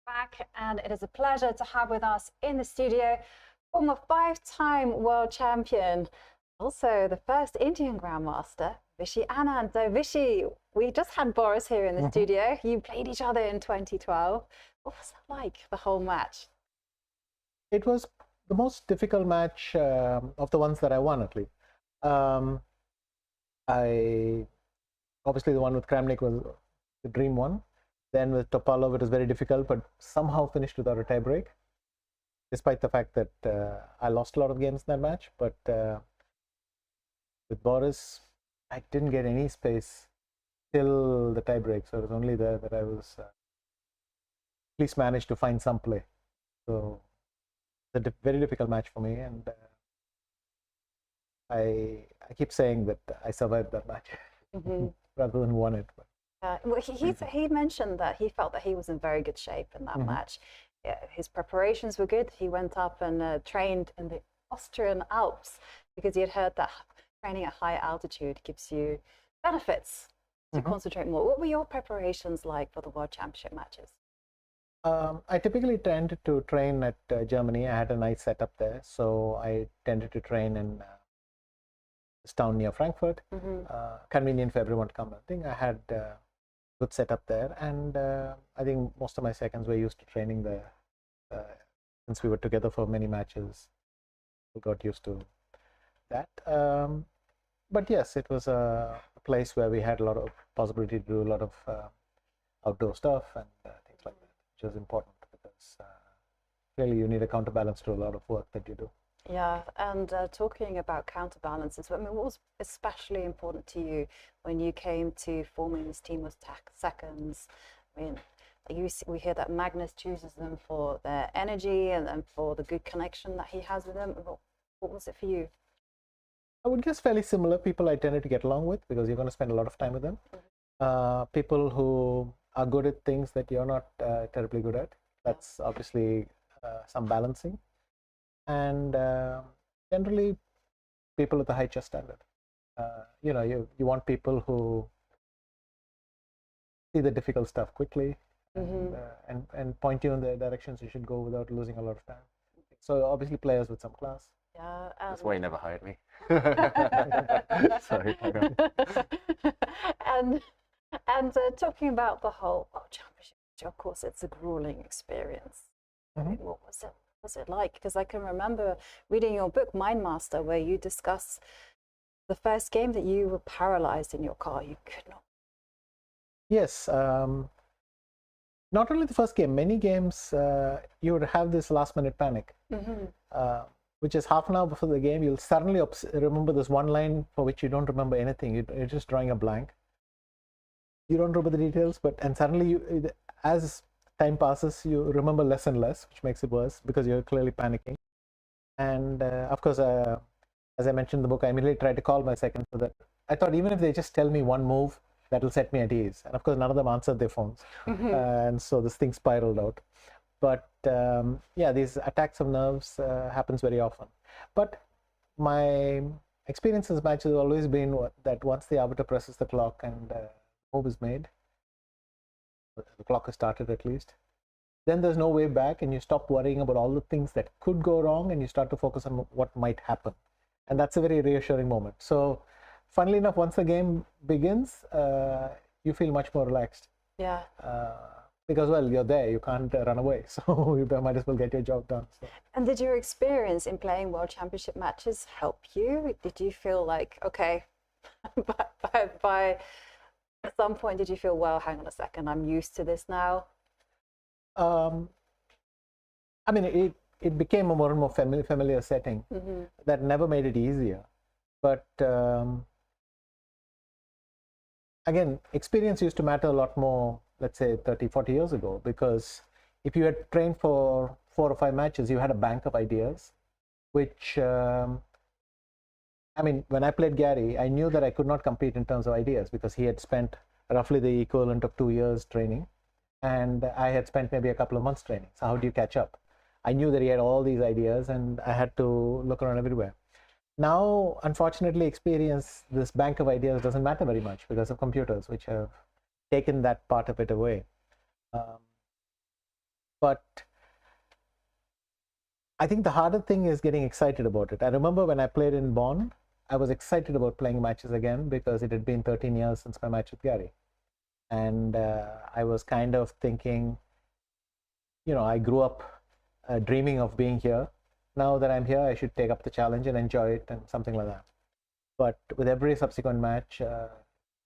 Back, and it is a pleasure to have with us in the studio former 5-time world champion, also the first Indian Grandmaster, Vishy Anand. So Vishy, we just had Boris here in the studio. You played each other in 2012. What was that like, the whole match? It was the most difficult match of the ones that I won, at least. Obviously the one with Kramnik was the dream one. Then with Topalov, it was very difficult, but somehow finished without a tiebreak, despite the fact that I lost a lot of games in that match. But with Boris, I didn't get any space till the tiebreak, so it was only there that I was at least managed to find some play. So it's a very difficult match for me, and I keep saying that I survived that match rather than won it. But. Well, he mentioned that he felt that he was in very good shape in that match. Yeah, his preparations were good. He went up and trained in the Austrian Alps because he had heard that training at high altitude gives you benefits to concentrate more. What were your preparations like for the World Championship matches? I typically tend to train at Germany. I had a nice setup there, so I tended to train in this town near Frankfurt. Convenient for everyone to come. I think I had good setup there, and I think most of my seconds were used to training there. Since we were together for many matches, we got used to that. But yes, it was a place where we had a lot of possibility to do a lot of outdoor stuff and things like that, which is important because clearly you need a counterbalance to a lot of work that you do. Yeah, and talking about counterbalances, I mean, what was especially important to you when you came to forming this team of seconds? I mean, we hear that Magnus chooses them for their energy and for the good connection that he has with them. What was it for you? I would guess fairly similar people I tended to get along with because you're going to spend a lot of time with them. People who are good at things that you're not terribly good at. That's obviously some balancing. And generally people with a high chess standard. You know, you want people who see the difficult stuff quickly and point you in the directions you should go without losing a lot of time. So obviously players with some class. Yeah, that's why you never hired me. Sorry. and talking about the whole World Championship, of course, it's a grueling experience. I mean, what was it like? Because I can remember reading your book, Mind Master, where you discuss the first game that you were paralyzed in your car. You could not. Yes. Not only the first game, many games you would have this last-minute panic, which is half an hour before the game. You'll suddenly remember this one line for which you don't remember anything. You're just drawing a blank. You don't remember the details, and suddenly, as time passes, you remember less and less, which makes it worse because you're clearly panicking. And of course, as I mentioned in the book, I immediately tried to call my second so that I thought even if they just tell me one move, that'll set me at ease. And of course, none of them answered their phones. And so this thing spiraled out. But yeah, these attacks of nerves happens very often. But my experience in this match has always been that once the arbiter presses the clock and move is made, the clock has started at least, then there's no way back and you stop worrying about all the things that could go wrong and you start to focus on what might happen. And that's a very reassuring moment. So funnily enough, once the game begins, you feel much more relaxed. Yeah. Because, well, you're there, you can't run away, so you might as well get your job done. So. And did your experience in playing World Championship matches help you? Did you feel like, okay, by at some point, did you feel, well, hang on a second, I'm used to this now? I mean, it became a more and more familiar setting that never made it easier. But again, experience used to matter a lot more, let's say 30, 40 years ago, because if you had trained for 4 or 5 matches, you had a bank of ideas, which, I mean, when I played Gary, I knew that I could not compete in terms of ideas because he had spent roughly the equivalent of 2 years training, and I had spent maybe a couple of months training. So how do you catch up? I knew that he had all these ideas and I had to look around everywhere. Now, unfortunately, this bank of ideas doesn't matter very much because of computers, which have taken that part of it away. But I think the harder thing is getting excited about it. I remember when I played in Bonn, I was excited about playing matches again because it had been 13 years since my match with Gary. And I was kind of thinking, you know, I grew up dreaming of being here. Now that I'm here, I should take up the challenge and enjoy it and something like that. But with every subsequent match,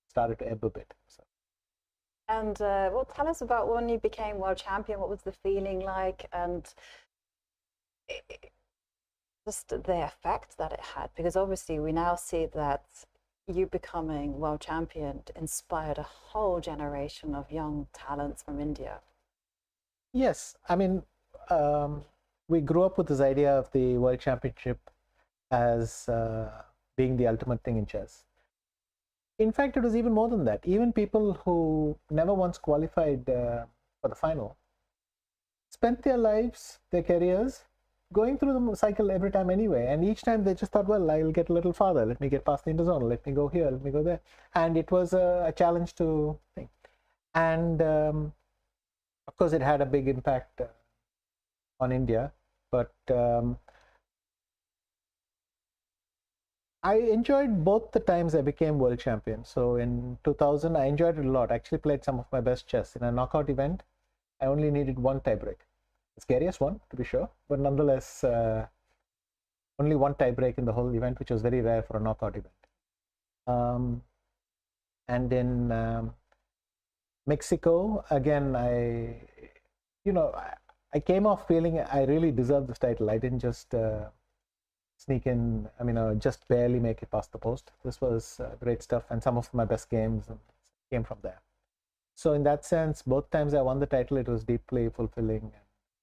started to ebb a bit. So. And well, tell us about when you became world champion. What was the feeling like, and just the effect that it had? Because obviously, we now see that you becoming world champion inspired a whole generation of young talents from India. Yes, I mean, we grew up with this idea of the World Championship as being the ultimate thing in chess. In fact, it was even more than that. Even people who never once qualified for the final spent their lives, their careers, going through the cycle every time anyway. And each time they just thought, well, I'll get a little farther. Let me get past the interzonal. Let me go here. Let me go there. And it was a challenge to think. And of course, it had a big impact on India. But I enjoyed both the times I became world champion. So in 2000, I enjoyed it a lot. I actually played some of my best chess. In a knockout event, I only needed 1 tiebreak. The scariest one, to be sure, but nonetheless, only 1 tiebreak in the whole event, which was very rare for a knockout event. And in Mexico, again, I came off feeling I really deserved this title. I didn't just sneak in, just barely make it past the post. This was great stuff, and some of my best games came from there. So in that sense, both times I won the title, it was deeply fulfilling.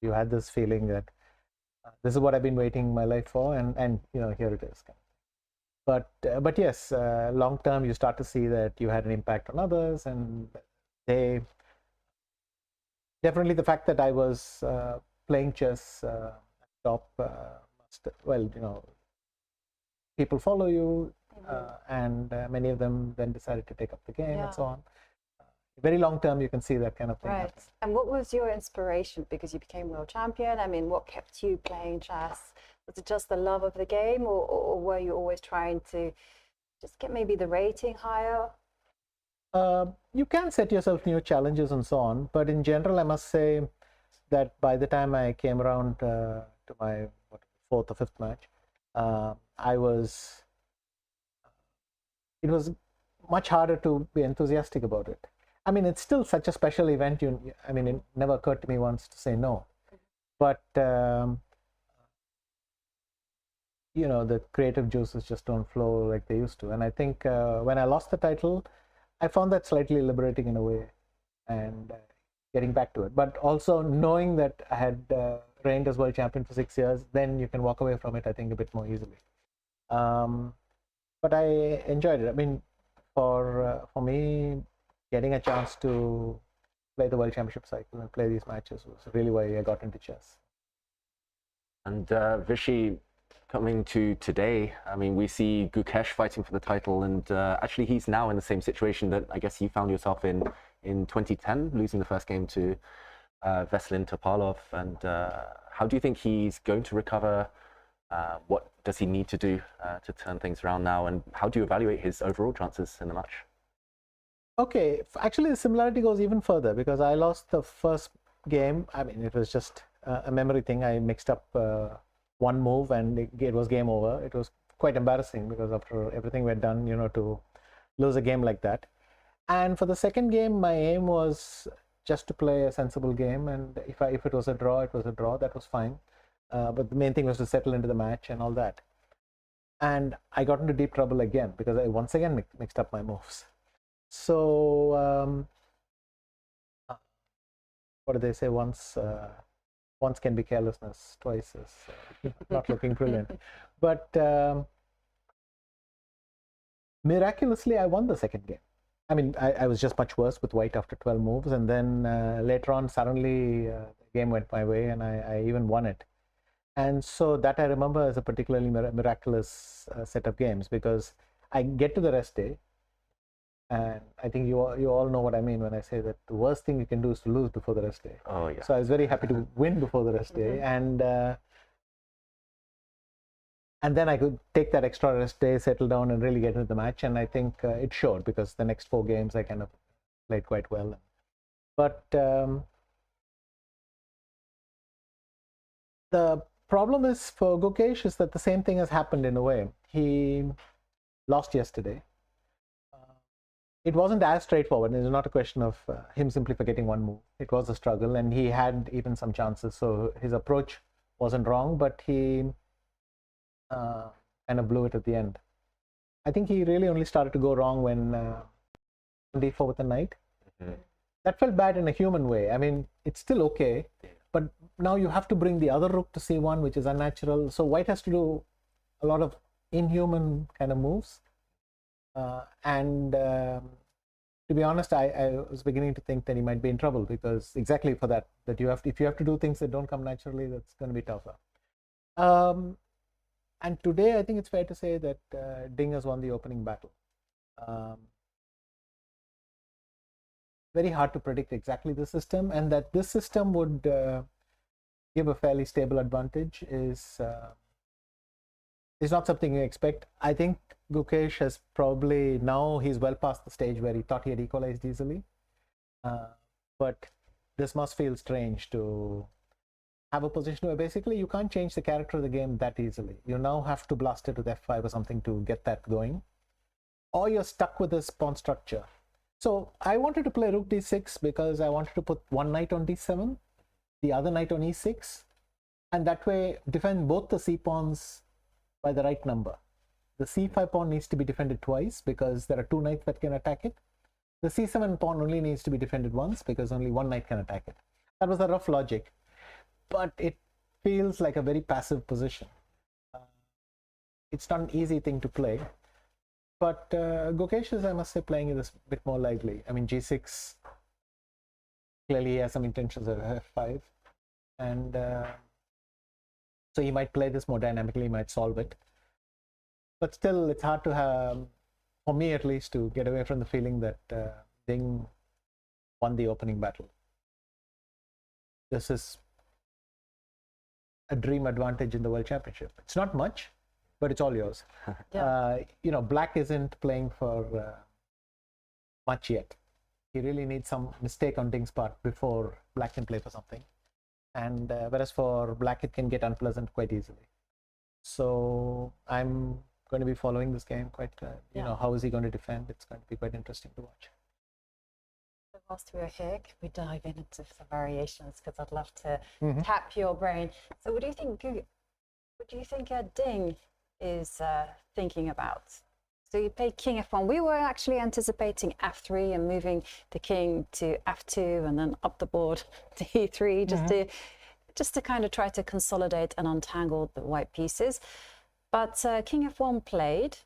You had this feeling that this is what I've been waiting my life for, and here it is. But yes, long term, you start to see that you had an impact on others, and they definitely, the fact that I was playing chess top, people follow you, and many of them then decided to take up the game and so on. Very long term, you can see that kind of thing. Right. And what was your inspiration? Because you became world champion. What kept you playing chess? Was it just the love of the game, or were you always trying to just get maybe the rating higher? You can set yourself new challenges and so on, but in general, I must say that by the time I came around to my fourth or fifth match, it was much harder to be enthusiastic about it. It's still such a special event. It never occurred to me once to say no, but the creative juices just don't flow like they used to. And I think when I lost the title, I found that slightly liberating in a way, and getting back to it. But also knowing that I had reigned as world champion for 6 years, then you can walk away from it, I think, a bit more easily. But I enjoyed it. For me, getting a chance to play the World Championship cycle and play these matches was really why I got into chess. And Vishy, coming to today, we see Gukesh fighting for the title, and actually he's now in the same situation that I guess you found yourself in 2010, losing the first game to Veselin Topalov. And how do you think he's going to recover? What does he need to do to turn things around now, and how do you evaluate his overall chances in the match? Okay, actually the similarity goes even further, because I lost the first game. It was just a memory thing. I mixed up one move and it was game over. It was quite embarrassing, because after everything we'd done, to lose a game like that. And for the second game, my aim was just to play a sensible game, and if it was a draw, it was a draw. That was fine. But the main thing was to settle into the match and all that. And I got into deep trouble again, because I once again mixed up my moves. So what do they say? Once can be carelessness, twice is not looking brilliant. But miraculously, I won the second game. I was just much worse with white after 12 moves, and then later on, suddenly the game went my way, and I even won it. And so that I remember as a particularly miraculous set of games, because I get to the rest day, and I think you all know what I mean when I say that the worst thing you can do is to lose before the rest day. Oh yeah. So I was very happy to win before the rest day, and then I could take that extra rest day, settle down, and really get into the match. And I think it showed, because the next 4 games I kind of played quite well. But the problem is for Gukesh is that the same thing has happened in a way. He lost yesterday. It wasn't as straightforward. It's not a question of him simply forgetting one move. It was a struggle, and he had even some chances. So his approach wasn't wrong, but he kind of blew it at the end. I think he really only started to go wrong when d4 with the knight. That felt bad in a human way. It's still okay, but now you have to bring the other rook to c1, which is unnatural. So white has to do a lot of inhuman kind of moves. To be honest, I was beginning to think that he might be in trouble, because exactly for that if you have to do things that don't come naturally, that's going to be tougher. And today, I think it's fair to say that Ding has won the opening battle. Very hard to predict exactly the system, and that this system would give a fairly stable advantage is not something you expect. I think Gukesh has probably, now he's well past the stage where he thought he had equalized easily. But this must feel strange to have a position where basically you can't change the character of the game that easily. You now have to blast it with f5 or something to get that going, or you're stuck with this pawn structure. So I wanted to play rook d6 because I wanted to put one knight on d7, the other knight on e6, and that way defend both the c pawns by the right number. The c5 pawn needs to be defended twice because there are 2 knights that can attack it. The c7 pawn only needs to be defended once because only 1 knight can attack it. That was a rough logic, but it feels like a very passive position. It's not an easy thing to play, but Gukesh is, I must say, playing this a bit more lively. I mean, g6, clearly he has some intentions of f5, and so he might play this more dynamically, he might solve it. But still, it's hard to have, for me at least, to get away from the feeling that Ding won the opening battle. This is a dream advantage in the World Championship. It's not much, but it's all yours. You know, Black isn't playing for much yet. He really needs some mistake on Ding's part before Black can play for something. And whereas for Black, it can get unpleasant quite easily. So I'm going to be following this game quite, you know, how is he going to defend? It's going to be quite interesting to watch. Whilst we are here, can we dive into some variations? Because I'd love to tap your brain. So what do you think Ding is thinking about? So you played king f1. We were actually anticipating f3 and moving the king to f2 and then up the board to e3, just to kind of try to consolidate and untangle the white pieces. But king f1 played.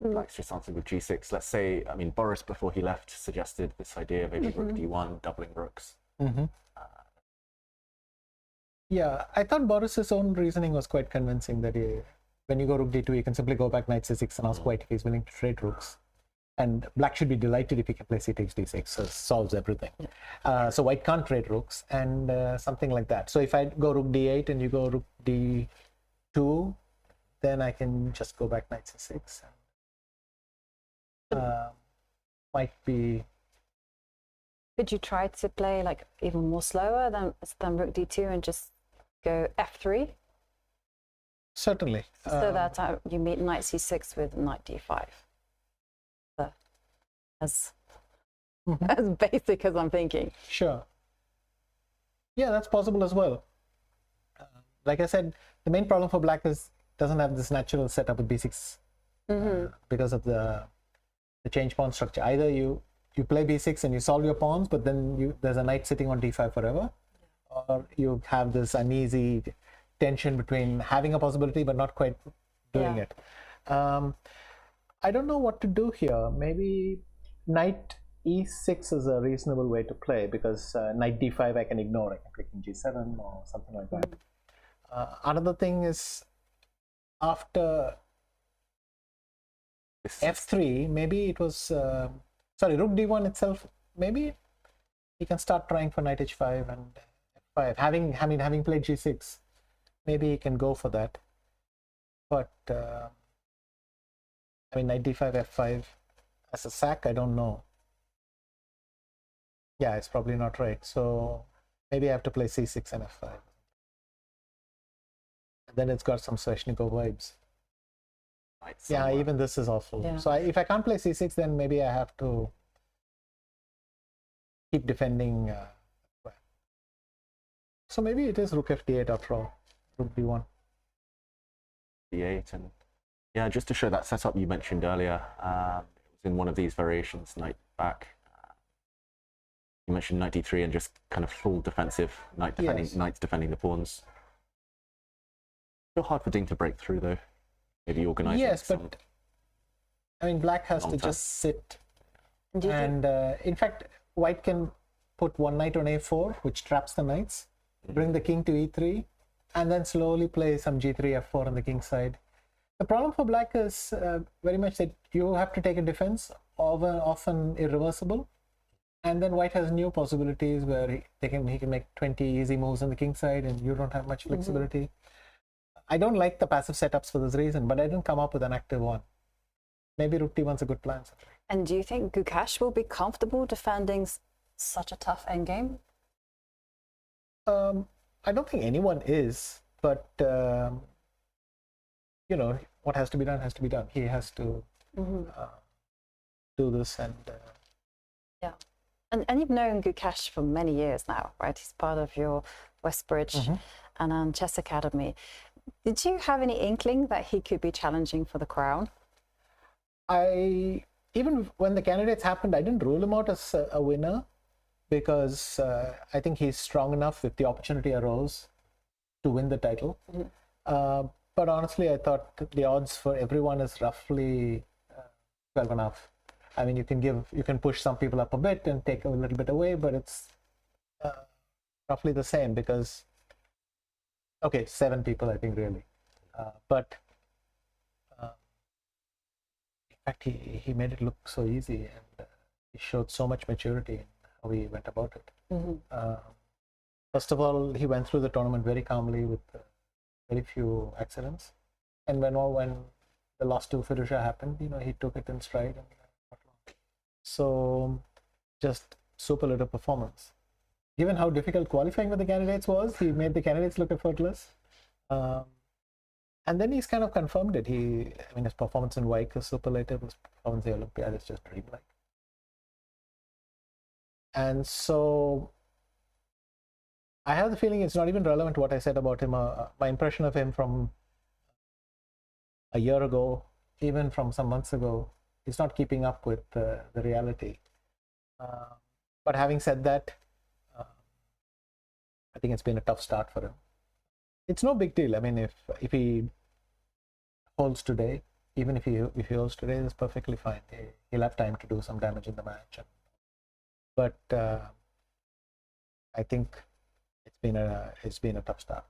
Black's just answered with g6. Let's say, I mean, Boris, before he left, suggested this idea of maybe rook d1, doubling rooks. Yeah, I thought Boris's own reasoning was quite convincing, that when you go rook d2, you can simply go back knight c6 and ask white if he's willing to trade rooks. And Black should be delighted if he can play c takes d6, so it solves everything. So white can't trade rooks, and something like that. So if I go rook d8 and you go rook d2, then I can just go back knight c6. Might be. Could you try to play like even more slower than rook d2 and just go f3? Certainly. So that you meet knight c6 with knight d5. So, as basic as I'm thinking. Sure. Yeah, that's possible as well. Like I said, the main problem for Black is doesn't have this natural setup with b6 because of the change pawn structure. Either you play b6 and you solve your pawns, but then there's a knight sitting on d5 forever, or you have this uneasy tension between having a possibility but not quite doing it. I don't know what to do here. Maybe knight e6 is a reasonable way to play, because knight d5 I can ignore. I can click in g7 or something like that. Another thing is, after f3, maybe it was sorry, rook d1 itself, maybe he can start trying for knight h5 and f5. Having played g6, maybe he can go for that. But I mean, knight d5 f5 as a sack, I don't know. Yeah, it's probably not right. So maybe I have to play c6 and f5. And then it's got some Sveshnikov vibes. Yeah, even this is awful. Yeah. So if I can't play c6, then maybe I have to keep defending. So maybe it is rook f8 after all, rook d1. d8, and yeah, just to show that setup you mentioned earlier, it was in one of these variations, knight back. You mentioned knight d3 and just kind of full defensive, knights defending the pawns. Still hard for Ding to break through though. Maybe organizing. Yes, but I mean, Black has to just sit, and in fact, White can put one knight on a4, which traps the knights, bring the king to e3, and then slowly play some g3, f4 on the king side. The problem for Black is very much that you have to take a defense, often irreversible, and then White has new possibilities where he can make 20 easy moves on the king side, and you don't have much flexibility. I don't like the passive setups for this reason, but I didn't come up with an active one. Maybe rook d1's a good plan. And do you think Gukesh will be comfortable defending such a tough endgame? I don't think anyone is, but you know, what has to be done has to be done. He has to do this, and yeah. And you've known Gukesh for many years now, right? He's part of your Westbridge and Chess Academy. Did you have any inkling that he could be challenging for the crown? Even when the candidates happened, I didn't rule him out as a winner, because I think he's strong enough if the opportunity arose to win the title. But honestly, I thought the odds for everyone is roughly 12.5. I mean, you can push some people up a bit and take a little bit away, but it's roughly the same, because, okay, 7 people, I think, really. But in fact, he made it look so easy, and he showed so much maturity in how he went about it. First of all, he went through the tournament very calmly with very few accidents. And when the last 2 Fidusha happened, he took it in stride. So just superlative performance. Given how difficult qualifying with the candidates was, he made the candidates look effortless. And then he's kind of confirmed it. His performance in WIKE is superlative. His performance in the Olympiad is just dreamlike. And so I have the feeling it's not even relevant what I said about him. My impression of him from a year ago, even from some months ago, is not keeping up with the reality. But having said that, I think it's been a tough start for him. It's no big deal. I mean, if he holds today, even if he holds today, it's perfectly fine. He'll have time to do some damage in the match. But I think it's been a tough start.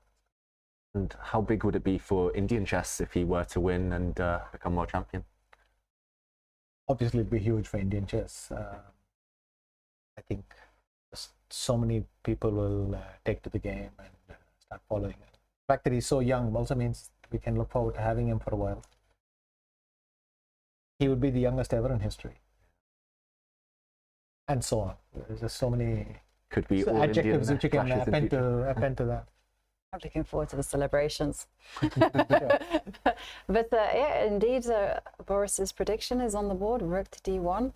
And how big would it be for Indian chess if he were to win and become world champion? Obviously, it'd be huge for Indian chess. I think so many people will take to the game and start following it. The fact that he's so young also means we can look forward to having him for a while. He would be the youngest ever in history. And so on. There's just so many adjectives which you can append to that. I'm looking forward to the celebrations. But yeah, indeed, Boris's prediction is on the board. Rook to d1.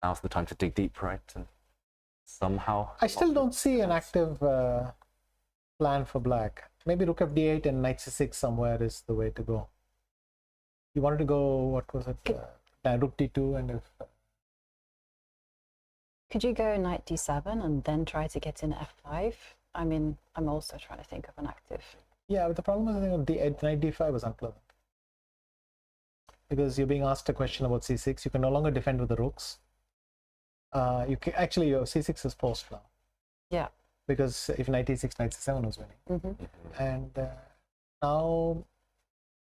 Now's the time to dig deep, right? And somehow... I still don't see an active plan for black. Maybe rook f d8 and knight c6 somewhere is the way to go. You wanted to go, what was it? Rook d2 and if... Could you go knight d7 and then try to get in f5? I mean, I'm also trying to think of an active. Yeah, but the problem is knight d5 is unpleasant. Because you're being asked a question about c6. You can no longer defend with the rooks. You can, actually, your c6 is forced now. Yeah. Because if knight e6, knight c7 was winning. And now,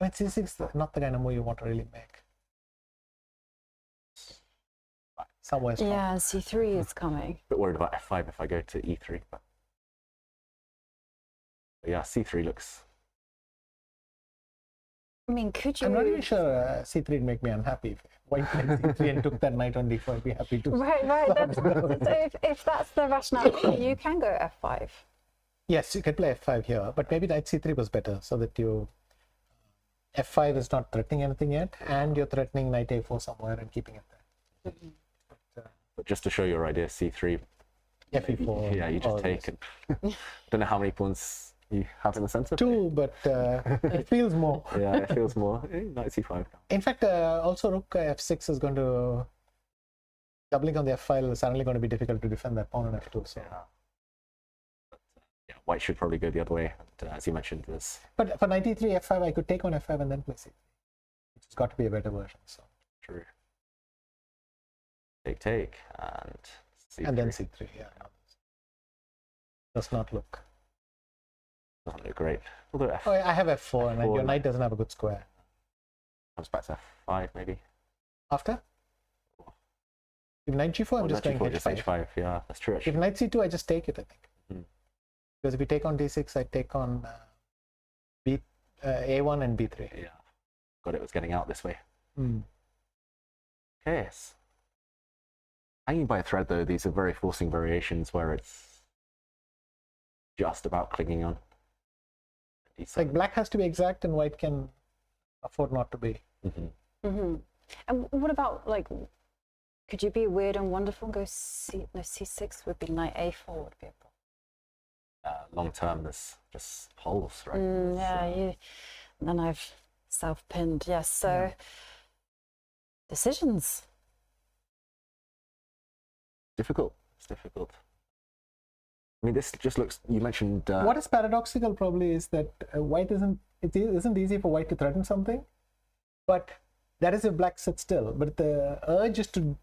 knight c6 is not the kind of move you want to really make. Somewhere strong. Yeah, c3 is coming. A bit worried about f5 if I go to e3. But yeah, c3 looks... I mean, could you... I'm not even sure c3 would make me unhappy. If white played c3 and took that knight on d4, I'd be happy too. Right. So if that's the rationale, you can go f5. Yes, you can play f5 here, but maybe knight c3 was better, so that you... f5 is not threatening anything yet, and you're threatening knight a4 somewhere and keeping it there. But just to show your idea, c3... fe4. Yeah, you just take it. I don't know how many pawns you have in the center. 2, but it feels more. Yeah, it feels more. Knight c5. In fact, also rook f6 is going to... Doubling on the f file is suddenly going to be difficult to defend that pawn on f2. So. Yeah, white should probably go the other way, as you mentioned. But for knight e3, f5, I could take on f5 and then play c3. It's got to be a better version. So. True. Take, and c3. And then c3, yeah. Does not look. Doesn't look great. Although I have f4, and your knight doesn't have a good square. Comes back to f5, maybe. After? If knight g4, I'm just going h5. Just h5, yeah, that's true. Actually. If knight c2, I just take it, I think. Because if you take on d6, I take on a1 and b3. Yeah, got it was getting out this way. Okay. Yes. Hanging by a thread, though, these are very forcing variations where it's just about clinging on. It's like black has to be exact and white can afford not to be. And what about, like, could you be weird and wonderful and go c6 would be knight a4 would be a problem. long term, there's just holes, right? And then I've self-pinned. Yes, so decisions. Difficult. It's difficult. I mean, this just looks. You mentioned. What is paradoxical probably is that white isn't. It isn't easy for white to threaten something, but that is if black sits still. But the urge is to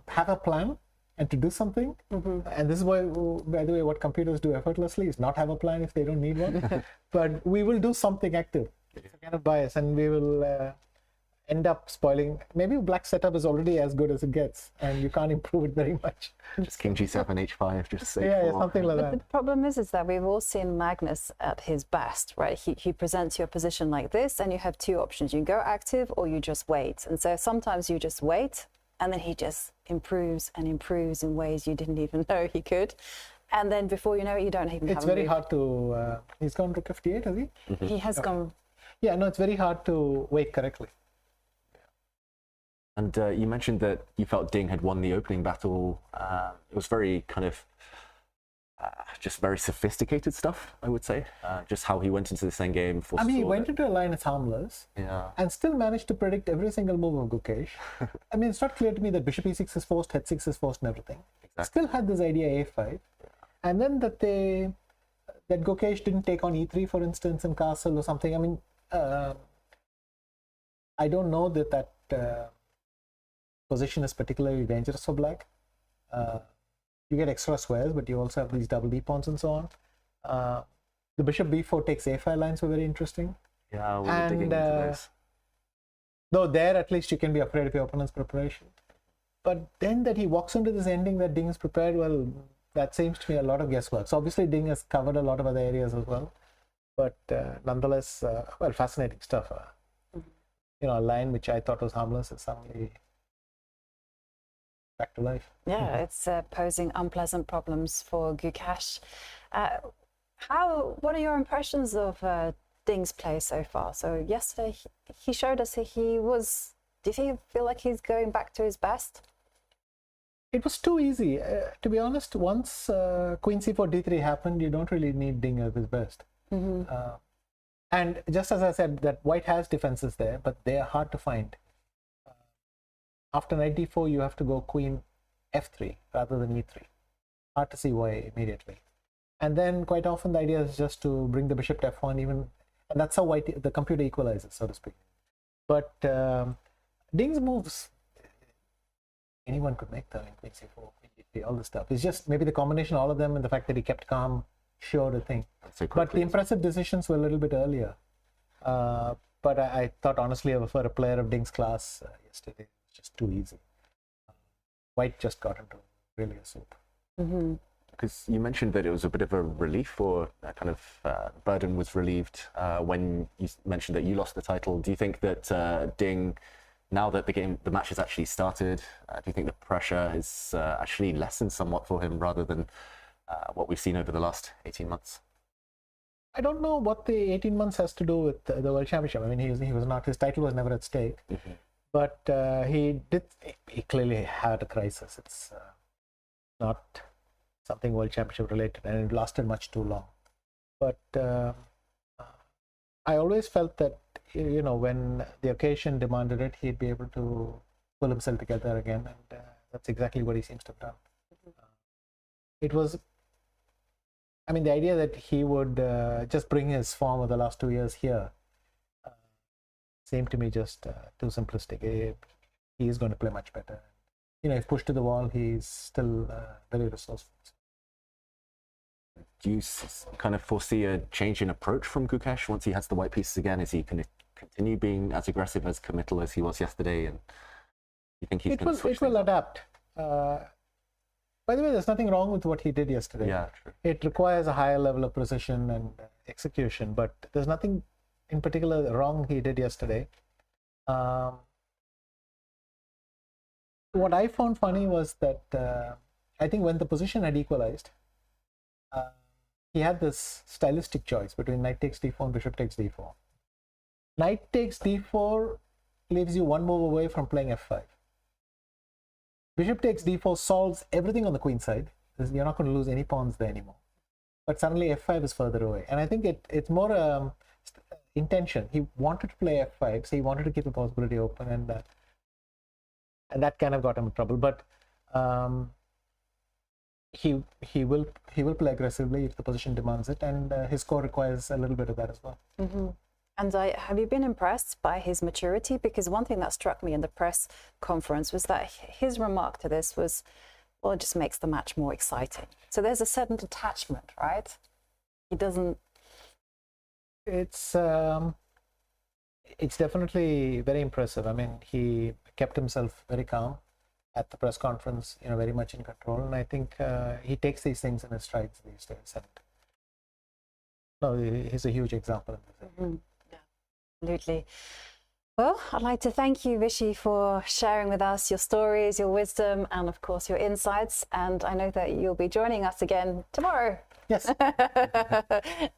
have a plan and to do something. And this is why, by the way, what computers do effortlessly is not have a plan if they don't need one. But we will do something active. It's a kind of bias, and we will end up spoiling. Maybe black setup is already as good as it gets, and you can't improve it very much. Just King G7, H5, just say something like that. But the problem is that we've all seen Magnus at his best, right? He presents your position like this, and you have two options: you can go active or you just wait. And so sometimes you just wait, and then he just improves and improves in ways you didn't even know he could. And then before you know it, you don't even have. It's very hard to. He's gone rook f8, has he? He has gone. Yeah, no, it's very hard to wait correctly. And you mentioned that you felt Ding had won the opening battle. It was very kind of just very sophisticated stuff, I would say. Just how he went into the same game. I mean, he went into a line as harmless, and still managed to predict every single move of Gukesh. I mean, it's not clear to me that bishop e6 is forced, h6 is forced, and everything. Exactly. Still had this idea a5, and then that Gukesh didn't take on e3, for instance, in castle or something. I mean, I don't know that position is particularly dangerous for black. You get extra squares, but you also have these double d pawns and so on. The bishop b4 takes a5 lines were very interesting. Yeah, we're digging into those. Though there at least you can be afraid of your opponent's preparation. But then that he walks into this ending that Ding is prepared, well, that seems to me a lot of guesswork. So obviously Ding has covered a lot of other areas as well. But nonetheless, well, fascinating stuff. You know, a line which I thought was harmless is suddenly back to life. Yeah, it's posing unpleasant problems for Gukesh. What are your impressions of Ding's play so far? So yesterday he showed us he was. Do you feel like he's going back to his best? It was too easy, to be honest. Once Queen c4 d3 happened, you don't really need Ding at his best. And just as I said, that white has defenses there, but they are hard to find. After knight d4, you have to go queen f3 rather than e3. Hard to see why immediately. And then quite often the idea is just to bring the bishop to f1 even, and that's how the computer equalizes, so to speak. But Ding's moves, anyone could make them in queen c4, queen d3, all this stuff. It's just maybe the combination of all of them and the fact that he kept calm showed a thing. But the impressive decisions were a little bit earlier. But I thought honestly for a player of Ding's class yesterday, just too easy. White just got into really a soup. Because you mentioned that it was a bit of a relief, or a kind of burden was relieved when you mentioned that you lost the title. Do you think that Ding, now that the match has actually started, do you think the pressure is actually lessened somewhat for him rather than what we've seen over the last 18 months? I don't know what the 18 months has to do with the World Championship. I mean, his title was never at stake. But he clearly had a crisis. It's not something World Championship related, and it lasted much too long. But I always felt that, you know, when the occasion demanded it, he'd be able to pull himself together again, and that's exactly what he seems to have done. It was, I mean, the idea that he would just bring his form of the last 2 years here seemed to me just too simplistic. He is going to play much better. You know, if pushed to the wall, he's still very resourceful. Do you kind of foresee a change in approach from Gukesh once he has the white pieces again? Is he going to continue being as aggressive, as committal as he was yesterday? And you think he's going to switch? It will adapt. By the way, there's nothing wrong with what he did yesterday. Yeah, true. It requires a higher level of precision and execution, but there's nothing in particular wrong he did yesterday. What I found funny was that I think when the position had equalized, he had this stylistic choice between knight takes d4 and bishop takes d4. Knight takes d4 leaves you one move away from playing f5. Bishop takes d4 solves everything on the queen side. You're not going to lose any pawns there anymore. but suddenly F5 is further away. And I think it's more intention. He wanted to play F5, so he wanted to keep the possibility open, and that kind of got him in trouble. But he will play aggressively if the position demands it, and his score requires a little bit of that as well. Mm-hmm. And have you been impressed by his maturity? Because one thing that struck me in the press conference was that his remark to this was, well, it just makes the match more exciting. So there's a certain detachment, right? He doesn't... It's definitely very impressive. I mean, he kept himself very calm at the press conference, very much in control. And I think he takes these things in his strides these days. And no, he's a huge example of this. Mm-hmm. Yeah, absolutely. Well, I'd like to thank you, Vishy, for sharing with us your stories, your wisdom, and of course your insights. And I know that you'll be joining us again tomorrow. Yes.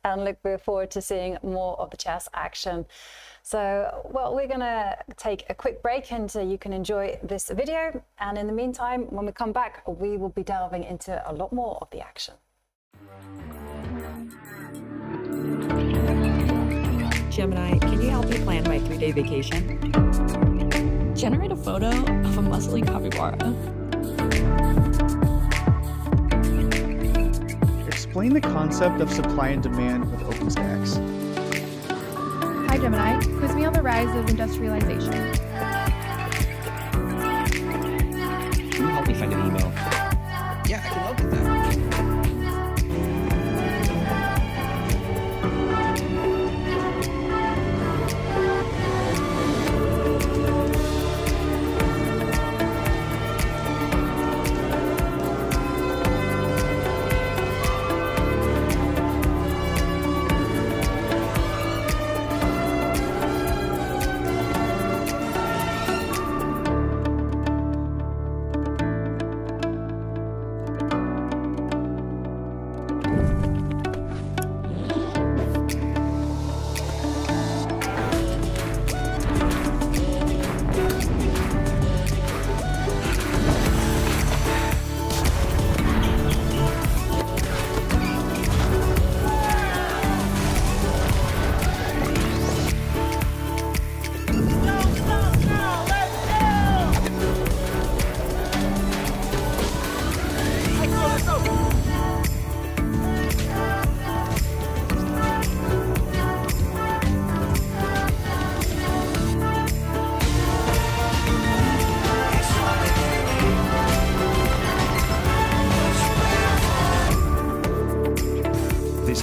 And look forward to seeing more of the chess action. So, well, we're going to take a quick break and you can enjoy this video. And in the meantime, when we come back, we will be delving into a lot more of the action. Gemini, can you help me plan my 3-day vacation? Generate a photo of a muscly capybara. Explain the concept of supply and demand with OpenStax. Hi Gemini, quiz me on the rise of industrialization. Can you help me find an email? Yeah, I can help with that.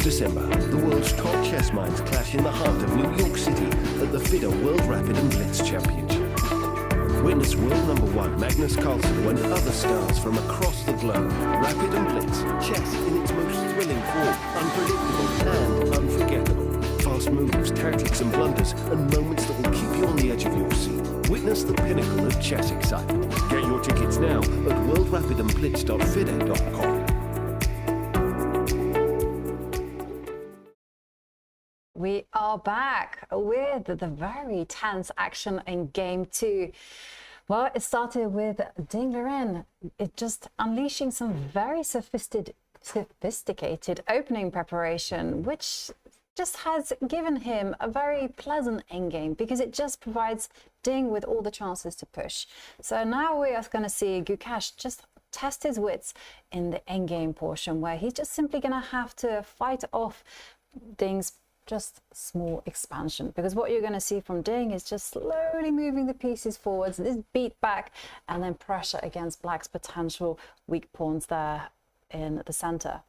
December, the world's top chess minds clash in the heart of New York City at the FIDE World Rapid and Blitz Championship. Witness world number 1 Magnus Carlsen and other stars from across the globe. Rapid and Blitz, chess in its most thrilling form, unpredictable and unforgettable. Fast moves, tactics and blunders, and moments that will keep you on the edge of your seat. Witness the pinnacle of chess excitement. Get your tickets now at worldrapidandblitz.fide.com. We are back with the very tense action in game 2. Well, it started with Ding Liren. It just unleashing some very sophisticated opening preparation, which just has given him a very pleasant endgame because it just provides Ding with all the chances to push. So now we are going to see Gukesh just test his wits in the endgame portion, where he's just simply going to have to fight off Ding's just small expansion, because what you're going to see from Ding is just slowly moving the pieces forwards, this beat back, and then pressure against Black's potential weak pawns there in the center.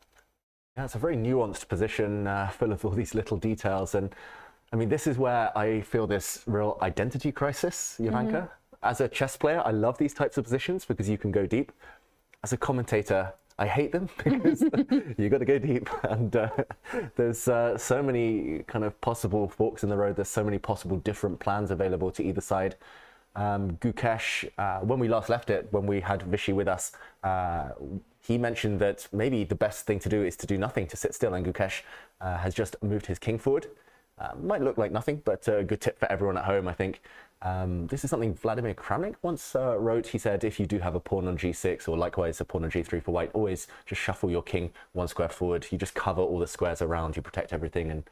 Yeah, it's a very nuanced position, full of all these little details. And I mean, this is where I feel this real identity crisis, Jovanka. As a chess player, I love these types of positions because you can go deep. As a commentator, I hate them because you got to go deep, and there's so many kind of possible forks in the road. There's so many possible different plans available to either side. Gukesh, when we last left it, when we had Vishy with us, he mentioned that maybe the best thing to do is to do nothing, to sit still, and Gukesh has just moved his king forward. Might look like nothing, but a good tip for everyone at home, I think. This is something Vladimir Kramnik once wrote. He said, if you do have a pawn on g6 or likewise a pawn on g3 for white, always just shuffle your king one square forward. You just cover all the squares around, you protect everything. And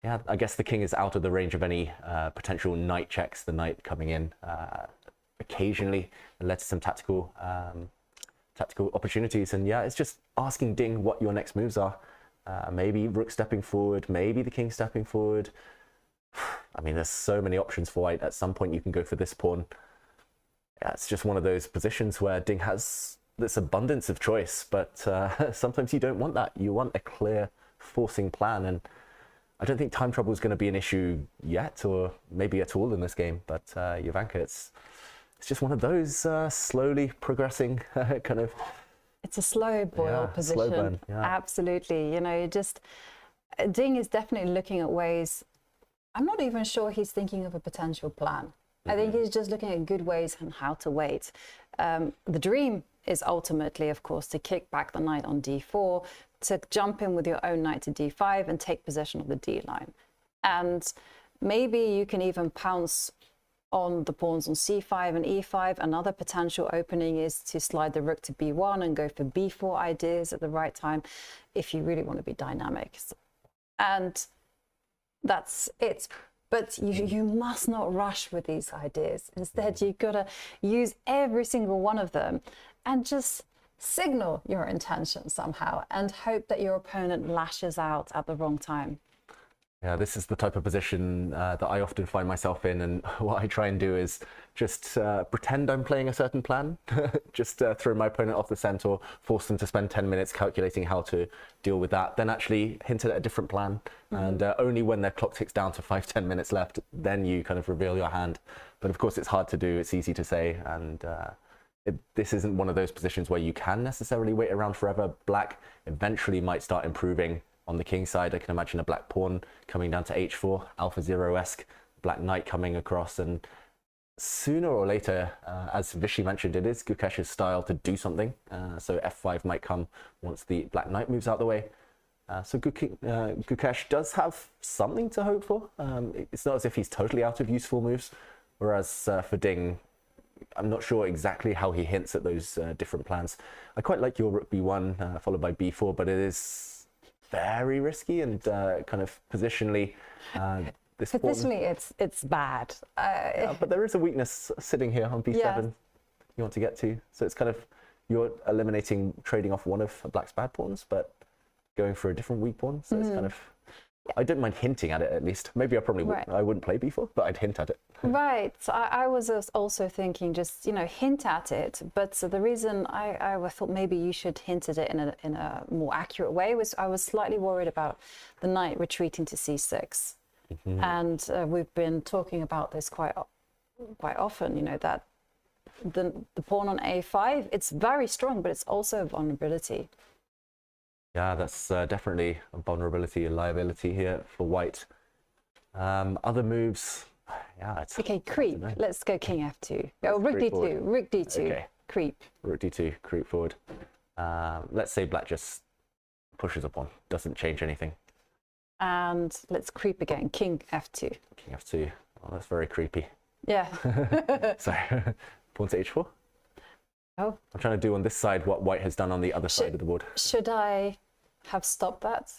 yeah, I guess the king is out of the range of any potential knight checks. The knight coming in occasionally led to some tactical opportunities. And yeah, it's just asking Ding what your next moves are. Maybe rook stepping forward, maybe the king stepping forward. I mean, there's so many options for white. At some point, you can go for this pawn. Yeah, it's just one of those positions where Ding has this abundance of choice, but sometimes you don't want that. You want a clear forcing plan, and I don't think time trouble is going to be an issue yet, or maybe at all in this game. But Jovanka, it's just one of those slowly progressing kind of. It's a slow boil position. Slow burn, yeah. Absolutely. You know, Ding is definitely looking at ways. I'm not even sure he's thinking of a potential plan. I think he's just looking at good ways on how to wait. The dream is ultimately, of course, to kick back the knight on d4, to jump in with your own knight to d5 and take possession of the d line. And maybe you can even pounce on the pawns on c5 and e5. Another potential opening is to slide the rook to b1 and go for b4 ideas at the right time if you really want to be dynamic. And that's it. But you must not rush with these ideas. Instead, you've got to use every single one of them and just signal your intention somehow and hope that your opponent lashes out at the wrong time. Yeah, this is the type of position that I often find myself in, and what I try and do is just pretend I'm playing a certain plan, just throw my opponent off the scent or force them to spend 10 minutes calculating how to deal with that, then actually hint at a different plan, and only when their clock ticks down to 5-10 minutes left, then you kind of reveal your hand. But of course it's hard to do, it's easy to say, and this isn't one of those positions where you can necessarily wait around forever. Black eventually might start improving. On the king side, I can imagine a black pawn coming down to h4, AlphaZero-esque, black knight coming across, and sooner or later, as Vishy mentioned, it is Gukesh's style to do something, so f5 might come once the black knight moves out the way. So Gukesh does have something to hope for. It's not as if he's totally out of useful moves, whereas for Ding, I'm not sure exactly how he hints at those different plans. I quite like your rook b1 followed by b4, but it is very risky and kind of positionally. Positionally, it's bad. Yeah, but there is a weakness sitting here on b7 you want to get to. So it's kind of, you're eliminating trading off one of black's bad pawns, but going for a different weak pawn. So it's kind of, I don't mind hinting at it at least. Maybe I probably wouldn't. I wouldn't play b4, but I'd hint at it. Right. So I was also thinking just, hint at it. But so the reason I thought maybe you should hint at it in a more accurate way was I was slightly worried about the knight retreating to c6. And we've been talking about this quite often, that the pawn on a5, it's very strong, but it's also a vulnerability. Yeah, that's definitely a vulnerability, a liability here for white. Other moves, yeah. Okay, creep. Let's go king f2. Oh, rook d2, rook d2, okay. Creep. Rook d2, creep forward. Let's say black just pushes a pawn, doesn't change anything. And let's creep again, king f2. King f2, oh, that's very creepy. Yeah. Sorry, pawn to h4. Oh. I'm trying to do on this side what white has done on the other side of the board. Should I have stopped that?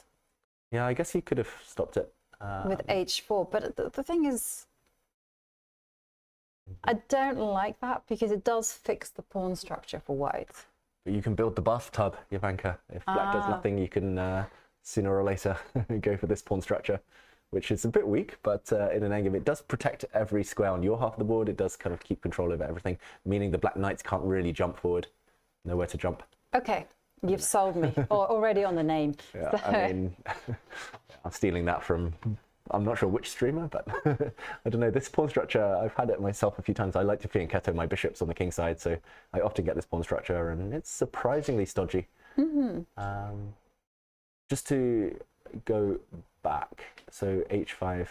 Yeah, I guess you could have stopped it. With h4, but the thing is, I don't like that because it does fix the pawn structure for white. But you can build the bathtub, Jovanka. If black does nothing, you can sooner or later go for this pawn structure, which is a bit weak, but in an endgame, it does protect every square on your half of the board. It does kind of keep control over everything, meaning the black knights can't really jump forward. Nowhere to jump. Okay, you've sold me already on the name. Yeah, so. I mean, I'm stealing that from, I'm not sure which streamer, but I don't know. This pawn structure, I've had it myself a few times. I like to fianchetto my bishops on the king side, so I often get this pawn structure, and it's surprisingly stodgy. Just to go back, so h5,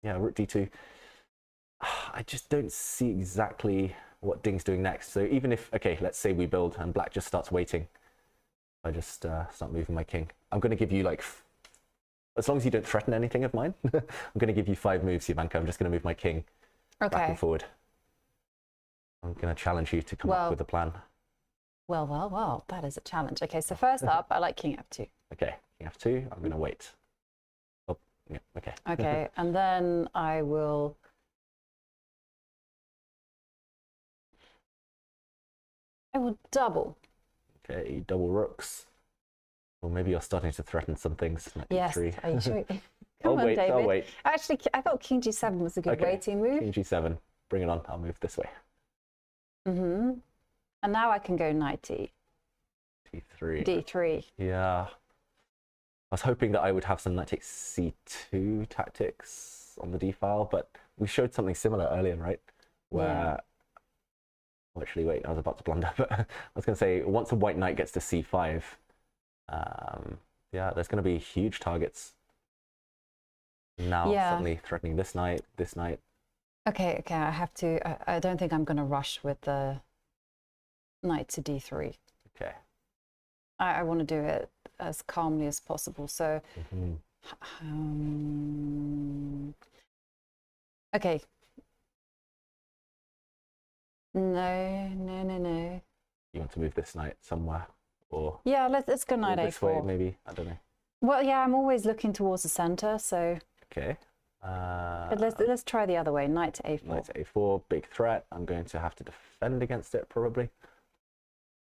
yeah, rook d2. I just don't see exactly what Ding's doing next. So even if, okay, let's say we build and black just starts waiting, I just start moving my king. I'm going to give you like as long as you don't threaten anything of mine, I'm going to give you 5 moves, Jovanka. I'm just going to move my king back and forward. I'm going to challenge you to come up with a plan. Well, that is a challenge. Okay, so first up, I like king f2. Okay, king f2. I'm going to wait. Oh, yeah, okay. Okay, and then I will... double. Okay, double rooks. Or maybe you're starting to threaten some things. Yes, are you sure? Come I'll on, wait, David. I'll wait. Actually, I thought king g7 was a good waiting move. King g7. Bring it on. I'll move this way. And now I can go knight d3. d3. Yeah. I was hoping that I would have some knight takes c2 tactics on the d file, but we showed something similar earlier, right? Where... Well, actually, wait, I was about to blunder, but I was going to say, once a white knight gets to c5, yeah, there's going to be huge targets. Now suddenly threatening this knight, this knight. Okay, I have to, I don't think I'm going to rush with the knight to d3. Okay. I want to do it as calmly as possible, so... okay. No. You want to move this knight somewhere? Or yeah, let's go knight this a4. way, maybe? I don't know. Well, yeah, I'm always looking towards the center, so... Okay. But let's try the other way, knight to a4. Knight to a4, big threat. I'm going to have to defend against it, probably.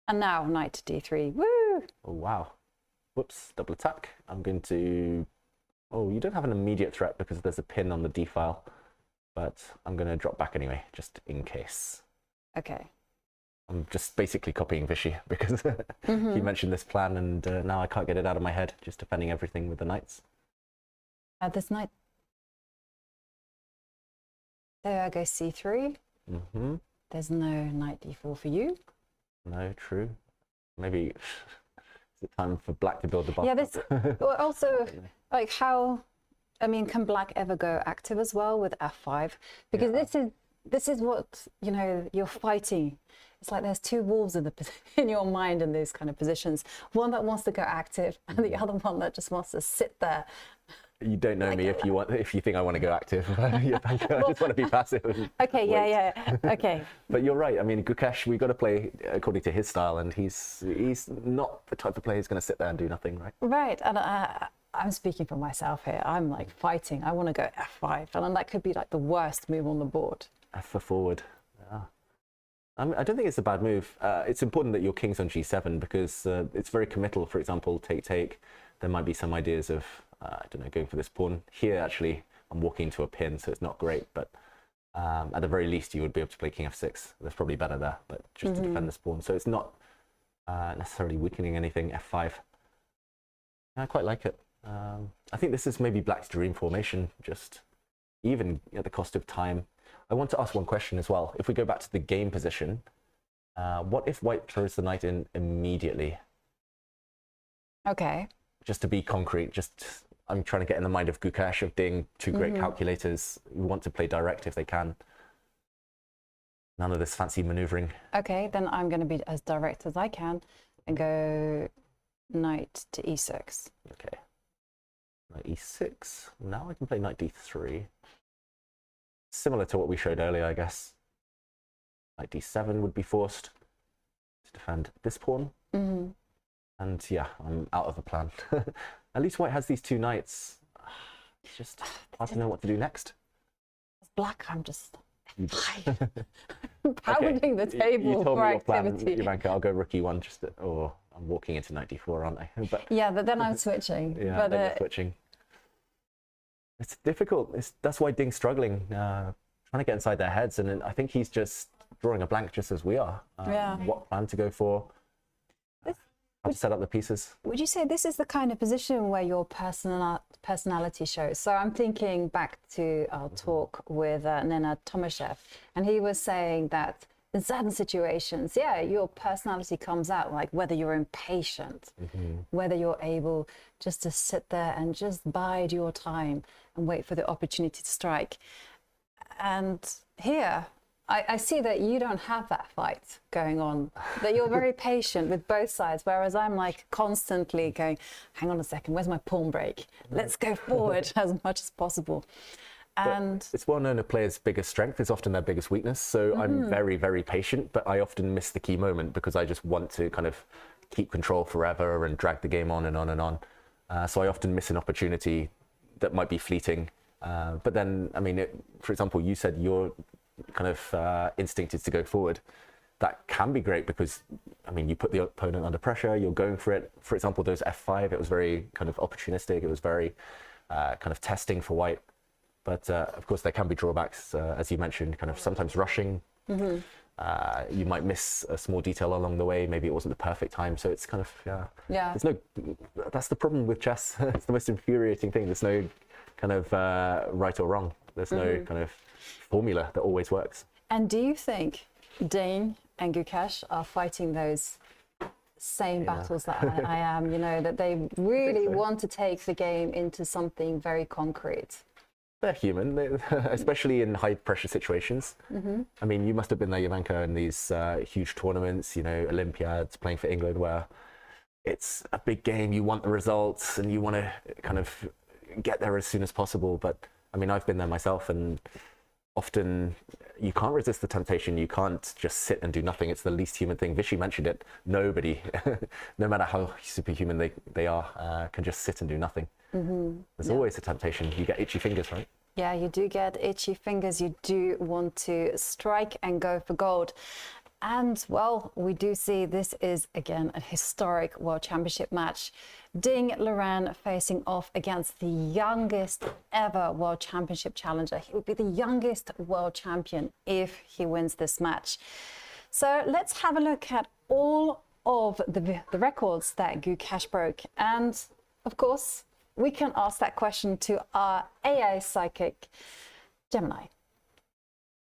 And now knight to d3. Woo! Oh, wow. Whoops, double attack. I'm going to... Oh, you don't have an immediate threat because there's a pin on the d file. But I'm going to drop back anyway, just in case. Okay. I'm just basically copying Vishy because he mentioned this plan and now I can't get it out of my head, just defending everything with the knights. This knight. There I go c3. There's no knight d4 for you. No, true. Maybe is it time for black to build the buff? Yeah, this also, like how, I mean, can black ever go active as well with f5? Because this is what, you know, you're fighting. It's like there's two wolves in your mind in these kind of positions. One that wants to go active and the other one that just wants to sit there. You don't know me if you think I want to go active. I just want to be passive. Okay, yeah. Okay. But you're right. I mean, Gukesh, we've got to play according to his style, and he's not the type of player who's going to sit there and do nothing, right? Right, and I'm speaking for myself here. I'm like fighting. I want to go f5, and then that could be like the worst move on the board. F for forward. Yeah. I don't think it's a bad move. It's important that your king's on g7 because it's very committal. For example, take. There might be some ideas of, I don't know, going for this pawn. Here, actually, I'm walking into a pin, so it's not great. But at the very least, you would be able to play king f6. That's probably better there, but just to defend this pawn. So it's not necessarily weakening anything. f5. I quite like it. I think this is maybe black's dream formation, just even at the cost of time. I want to ask one question as well. If we go back to the game position, what if white throws the knight in immediately? Okay. Just to be concrete, I'm trying to get in the mind of Gukesh, of Ding, two great calculators who want to play direct if they can. None of this fancy maneuvering. Okay, then I'm going to be as direct as I can and go knight to e6. Okay. Knight e6. Now I can play knight d3. Similar to what we showed earlier, I guess. Knight d7 would be forced to defend this pawn. And yeah, I'm out of a plan. At least white has these two knights. It's just hard to know what to do next. As black, I'm just pounding the table you told for me activity. Your plan, Jovanka, I'll go rook e1 I'm walking into knight d4, aren't I? But yeah, but then I'm switching. Yeah, but, then you're switching. It's difficult. That's why Ding's struggling, trying to get inside their heads, and I think he's just drawing a blank, just as we are. What plan to go for? How to set up the pieces. Would you say this is the kind of position where your personality shows? So I'm thinking back to our talk with Nenad Tomashev, and he was saying that in certain situations, yeah, your personality comes out, like whether you're impatient, whether you're able just to sit there and just bide your time and wait for the opportunity to strike. And here, I see that you don't have that fight going on, that you're very patient with both sides, whereas I'm like constantly going, hang on a second, where's my pawn break? Let's go forward as much as possible. And but it's well known a player's biggest strength is often their biggest weakness. So I'm very, very patient, but I often miss the key moment because I just want to kind of keep control forever and drag the game on and on and on. So I often miss an opportunity that might be fleeting. But then, I mean, for example, you said your kind of instinct is to go forward. That can be great because, I mean, you put the opponent under pressure, you're going for it. For example, those F5, it was very kind of opportunistic. It was very kind of testing for white. But of course, there can be drawbacks, as you mentioned, kind of sometimes rushing. You might miss a small detail along the way. Maybe it wasn't the perfect time. So it's kind of, there's no, that's the problem with chess. It's the most infuriating thing. There's no kind of right or wrong. There's no kind of formula that always works. And do you think Ding and Gukesh are fighting those same battles that I am, you know, that they really want to take the game into something very concrete? They're human, especially in high pressure situations. I mean, you must have been there, Jovanka, in these huge tournaments, you know, Olympiads, playing for England, where it's a big game, you want the results and you want to kind of get there as soon as possible. But I mean, I've been there myself, and often you can't resist the temptation. You can't just sit and do nothing. It's the least human thing. Vishy mentioned it. Nobody, no matter how superhuman they are, can just sit and do nothing. There's always a temptation. You get itchy fingers, right? Yeah, you do get itchy fingers. You do want to strike and go for gold. And, well, we do see this is, again, a historic World Championship match. Ding Liren facing off against the youngest ever World Championship challenger. He would be the youngest world champion if he wins this match. So let's have a look at all of the records that Gukesh broke. And, of course, we can ask that question to our AI psychic, Gemini.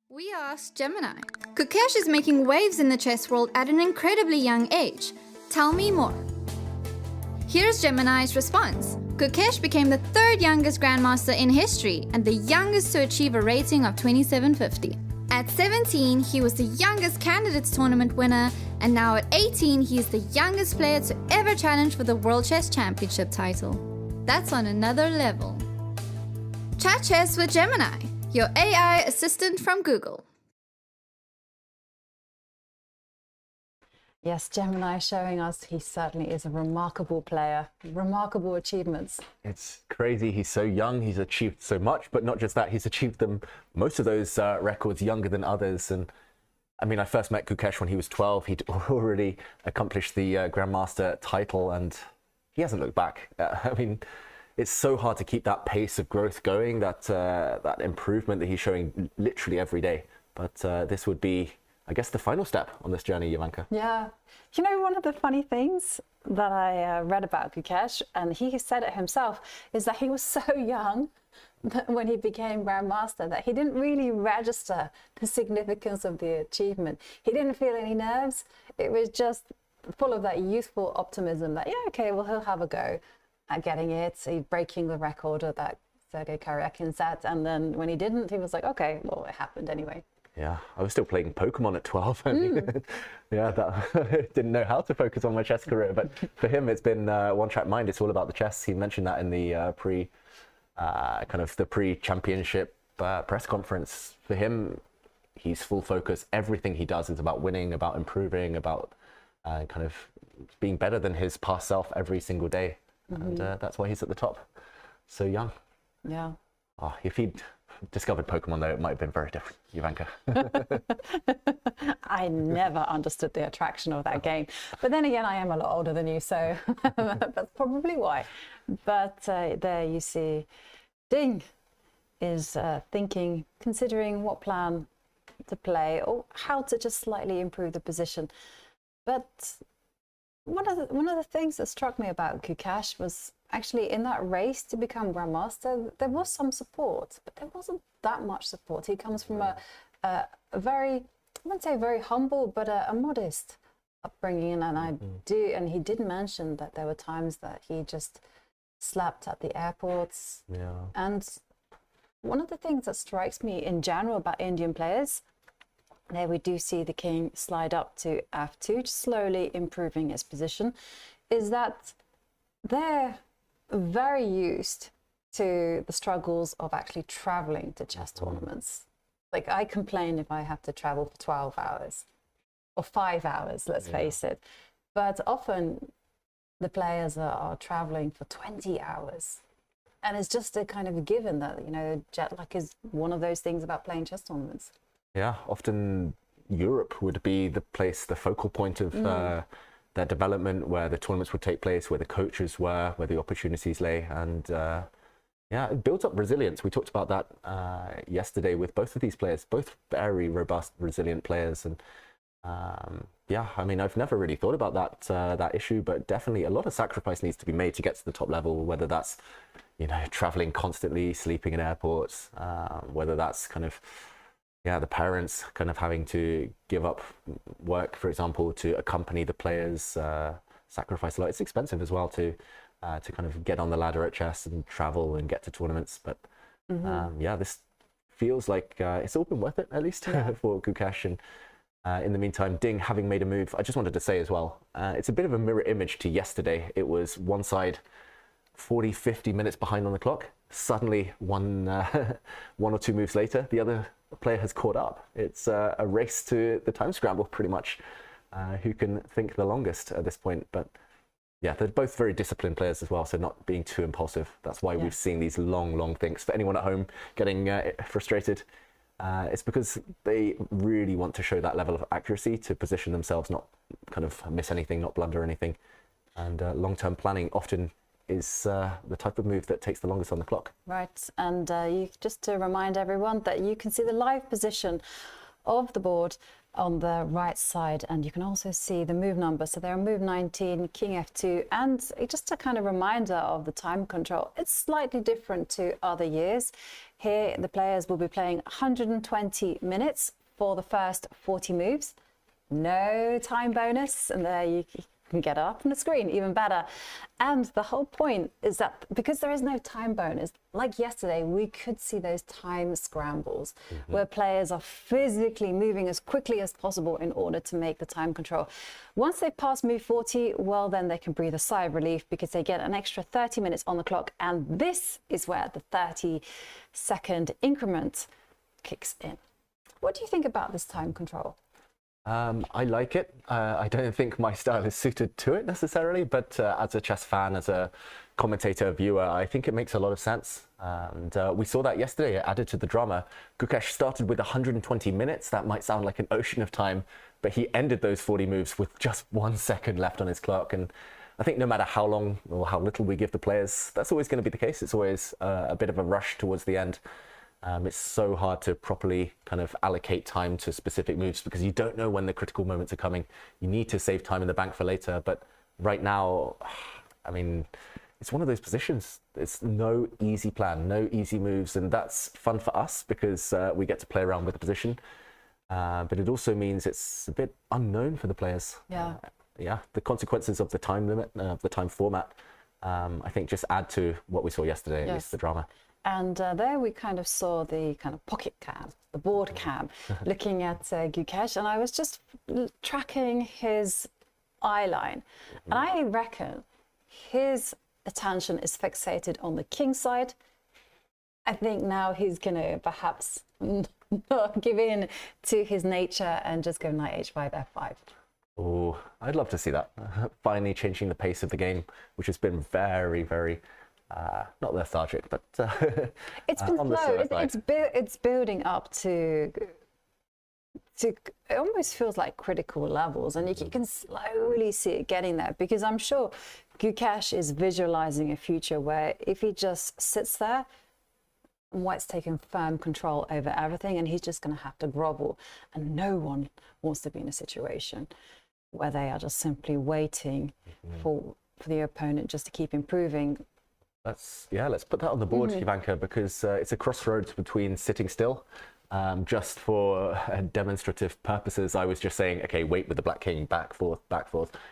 We asked Gemini. Gukesh is making waves in the chess world at an incredibly young age. Tell me more. Here's Gemini's response. Gukesh became the third youngest grandmaster in history and the youngest to achieve a rating of 2750. At 17, he was the youngest candidates tournament winner, and now at 18, he is the youngest player to ever challenge for the World Chess Championship title. That's on another level. Chat Chess with Gemini, your AI assistant from Google. Yes, Gemini showing us he certainly is a remarkable player, remarkable achievements. It's crazy. He's so young. He's achieved so much, but not just that. He's achieved most of those records younger than others. And I mean, I first met Gukesh when he was 12. He'd already accomplished the Grandmaster title, and he hasn't looked back. I mean, it's so hard to keep that pace of growth going, that improvement that he's showing literally every day. But this would be, I guess, the final step on this journey, Jovanka. Yeah. You know, one of the funny things that I read about Gukesh, and he said it himself, is that he was so young that when he became Grandmaster that he didn't really register the significance of the achievement. He didn't feel any nerves. It was just full of that youthful optimism that, yeah, okay, well, he'll have a go at getting it, breaking the record of that Sergei Karyakin set. And then when he didn't, he was like, okay, well, it happened anyway. Yeah, I was still playing Pokemon at 12. I mean, yeah, didn't know how to focus on my chess career. But for him, it's been one-track mind. It's all about the chess. He mentioned that in the pre-championship press conference. For him, he's full focus. Everything he does is about winning, about improving, about kind of being better than his past self every single day. And that's why he's at the top. So young. Yeah. Oh, if he'd discovered Pokemon, though, it might have been very different, Jovanka. I never understood the attraction of that game. But then again, I am a lot older than you, so that's probably why. But there you see, Ding is thinking, considering what plan to play or how to just slightly improve the position. But one of the things that struck me about Gukesh was actually in that race to become Grandmaster, there was some support, but there wasn't that much support. He comes from a very, I wouldn't say very humble, but a modest upbringing. And he did mention that there were times that he just slept at the airports. And one of the things that strikes me in general about Indian players There we do see the king slide up to f2, slowly improving his position. Is that they're very used to the struggles of actually traveling to chess tournaments. Like, I complain if I have to travel for 12 hours or 5 hours, let's face it. But often the players are traveling for 20 hours. And it's just a kind of a given that, you know, jet lag is one of those things about playing chess tournaments. Yeah, often Europe would be the place, the focal point of their development, where the tournaments would take place, where the coaches were, where the opportunities lay. And yeah, it builds up resilience. We talked about that yesterday with both of these players, both very robust, resilient players. And yeah, I mean, I've never really thought about that issue, but definitely a lot of sacrifice needs to be made to get to the top level, whether that's, you know, traveling constantly, sleeping in airports, whether that's kind of, yeah, the parents kind of having to give up work, for example, to accompany the players, sacrifice a lot. It's expensive as well to kind of get on the ladder at chess and travel and get to tournaments. But yeah, this feels like it's all been worth it, at least for Gukesh. And in the meantime, Ding, having made a move, I just wanted to say as well, it's a bit of a mirror image to yesterday. It was one side 40, 50 minutes behind on the clock. Suddenly, one or two moves later, the other player has caught up. It's a race to the time scramble, pretty much, who can think the longest at this point. But yeah, they're both very disciplined players as well, so not being too impulsive. That's why we've seen these long things. For anyone at home getting frustrated, it's because they really want to show that level of accuracy to position themselves, not kind of miss anything, not blunder anything. And long-term planning often is the type of move that takes the longest on the clock. Right, and just to remind everyone that you can see the live position of the board on the right side, and you can also see the move number. So there are move 19, king f2, and just a kind of reminder of the time control. It's slightly different to other years. Here the players will be playing 120 minutes for the first 40 moves. No time bonus, and there you can get up on the screen, even better. And the whole point is that because there is no time bonus, like yesterday, we could see those time scrambles where players are physically moving as quickly as possible in order to make the time control. Once they pass move 40, well, then they can breathe a sigh of relief because they get an extra 30 minutes on the clock. And this is where the 30-second increment kicks in. What do you think about this time control? I like it. I don't think my style is suited to it necessarily, but as a chess fan, as a commentator, viewer, I think it makes a lot of sense. And we saw that yesterday, it added to the drama. Gukesh started with 120 minutes. That might sound like an ocean of time, but he ended those 40 moves with just 1 second left on his clock. And I think no matter how long or how little we give the players, that's always going to be the case. It's always a bit of a rush towards the end. It's so hard to properly kind of allocate time to specific moves because you don't know when the critical moments are coming. You need to save time in the bank for later. But right now, I mean, it's one of those positions. It's no easy plan, no easy moves. And that's fun for us because we get to play around with the position. But it also means it's a bit unknown for the players. Yeah, the consequences of the time limit, of the time format, I think just add to what we saw yesterday, at least the drama. And there we kind of saw the kind of pocket cam, the board cam, looking at Gukesh, and I was just tracking his eye line. And I reckon his attention is fixated on the king side. I think now he's going to perhaps not give in to his nature and just go knight h5, f5. Oh, I'd love to see that. Finally changing the pace of the game, which has been very not lethargic, but it's been slow. It's building up to it almost feels like critical levels, and you can slowly see it getting there, because I'm sure Gukesh is visualizing a future where if he just sits there, White's taking firm control over everything, and he's just going to have to grovel, and no one wants to be in a situation where they are just simply waiting for the opponent just to keep improving. Let's put that on the board, Jovanka, because it's a crossroads between sitting still. Just for demonstrative purposes, I was just saying, okay, wait with the black king, back, forth,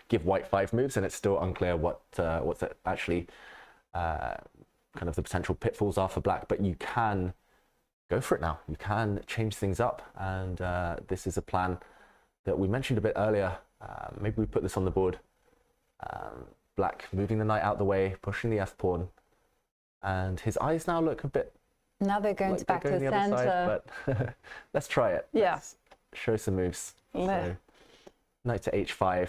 give white 5 moves, and it's still unclear what's actually kind of the potential pitfalls are for black. But you can go for it now. You can change things up, and this is a plan that we mentioned a bit earlier. Maybe we put this on the board. Black moving the knight out the way, pushing the f-pawn, and his eyes now look a bit... Now they're going back to the center. Side, but let's try it. Yeah. Let's show some moves. So, knight to h5.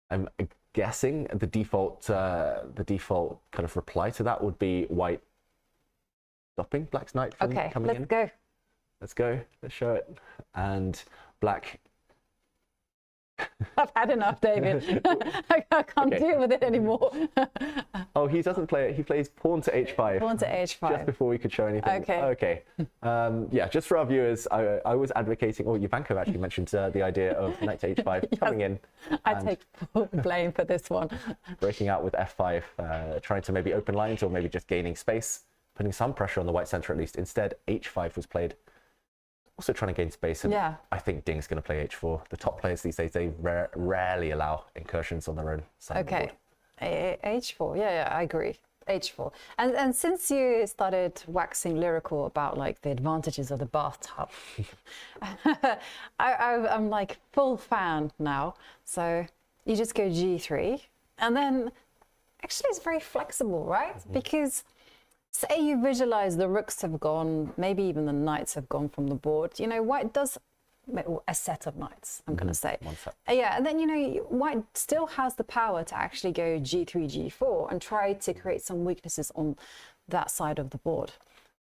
I'm guessing the default kind of reply to that would be white stopping Black's knight from coming in. Let's go. Let's go. Let's show it. And Black... I've had enough, David. I can't deal with it anymore. Oh, he doesn't play it. He plays pawn to h5. Pawn to h5. Just before we could show anything. Okay. Yeah, just for our viewers, I was advocating, or Jovanka actually mentioned the idea of knight to h5 coming in. I take full blame for this one. Breaking out with f5, trying to maybe open lines or maybe just gaining space, putting some pressure on the white center at least. Instead, h5 was played. Also trying to gain space, and I think Ding's going to play h4. The top players these days, they rarely allow incursions on their own side of the board. h4, yeah, I agree. h4. And since you started waxing lyrical about like the advantages of the bathtub, I'm like full fan now. So you just go g3, and then actually it's very flexible, right? Because say you visualize the rooks have gone, maybe even the knights have gone from the board. You know, white does a set of knights, I'm going to say. One set. Yeah, and then, you know, white still has the power to actually go g3, g4 and try to create some weaknesses on that side of the board.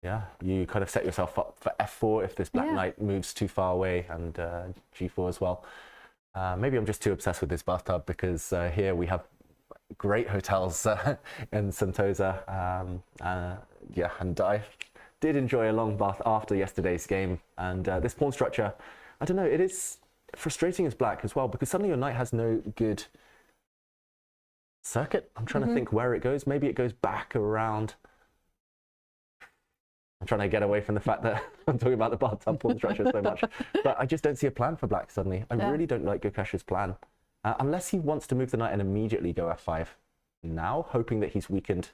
Yeah, you kind of set yourself up for f4 if this black knight moves too far away, and g4 as well. Maybe I'm just too obsessed with this bathtub, because here we have great hotels in Sentosa. Yeah, and I did enjoy a long bath after yesterday's game. And this pawn structure, I don't know, it is frustrating as black as well, because suddenly your knight has no good circuit. I'm trying to think where it goes. Maybe it goes back around. I'm trying to get away from the fact that I'm talking about the bathtub pawn structure so much. But I just don't see a plan for black suddenly. I really don't like Gukesh's plan. Unless he wants to move the knight and immediately go f5 now, hoping that he's weakened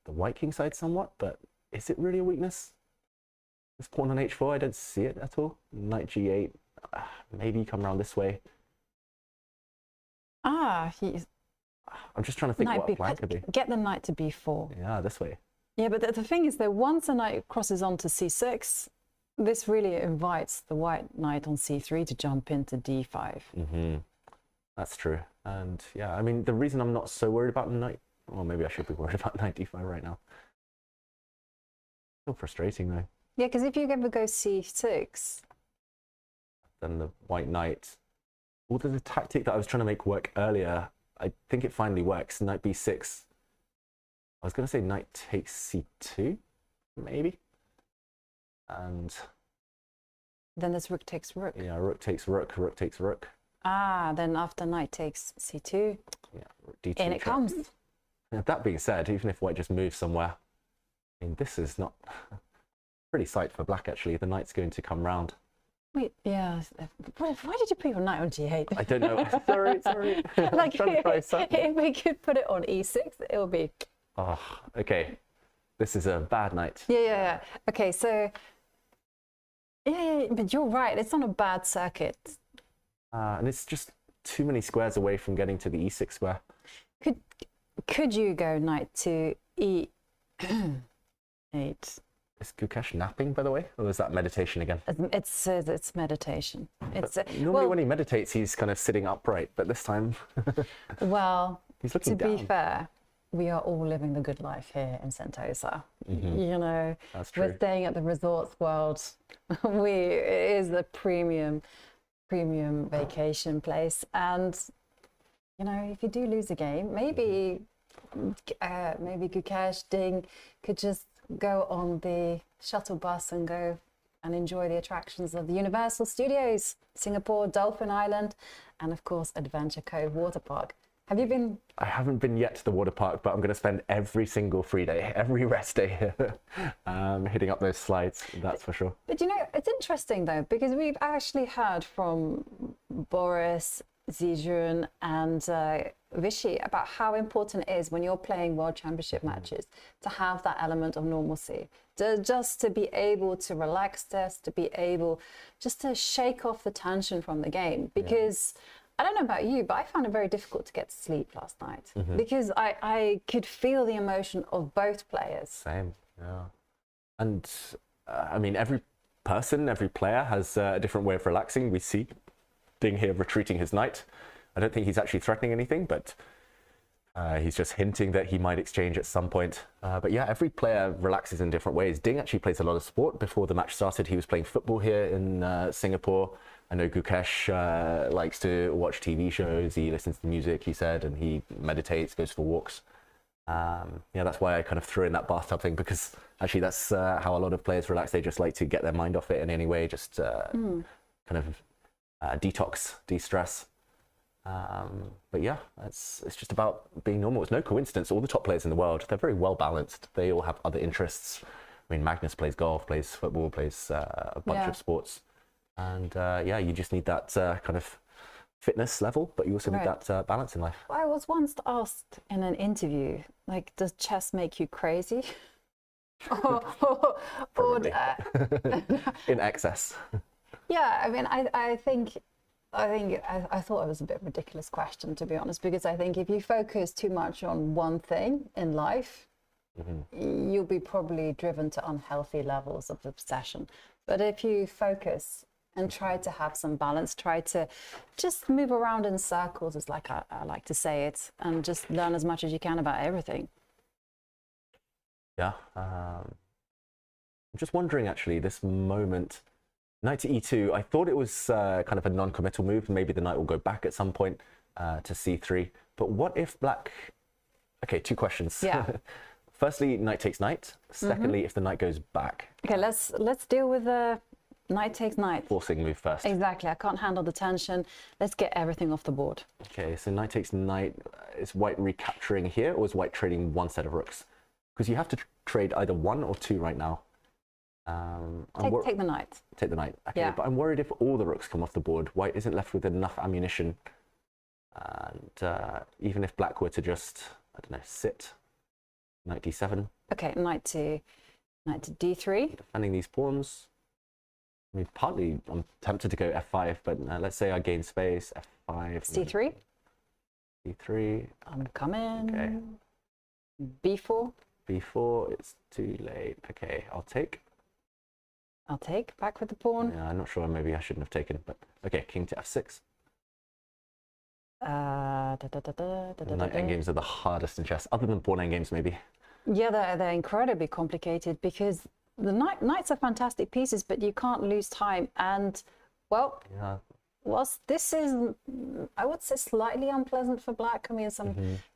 the white king side somewhat. But is it really a weakness? This pawn on h4, I don't see it at all. Knight g8, maybe come around this way. He's... I'm just trying to think what a plan could be. Get the knight to b4. Yeah, this way. Yeah, but the thing is that once the knight crosses onto c6, this really invites the white knight on c3 to jump into d5. That's true. And yeah, I mean, the reason I'm not so worried about knight, well, maybe I should be worried about knight d5 right now. Still frustrating though. Yeah, because if you ever go c6, then the white knight, although the tactic that I was trying to make work earlier, I think it finally works. Knight b6. I was going to say knight takes c2, maybe. And then there's rook takes rook. Yeah, rook takes rook, rook takes rook. Then after knight takes c2, d2 in it comes. Now, that being said, even if white just moves somewhere, I mean, this is not pretty sight for black, actually. The knight's going to come round. Wait, yeah. Why did you put your knight on g8? I don't know. sorry. Like, if we could put it on e6, it would be... Oh, okay. This is a bad knight. Yeah. Okay, so... Yeah, but you're right. It's not a bad circuit. And it's just too many squares away from getting to the e6 square. Could you go knight to e8? Is Gukesh napping, by the way, or is that meditation again? It's meditation. Normally when he meditates, he's kind of sitting upright, but this time, well, he's looking down. To be fair, we are all living the good life here in Sentosa. You know, that's true. We're staying at the Resorts World. It is a premium vacation place, and you know, if you do lose a game, maybe Gukesh, Ding could just go on the shuttle bus and go and enjoy the attractions of the Universal Studios, Singapore, Dolphin Island, and of course Adventure Cove Water Park. Have you been? I haven't been yet to the water park, but I'm going to spend every single free day, every rest day hitting up those slides, that's for sure. But you know, it's interesting though, because we've actually heard from Boris, Zijun and Vichy about how important it is when you're playing World Championship matches to have that element of normalcy, just to be able to relax this, to be able just to shake off the tension from the game. Because I don't know about you, but I found it very difficult to get to sleep last night because I could feel the emotion of both players. Same, yeah. And I mean, every person, every player has a different way of relaxing. We see Ding here retreating his knight. I don't think he's actually threatening anything, but he's just hinting that he might exchange at some point. But yeah, every player relaxes in different ways. Ding actually plays a lot of sport. Before the match started, he was playing football here in Singapore. I know Gukesh likes to watch TV shows. He listens to music, he said, and he meditates, goes for walks. Yeah, that's why I kind of threw in that bathtub thing, because actually that's how a lot of players relax. They just like to get their mind off it in any way, just kind of detox, de-stress. But yeah, it's just about being normal. It's no coincidence. All the top players in the world, they're very well balanced. They all have other interests. I mean, Magnus plays golf, plays football, plays a bunch of sports. And yeah, you just need that kind of fitness level, but you also need that balance in life. I was once asked in an interview, like, does chess make you crazy? In excess. Yeah, I mean, I think I thought it was a bit of a ridiculous question, to be honest, because I think if you focus too much on one thing in life, you'll be probably driven to unhealthy levels of obsession. But if you focus and try to have some balance, try to just move around in circles, is like I like to say it, and just learn as much as you can about everything. Yeah. I'm just wondering, actually, this moment, knight to e2, I thought it was kind of a non-committal move. Maybe the knight will go back at some point to c3. But what if black... Okay, two questions. Yeah. Firstly, knight takes knight. Secondly, if the knight goes back. Okay, let's deal with the knight takes knight. Forcing move first. Exactly. I can't handle the tension. Let's get everything off the board. Okay, so knight takes knight. Is white recapturing here, or is white trading one set of rooks? Because you have to trade either 1 or 2 right now. Take the knight. Take the knight. Okay, Yeah. but I'm worried if all the rooks come off the board, white isn't left with enough ammunition. And even if black were to just, I don't know, sit, knight d7. Okay, knight to d3. Defending these pawns. I mean, partly I'm tempted to go f5, but let's say I gain space, f5. c3. c3. I'm coming. Okay. b4. b4, it's too late. Okay, I'll take. I'll take, back with the pawn. Yeah, I'm not sure, maybe I shouldn't have taken, but okay, king to f6. Knight endgames are the hardest in chess, other than pawn endgames maybe. Yeah, they're incredibly complicated because the knights are fantastic pieces, but you can't lose time. And, well, whilst this is, I would say, slightly unpleasant for black, I mean,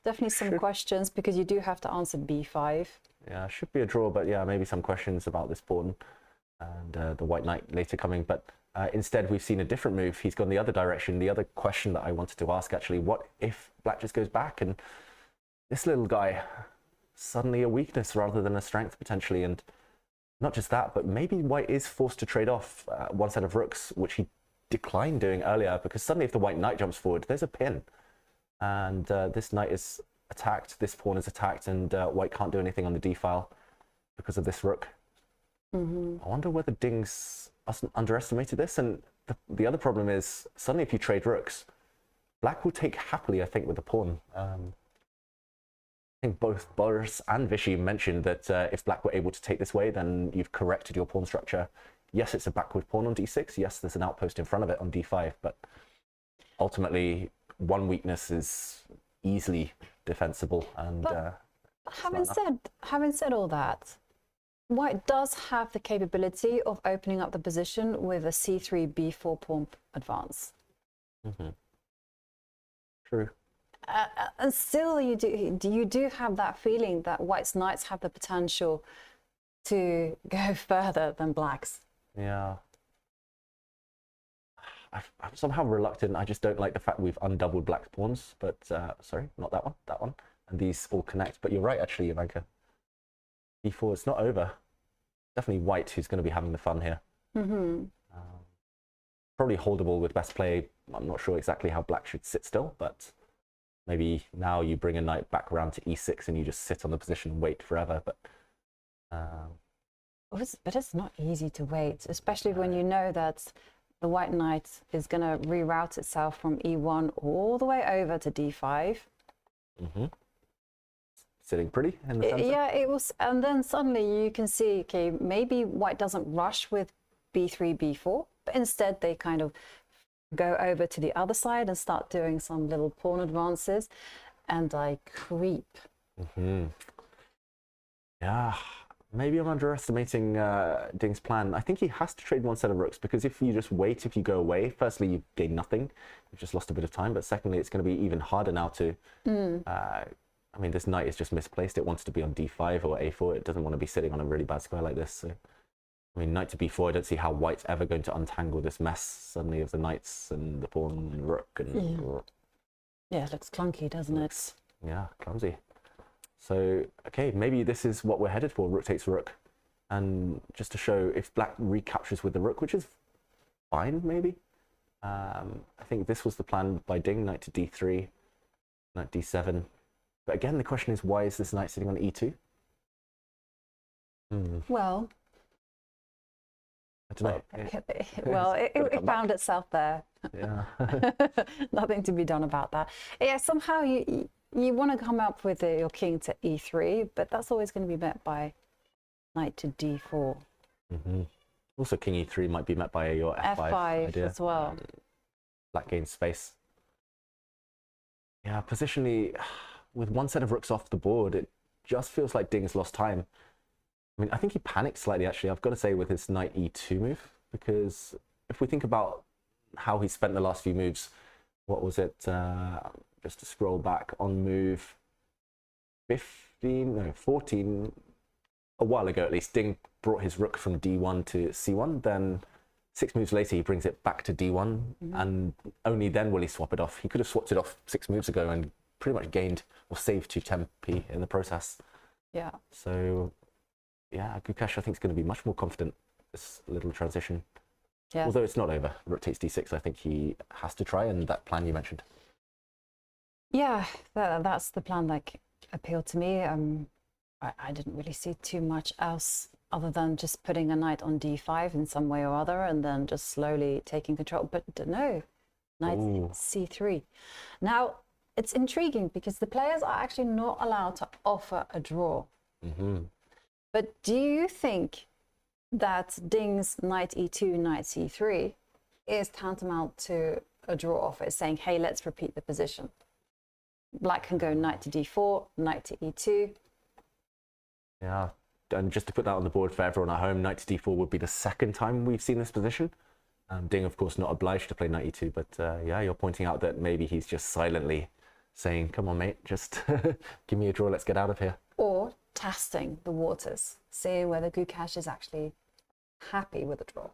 definitely some questions, because you do have to answer b5. Yeah, should be a draw, but yeah, maybe some questions about this pawn and the white knight later coming. But instead, we've seen a different move. He's gone the other direction. The other question that I wanted to ask, actually, what if black just goes back and this little guy, suddenly a weakness rather than a strength, potentially? And not just that, but maybe white is forced to trade off one set of rooks, which he declined doing earlier, because suddenly if the white knight jumps forward, there's a pin. And this knight is attacked, this pawn is attacked, and white can't do anything on the d-file because of this rook. I wonder whether Ding's underestimated this. And the other problem is, suddenly if you trade rooks, black will take happily, I think, with the pawn. I think both Boris and Vichy mentioned that if black were able to take this way, then you've corrected your pawn structure. Yes, it's a backward pawn on d6. Yes, there's an outpost in front of it on d5. But ultimately, one weakness is easily defensible. And having said all that, white does have the capability of opening up the position with a c3, b4 pawn advance. True. And still, you do have that feeling that white's knights have the potential to go further than black's. Yeah. I'm somehow reluctant. I just don't like the fact we've undoubled black's pawns. But, sorry, not that one, that one. And these all connect. But you're right, actually, Jovanka. e4, it's not over. Definitely white who's going to be having the fun here. Probably holdable with best play. I'm not sure exactly how black should sit still, but Maybe now you bring a knight back around to e6 and you just sit on the position and wait forever. But but it's not easy to wait, especially when you know that the white knight is going to reroute itself from e1 all the way over to d5. Sitting pretty in the center. Yeah, it was, and then suddenly you can see, okay, maybe white doesn't rush with b3, b4, but instead they kind of go over to the other side and start doing some little pawn advances, and I creep. Yeah, maybe I'm underestimating Ding's plan. I think he has to trade one set of rooks, because if you just wait, if you go away, firstly, you gain nothing. You've just lost a bit of time, but secondly, it's going to be even harder now to... I mean, this knight is just misplaced. It wants to be on d5 or a4. It doesn't want to be sitting on a really bad square like this. So, I mean, knight to b4, I don't see how white's ever going to untangle this mess suddenly of the knights and the pawn and rook. And Yeah, it looks clunky, doesn't it? Yeah, clumsy. So, okay, maybe this is what we're headed for, rook takes rook. And just to show if black recaptures with the rook, which is fine, maybe. I think this was the plan by Ding, knight to d3, knight d7. But again, the question is, why is this knight sitting on e2? Well, I don't know. Well, it found itself there. Yeah. Nothing to be done about that. Yeah, somehow you want to come up with your king to e3, but that's always going to be met by knight to d4. Also, king e3 might be met by your f5 idea as well. Black gains space. Yeah, positionally, with one set of rooks off the board, it just feels like Ding's lost time. I mean, I think he panicked slightly, actually, I've got to say, with his knight e2 move, because if we think about how he spent the last few moves, what was it? Just to scroll back on move 14, a while ago at least, Ding brought his rook from d1 to c1, then 6 moves later he brings it back to d1, and only then will he swap it off. He could have swapped it off 6 moves ago and pretty much gained or saved 2 tempi in the process. Yeah. So, yeah, Gukesh, I think, is going to be much more confident this little transition. Yeah. Although it's not over. Rook takes d6, I think he has to try, and that plan you mentioned. Yeah, that's the plan that appealed to me. I didn't really see too much else other than just putting a knight on d5 in some way or other, and then just slowly taking control. But no, knight c3. Now, it's intriguing because the players are actually not allowed to offer a draw. But do you think that Ding's knight e2, knight c3 is tantamount to a draw offer? It's saying, hey, let's repeat the position. Black can go knight to d4, knight to e2. Yeah, and just to put that on the board for everyone at home, knight to d4 would be the second time we've seen this position. Ding, of course, not obliged to play knight e2, but yeah, you're pointing out that maybe he's just silently saying, come on, mate, just give me a draw, let's get out of here. Or testing the waters, seeing whether Gukesh is actually happy with the draw.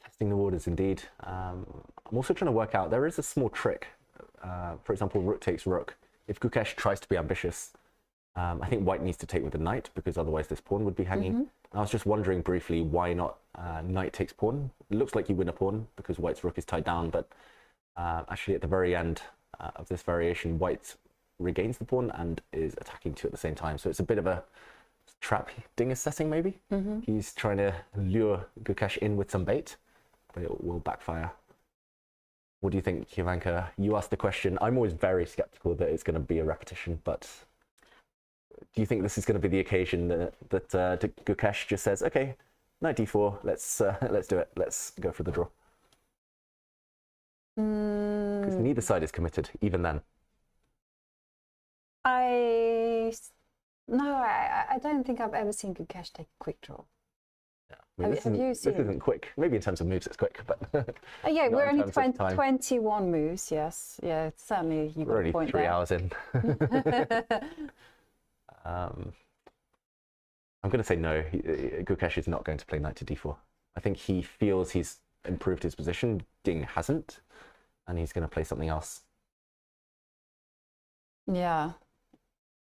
Testing the waters, indeed. I'm also trying to work out, there is a small trick. For example, rook takes rook. If Gukesh tries to be ambitious, I think white needs to take with the knight, because otherwise this pawn would be hanging. I was just wondering briefly, why not knight takes pawn? It looks like you win a pawn because white's rook is tied down, but actually at the very end of this variation, white regains the pawn and is attacking 2 at the same time. So it's a bit of a trap Ding is setting, maybe. He's trying to lure Gukesh in with some bait, but it will backfire. What do you think, Jovanka? You asked the question. I'm always very skeptical that it's going to be a repetition, but do you think this is going to be the occasion that Gukesh just says, okay, knight d4, let's do it, let's go for the draw? Because neither side is committed, even then. I don't think I've ever seen Gukesh take a quick draw. I mean, this isn't quick. Maybe in terms of moves it's quick, but yeah, we're only 21 moves. Yes, yeah, certainly you got a point there. We're only 3 hours in. I'm going to say no. Gukesh is not going to play knight to d4. I think he feels he's improved his position. Ding hasn't, and he's going to play something else. Yeah,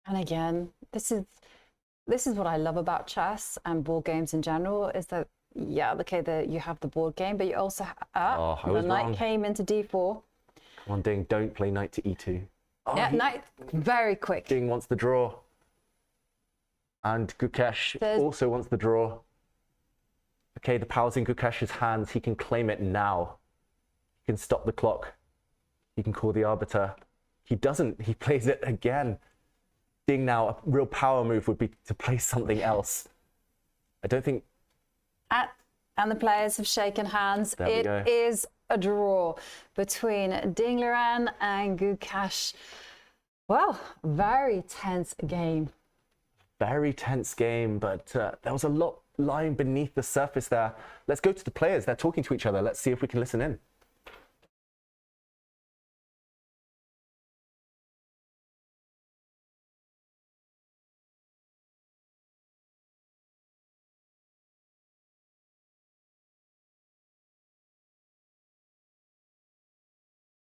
and again, this is what I love about chess and board games in general, is that, yeah, okay, you have the board game, but you also the knight came into d4. Come on, Ding, don't play knight to e2. Oh, Yeah, very quick. Ding wants the draw. And Gukesh also wants the draw. Okay, the power's in Gukesh's hands. He can claim it now. He can stop the clock. He can call the arbiter. He doesn't. He plays it again. Ding now, a real power move would be to play something else. I don't think... And the players have shaken hands. It is a draw between Ding Liren and Gukesh. Well, very tense game. Very tense game, but there was a lot lying beneath the surface there. Let's go to the players. They're talking to each other. Let's see if we can listen in.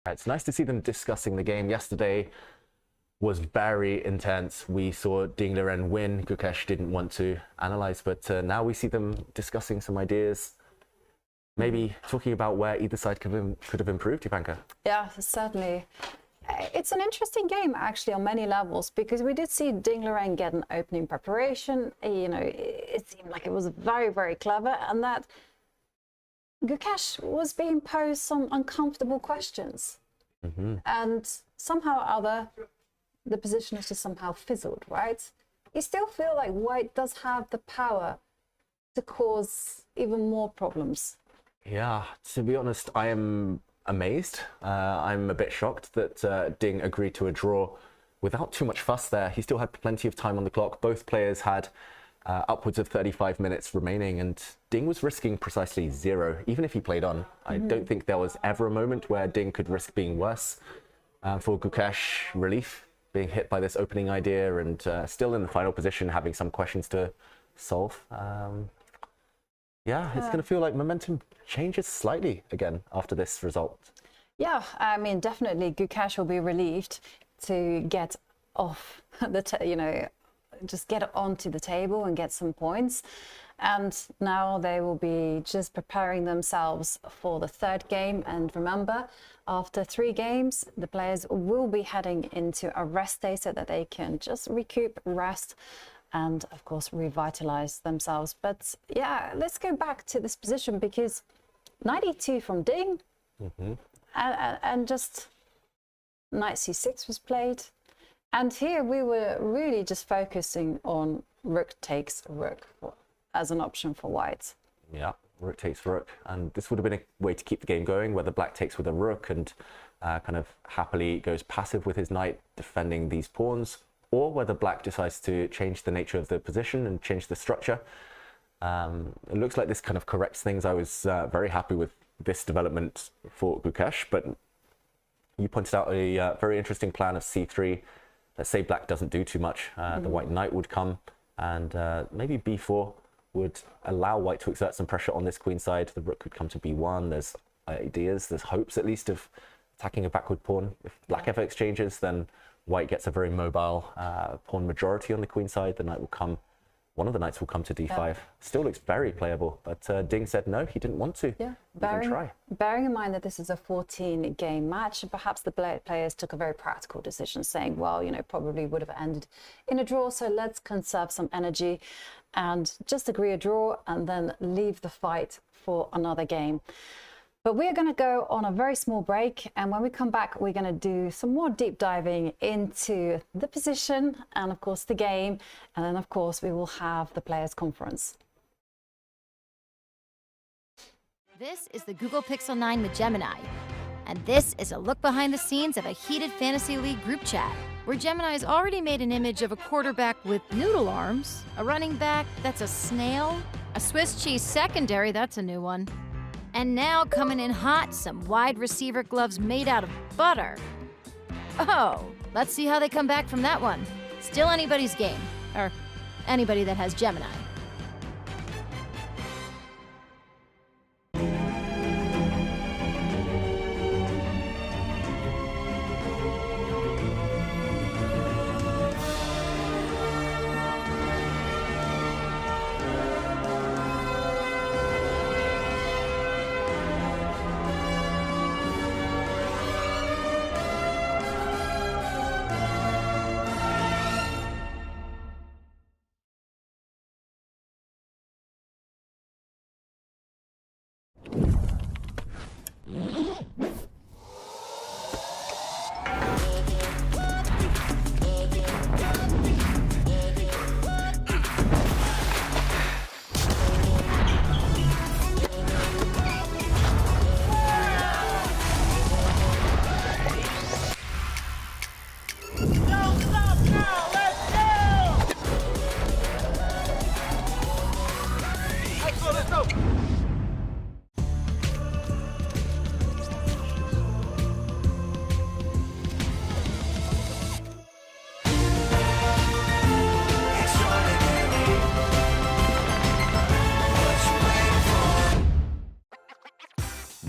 It's nice to see them discussing the game. Yesterday was very intense. We saw Ding Liren win. Gukesh didn't want to analyze, but now we see them discussing some ideas, maybe talking about where either side could have improved, Jovanka. Yeah, certainly. It's an interesting game, actually, on many levels, because we did see Ding Liren get an opening preparation. You know, it seemed like it was very, very clever, and that Gukesh was being posed some uncomfortable questions. And somehow or other, the position is just somehow fizzled, right? You still feel like White does have the power to cause even more problems. Yeah, to be honest, I am amazed. I'm a bit shocked that Ding agreed to a draw without too much fuss there. He still had plenty of time on the clock. Both players had upwards of 35 minutes remaining, and Ding was risking precisely 0, even if he played on. I don't think there was ever a moment where Ding could risk being worse. For Gukesh, relief, being hit by this opening idea and still in the final position, having some questions to solve. Yeah, it's going to feel like momentum changes slightly again after this result. Yeah, I mean, definitely Gukesh will be relieved to get off the, just get onto the table and get some points. And now they will be just preparing themselves for the third game. And remember, after 3 games, the players will be heading into a rest day so that they can just recoup, rest, and of course revitalize themselves. But yeah, let's go back to this position, because 92 from Ding, and just knight c6 was played. And here we were really just focusing on rook takes rook as an option for White. Yeah, rook takes rook, and this would have been a way to keep the game going, whether Black takes with a rook and kind of happily goes passive with his knight defending these pawns, or whether Black decides to change the nature of the position and change the structure. It looks like this kind of corrects things. I was very happy with this development for Gukesh, but you pointed out a very interesting plan of c3. Let's say Black doesn't do too much. The White knight would come, and maybe b4 would allow White to exert some pressure on this queen side. The rook could come to b1. There's ideas, there's hopes at least of attacking a backward pawn. If Black ever exchanges, then White gets a very mobile pawn majority on the queen side. The knight will come, one of the knights will come to d5. Yeah. Still looks very playable, but Ding said no, he didn't want to. Yeah, bearing in mind that this is a 14-game match, perhaps the players took a very practical decision, saying, well, probably would have ended in a draw, so let's conserve some energy and just agree a draw and then leave the fight for another game. But we're going to go on a very small break, and when we come back, we're going to do some more deep diving into the position and, of course, the game. And then, of course, we will have the players' conference. This is the Google Pixel 9 with Gemini. And this is a look behind the scenes of a heated Fantasy League group chat, where Gemini's already made an image of a quarterback with noodle arms, a running back that's a snail, a Swiss cheese secondary, that's a new one. And now coming in hot, some wide receiver gloves made out of butter. Oh, let's see how they come back from that one. Still anybody's game, or anybody that has Gemini.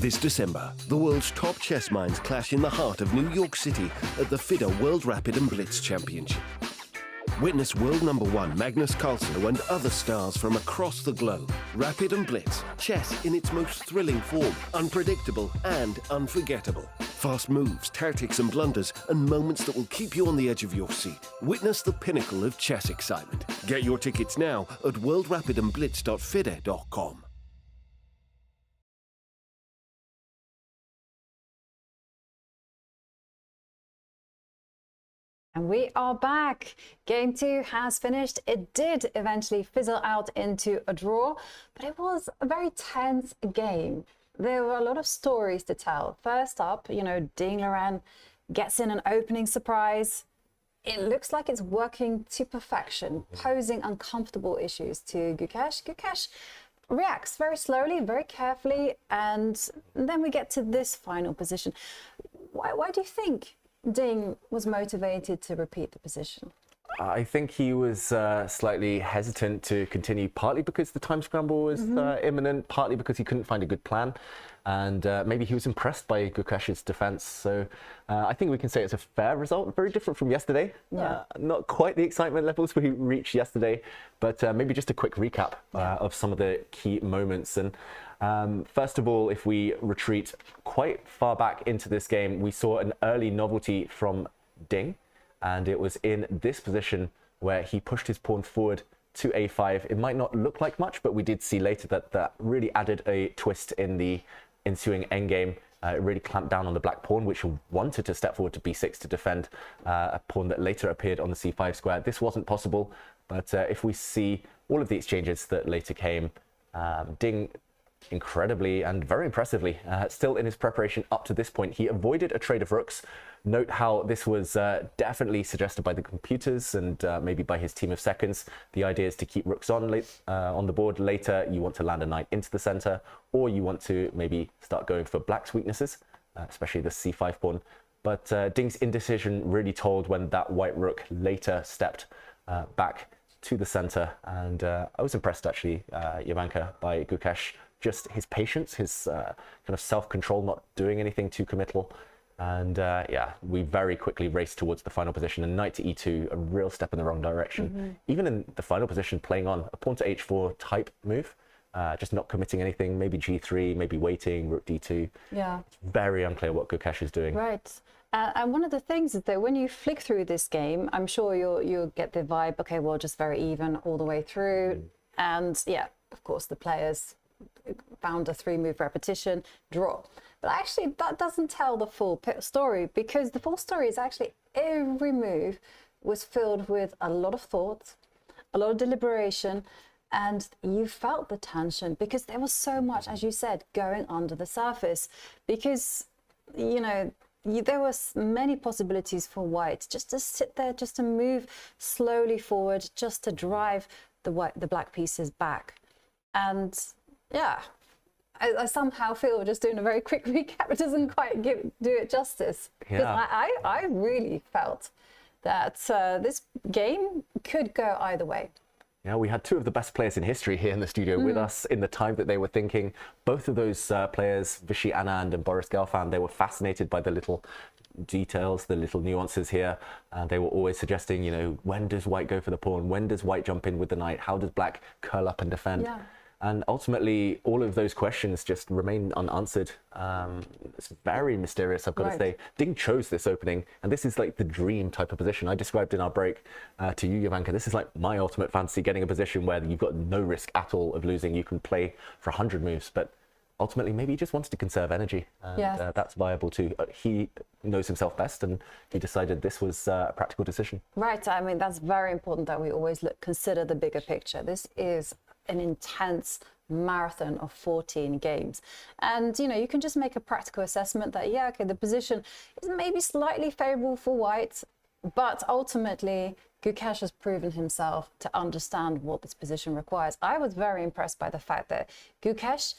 This December, the world's top chess minds clash in the heart of New York City at the FIDE World Rapid and Blitz Championship. Witness world #1 Magnus Carlsen and other stars from across the globe. Rapid and Blitz, chess in its most thrilling form, unpredictable and unforgettable. Fast moves, tactics and blunders, and moments that will keep you on the edge of your seat. Witness the pinnacle of chess excitement. Get your tickets now at worldrapidandblitz.fide.com. And we are back. Game 2 has finished. It did eventually fizzle out into a draw, but it was a very tense game. There were a lot of stories to tell. First up, Ding Liren gets in an opening surprise. It looks like it's working to perfection, posing uncomfortable issues to Gukesh. Gukesh reacts very slowly, very carefully, and then we get to this final position. Why do you think Ding was motivated to repeat the position? I think he was slightly hesitant to continue, partly because the time scramble was imminent, partly because he couldn't find a good plan, and maybe he was impressed by Gukesh's defense. So I think we can say it's a fair result, very different from yesterday. Yeah. Not quite the excitement levels we reached yesterday, but maybe just a quick recap of some of the key moments. And first of all, if we retreat quite far back into this game, we saw an early novelty from Ding. And it was in this position where he pushed his pawn forward to a5. It might not look like much, but we did see later that that really added a twist in the ensuing endgame. It really clamped down on the black pawn, which wanted to step forward to b6 to defend a pawn that later appeared on the c5 square. This wasn't possible, but if we see all of the exchanges that later came, Ding incredibly and very impressively, still in his preparation up to this point, he avoided a trade of rooks. Note how this was definitely suggested by the computers and maybe by his team of seconds. The idea is to keep rooks on the board. Later, you want to land a knight into the center, or you want to maybe start going for black's weaknesses, especially the c5 pawn. But Ding's indecision really told when that white rook later stepped back to the center. And I was impressed, actually, Jovanka, by Gukesh. Just his patience, his kind of self-control, not doing anything too committal. And yeah, we very quickly raced towards the final position, and knight to e2, a real step in the wrong direction. Even in the final position, playing on a pawn to h4 type move, just not committing anything, maybe g3, maybe waiting, rook d2. Yeah. It's very unclear what Gukesh is doing. Right. And one of the things is that when you flick through this game, I'm sure you'll get the vibe, okay, well, just very even all the way through. And yeah, of course, the players found a 3-move repetition, draw. But actually, that doesn't tell the full story, because the full story is actually every move was filled with a lot of thought, a lot of deliberation, and you felt the tension because there was so much, as you said, going under the surface. Because, there was many possibilities for white just to sit there, just to move slowly forward, just to drive the black pieces back. And yeah, I somehow feel just doing a very quick recap, it doesn't quite do it justice. Because I really felt that this game could go either way. Yeah, we had two of the best players in history here in the studio with us in the time that they were thinking. Both of those players, Vishy Anand and Boris Gelfand, they were fascinated by the little details, the little nuances here. And they were always suggesting, when does white go for the pawn? When does white jump in with the knight? How does black curl up and defend? Yeah. And ultimately, all of those questions just remain unanswered. It's very mysterious, I've got to say. Ding chose this opening, and this is like the dream type of position. I described in our break to you, Jovanka, this is like my ultimate fantasy, getting a position where you've got no risk at all of losing. You can play for 100 moves, but ultimately, maybe he just wanted to conserve energy, and that's viable too. He knows himself best, and he decided this was a practical decision. Right, I mean, that's very important that we always consider the bigger picture. This is an intense marathon of 14 games, and you can just make a practical assessment that the position is maybe slightly favorable for white, but ultimately Gukesh has proven himself to understand what this position requires. I was very impressed by the fact that Gukesh,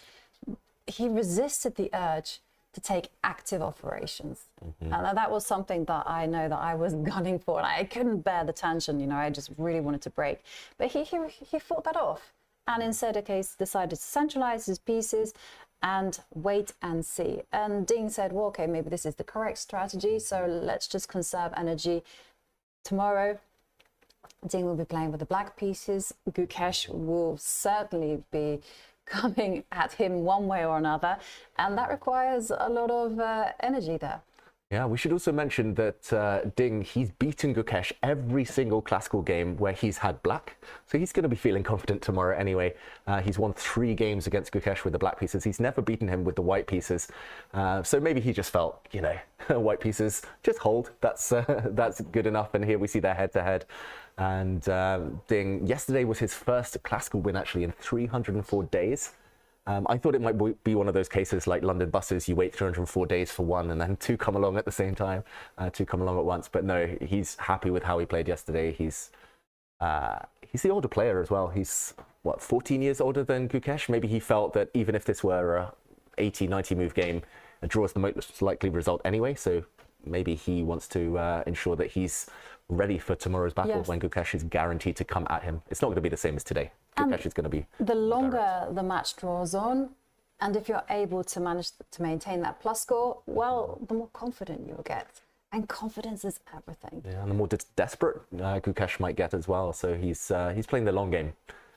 he resisted the urge to take active operations. And that was something that I know that I was gunning for, and I couldn't bear the tension, I just really wanted to break. But he fought that off, and instead, decided to centralize his pieces and wait and see. And Ding said, well, okay, maybe this is the correct strategy, so let's just conserve energy. Tomorrow, Ding will be playing with the black pieces. Gukesh will certainly be coming at him one way or another, and that requires a lot of energy there. Yeah, we should also mention that Ding, he's beaten Gukesh every single classical game where he's had black. So he's going to be feeling confident tomorrow anyway. He's won 3 games against Gukesh with the black pieces. He's never beaten him with the white pieces. So maybe he just felt, you know, white pieces, just hold. That's good enough. And here we see their head-to-head. And Ding, yesterday was his first classical win actually in 304 days. I thought it might be one of those cases like London buses, you wait 304 days for one and then 2 come along at the same time, 2 come along at once. But no, he's happy with how he played yesterday. He's the older player as well. He's, what, 14 years older than Gukesh? Maybe he felt that even if this were a 80, 90 move game, a draw is the most likely result anyway. So maybe he wants to ensure that he's ready for tomorrow's battle when Gukesh is guaranteed to come at him. It's not going to be the same as today. Gukesh is going to be... The longer the match draws on, and if you're able to manage to maintain that plus score, well, the more confident you'll get. And confidence is everything. Yeah, and the more desperate Gukesh might get as well. So he's playing the long game.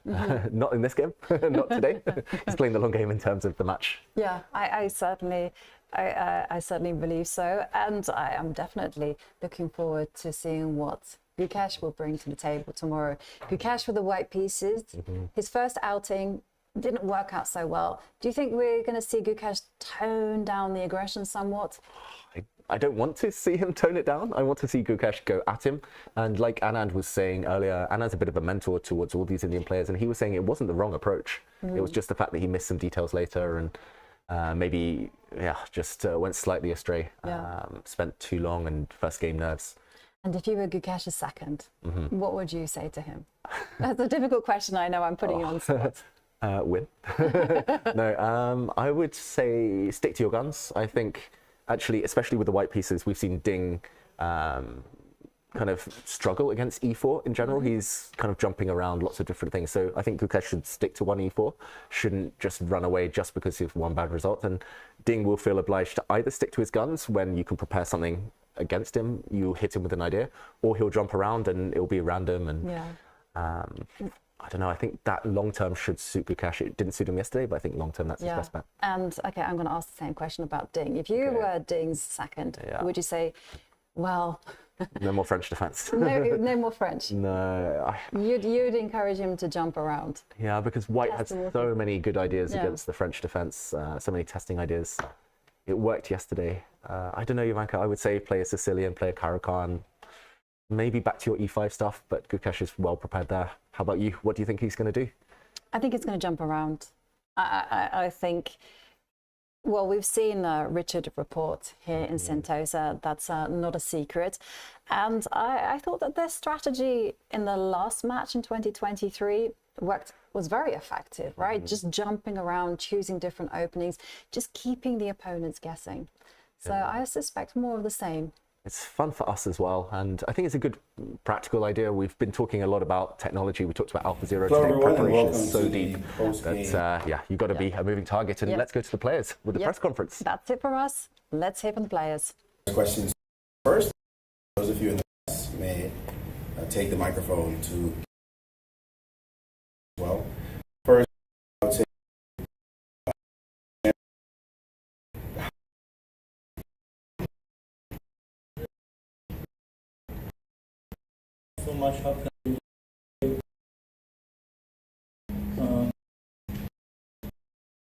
Not in this game, not today. He's playing the long game in terms of the match. Yeah, I certainly believe so, and I am definitely looking forward to seeing what Gukesh will bring to the table tomorrow. Gukesh with the white pieces. His first outing didn't work out so well. Do you think we're going to see Gukesh tone down the aggression somewhat? I don't want to see him tone it down. I want to see Gukesh go at him. And like Anand was saying earlier, Anand's a bit of a mentor towards all these Indian players, and he was saying it wasn't the wrong approach. It was just the fact that he missed some details later and maybe just went slightly astray. Spent too long and first game nerves. And if you were Gukesh's second, what would you say to him? That's a difficult question. I know I'm putting you on the spot. Win. No, I would say stick to your guns. I think actually, especially with the white pieces, we've seen Ding kind of struggle against e4 in general. He's kind of jumping around lots of different things. So I think Gukesh should stick to one e4, shouldn't just run away just because of one bad result. And Ding will feel obliged to either stick to his guns when you can prepare something against him, you hit him with an idea, or he'll jump around and it'll be random. And I don't know, I think that long term should suit Gukesh. It didn't suit him yesterday, but I think long term that's his best bet. And okay, I'm going to ask the same question about Ding. If you were Ding's second, would you say, well... no more French defense. no more French. No. You'd encourage him to jump around. Yeah, because White has so many good ideas against the French defense, so many testing ideas. It worked yesterday. I don't know, Jovanka, I would say play a Sicilian, play a Caro-Kann, maybe back to your e5 stuff, but Gukesh is well prepared there. How about you? What do you think he's going to do? I think he's going to jump around. I think... Well, we've seen Richard report here in Sentosa. That's not a secret. And I thought that their strategy in the last match in 2023 was very effective, right? Just jumping around, choosing different openings, just keeping the opponents guessing. So I suspect more of the same. It's fun for us as well, and I think it's a good practical idea. We've been talking a lot about technology. We talked about AlphaZero today. Preparation is so deep that you've got to be a moving target. And let's go to the players with the press conference. That's it from us. Let's hear from the players. Questions first. Those of you in the press may take the microphone to well. First, I would say. So much help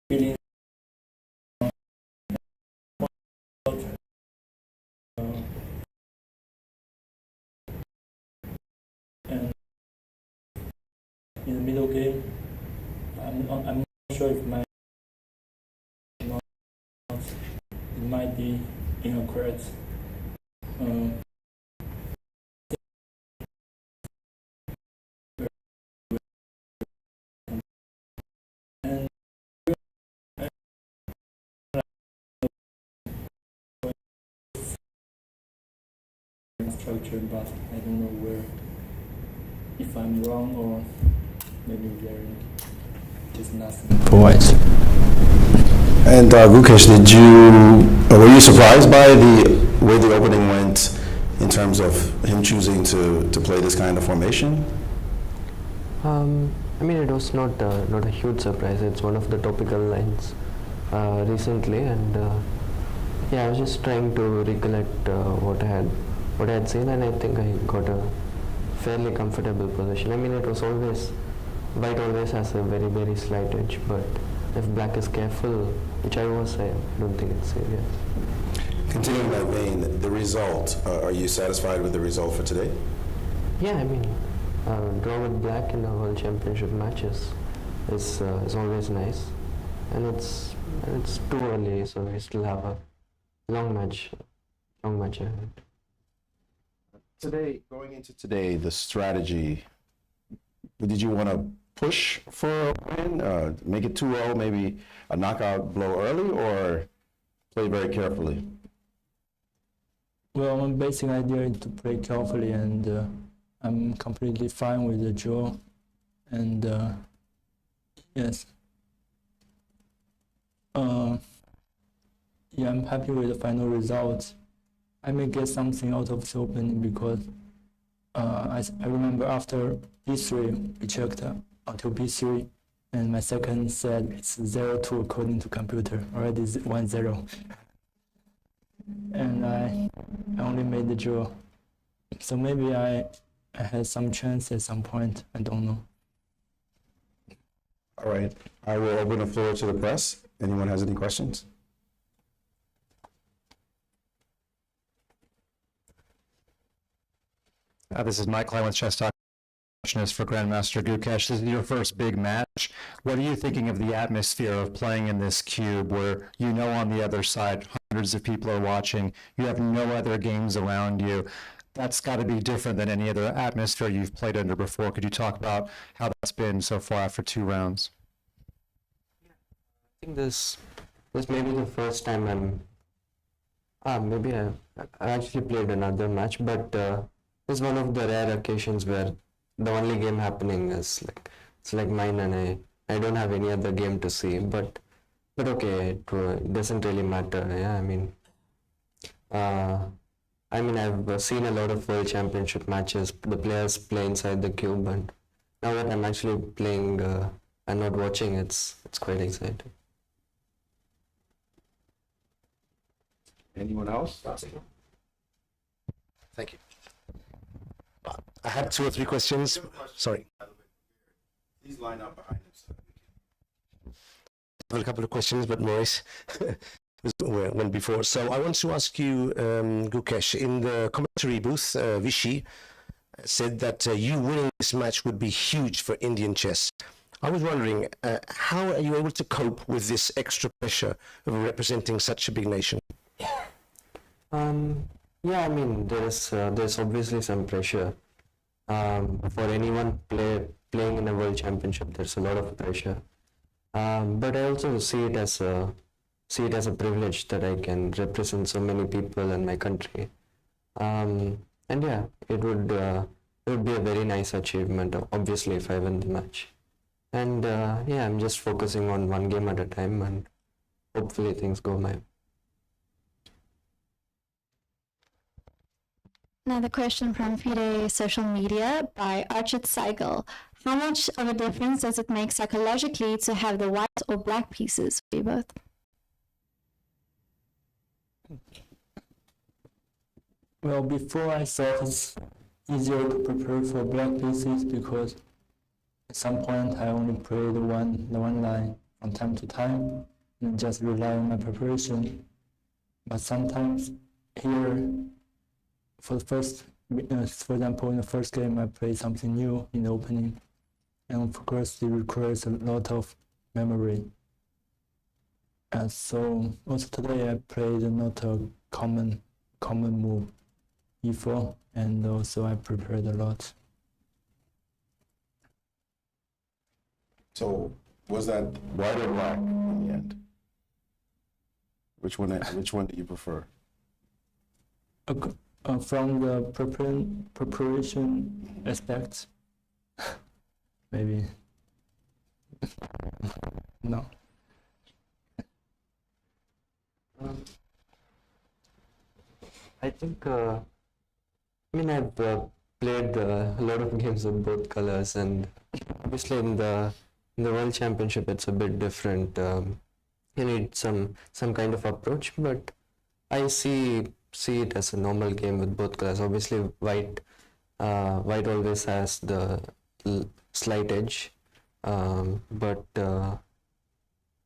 feeling and in the middle game I'm not sure if my it might be inaccurate. Structure, but I don't know where, if I'm wrong or maybe there is nothing. Boys. And Gukesh, were you surprised by the way the opening went in terms of him choosing to play this kind of formation? I mean, it was not a huge surprise. It's one of the topical lines recently, and yeah, I was just trying to recollect what I had seen, and I think I got a fairly comfortable position. I mean, it was always white always has a very, very slight edge, but if black is careful, which I was, I don't think it's serious. Continuing that vein, the result, are you satisfied with the result for today? Yeah, I mean, draw with black in a World Championship matches is always nice, and it's too early, so we still have a long match ahead. Today, going into today, the strategy, did you want to push for a win, make it 2-0, maybe a knockout blow early, or play very carefully? Well, my basic idea is to play carefully, and I'm completely fine with the draw. And yes, yeah, I'm happy with the final result. I may get something out of the opening because I remember after B3 we checked until B3, and my second said it's 0-2 according to computer, already 1-0. And I only made the draw. So maybe I had some chance at some point, I don't know. All right, I will open the floor to the press. Anyone has any questions? This is Mike Klein with Chess Talk. Question is for Grandmaster Gukesh. This is your first big match. What are you thinking of the atmosphere of playing in this cube where you know on the other side hundreds of people are watching, you have no other games around you? That's got to be different than any other atmosphere you've played under before. Could you talk about how that's been so far after 2 rounds? I think this may be the first time maybe I actually played another match, but it's one of the rare occasions where the only game happening is it's like mine, and I don't have any other game to see. But okay, it doesn't really matter. Yeah, I mean I've seen a lot of World Championship matches. The players play inside the cube, and now that I'm actually playing and not watching, it's quite exciting. Anyone else? Thank you. I have 2 or 3 questions. Sorry. Please line up behind him. I have a couple of questions, but Maurice went before. So I want to ask you, Gukesh, in the commentary booth, Vishy said that you winning this match would be huge for Indian chess. I was wondering, how are you able to cope with this extra pressure of representing such a big nation? Yeah, I mean, there's obviously some pressure. For anyone playing in a World Championship, there's a lot of pressure. But I also see it as a privilege that I can represent so many people in my country. And yeah, it would be a very nice achievement, obviously, if I win the match. And yeah, I'm just focusing on one game at a time, and hopefully things go my way. Another question from FIDE social media by Archit Cycle. How much of a difference does it make psychologically to have the white or black pieces for you both? Well, before I thought it's easier to prepare for black pieces because at some point I only play the one line from time to time and just rely on my preparation. But sometimes here, for example, in the first game, I played something new in the opening, and of course, it requires a lot of memory. And so, also today, I played not a common move, e4, and also I prepared a lot. So, was that white or black in the end? Which one do you prefer? From the preparation aspect, maybe no. I think, I've played a lot of games with both colors, and obviously in the World Championship it's a bit different. You need some kind of approach, but I see it as a normal game with both colors. Obviously, white always has the slight edge, but yeah,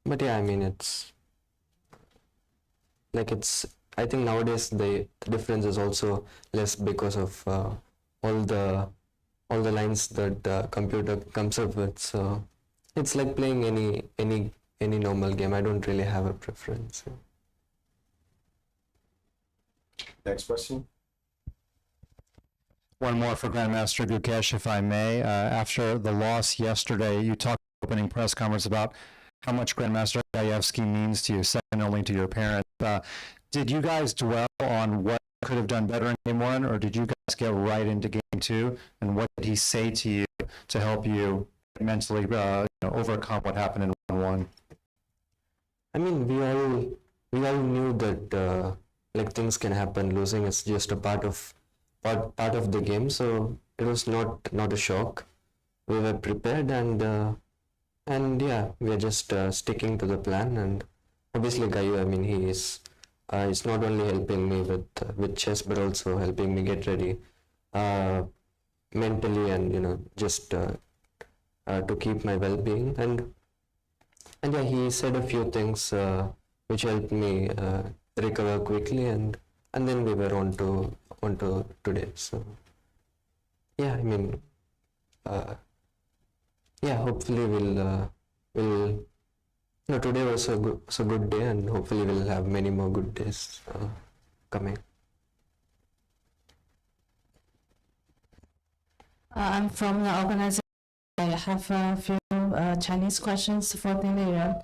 it's like I think nowadays the difference is also less because of all the lines that the computer comes up with. So it's like playing any normal game. I don't really have a preference. Next question. One more for Grandmaster Gukesh, if I may. After the loss yesterday, you talked in the opening press conference about how much Grandmaster Gajewski means to you, second only to your parents. Did you guys dwell on what you could have done better in Game 1, or did you guys get right into Game 2? And what did he say to you to help you mentally overcome what happened in 1-1? I mean, we all knew that like things can happen. Losing is just a part of the game, so it was not a shock. We were prepared, and yeah, we are just sticking to the plan. And obviously, Gayu, I mean, he's not only helping me with chess, but also helping me get ready mentally, and just to keep my well-being. And yeah, he said a few things which helped me recover quickly, and then we were on to today. So yeah, I mean, yeah, hopefully we'll today was a good day, and hopefully we'll have many more good days coming. I'm from the organization. I have a few Chinese questions for Ding Liren.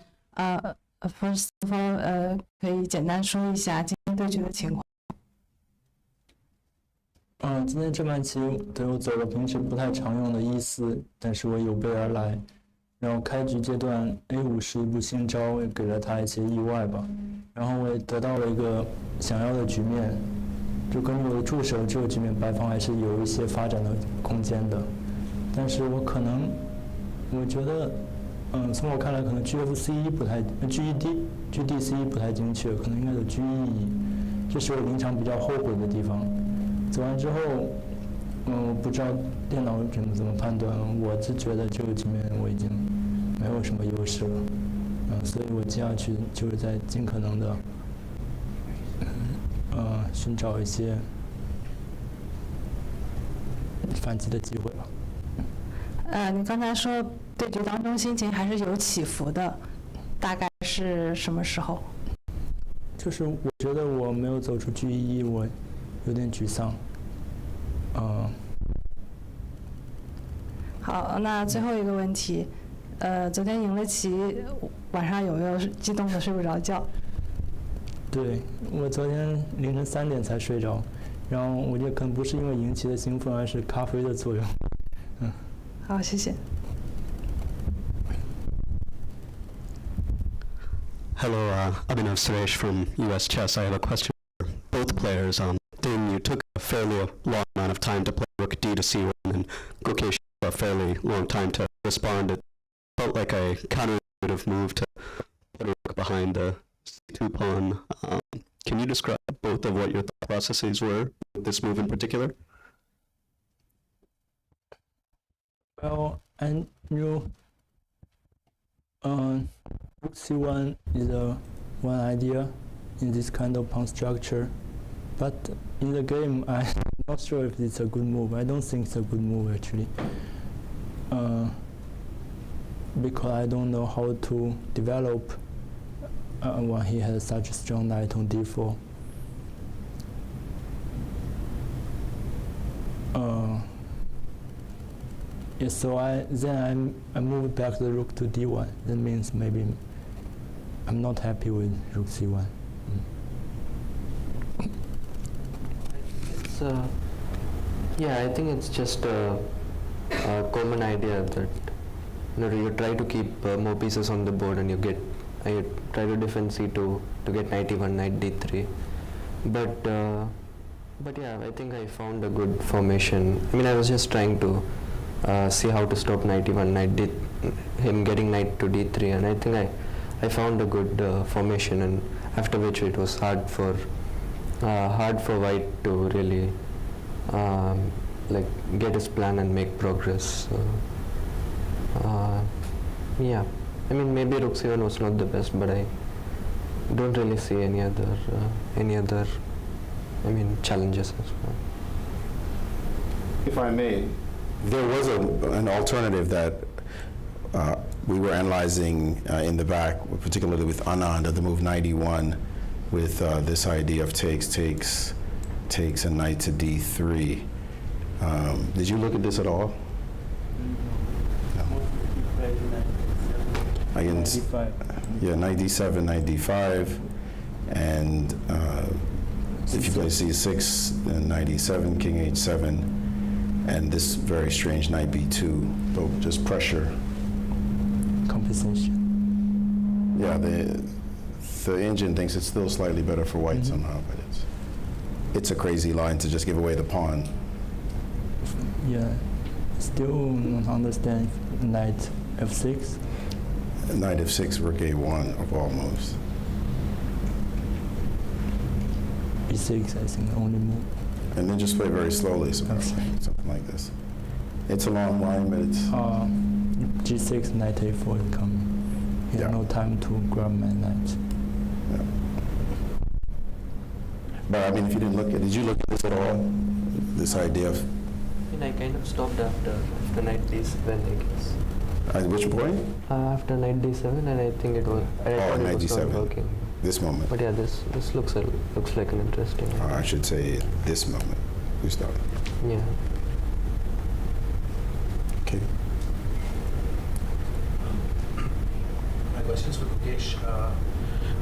First of all, 可以简单说一下今天对局的情况。今天这盘棋对我走了平时不太常用的E4，但是我有备而来。然后开局阶段 A5是一步新招，也给了他一些意外吧。然后我也得到了一个想要的局面，就根据我的助手，这个局面白方还是有一些发展的空间的。但是我觉得，从我看来，可能 GFC1 不太 GDC 不太精确，可能应该有 GE， 这是我临场比较后悔的地方。走完之后，我不知道电脑怎么判断，我是觉得这个局面我已经没有什么优势了，所以我接下去就是在尽可能的，寻找一些反击的机会吧。你刚才说对局当中心情还是有起伏的，大概是什么时候？就是我觉得我没有走出G1，我有点沮丧。好，那最后一个问题，昨天赢了棋，晚上有没有激动的睡不着觉？对，我昨天凌晨3点才睡着，然后我觉得可能不是因为赢棋的兴奋，而是咖啡的作用。好，谢谢。Hello, Abhinav Suresh from US Chess. I have a question for both players. Ding, you took a fairly long amount of time to play rook d to c1, and Gukesh took a fairly long time to respond. It felt like a counterintuitive move to put a rook behind the c2 pawn. Can you describe both of what your thought processes were with this move in particular? Well, I knew rook c1 is one idea in this kind of pawn structure, but in the game I'm not sure if it's a good move. I don't think it's a good move actually, because I don't know how to develop when he has such a strong knight on d4. Yeah, so I moved back the rook to d1. That means maybe I'm not happy with rook c1. Yeah, I think it's just a common idea that you try to keep more pieces on the board and you get I try to defend c2 to get knight e1, knight d3. But yeah, I think I found a good formation. I mean, I was just trying to see how to stop knight e1, him getting knight to d3, and I think I found a good formation, and after which it was hard for white to really like get his plan and make progress. Yeah, I mean, maybe rook c1 was not the best, but I don't really see any other I mean, challenges as well. If I may, there was an alternative that we were analyzing in the back, particularly with Anand, of the move knight e1, with this idea of takes, and knight to d3. Did you look at this at all? No. Yeah, knight d7, knight d5, and if you play c6, then knight e7, king h7, and this very strange knight b2, but just pressure. Compensation. Yeah, the engine thinks it's still slightly better for white somehow, but it's a crazy line to just give away the pawn. Yeah, still don't understand knight f6. Knight f6, rook a1 of all moves. b6, I think, only move. And then just play very slowly, something like this. It's a long line, but it's... g6, knight a4 coming. He had no time to grab my knight. Yeah. But I mean, if you didn't look at, did you look at this at all? This idea of... I mean, I kind of stopped after knight d7, I guess. At which point? After knight d7, and I think it was... knight d7. Working. This moment. But yeah, this looks like an interesting... I should say this moment. We start. Yeah. Okay. My questions for Gukesh.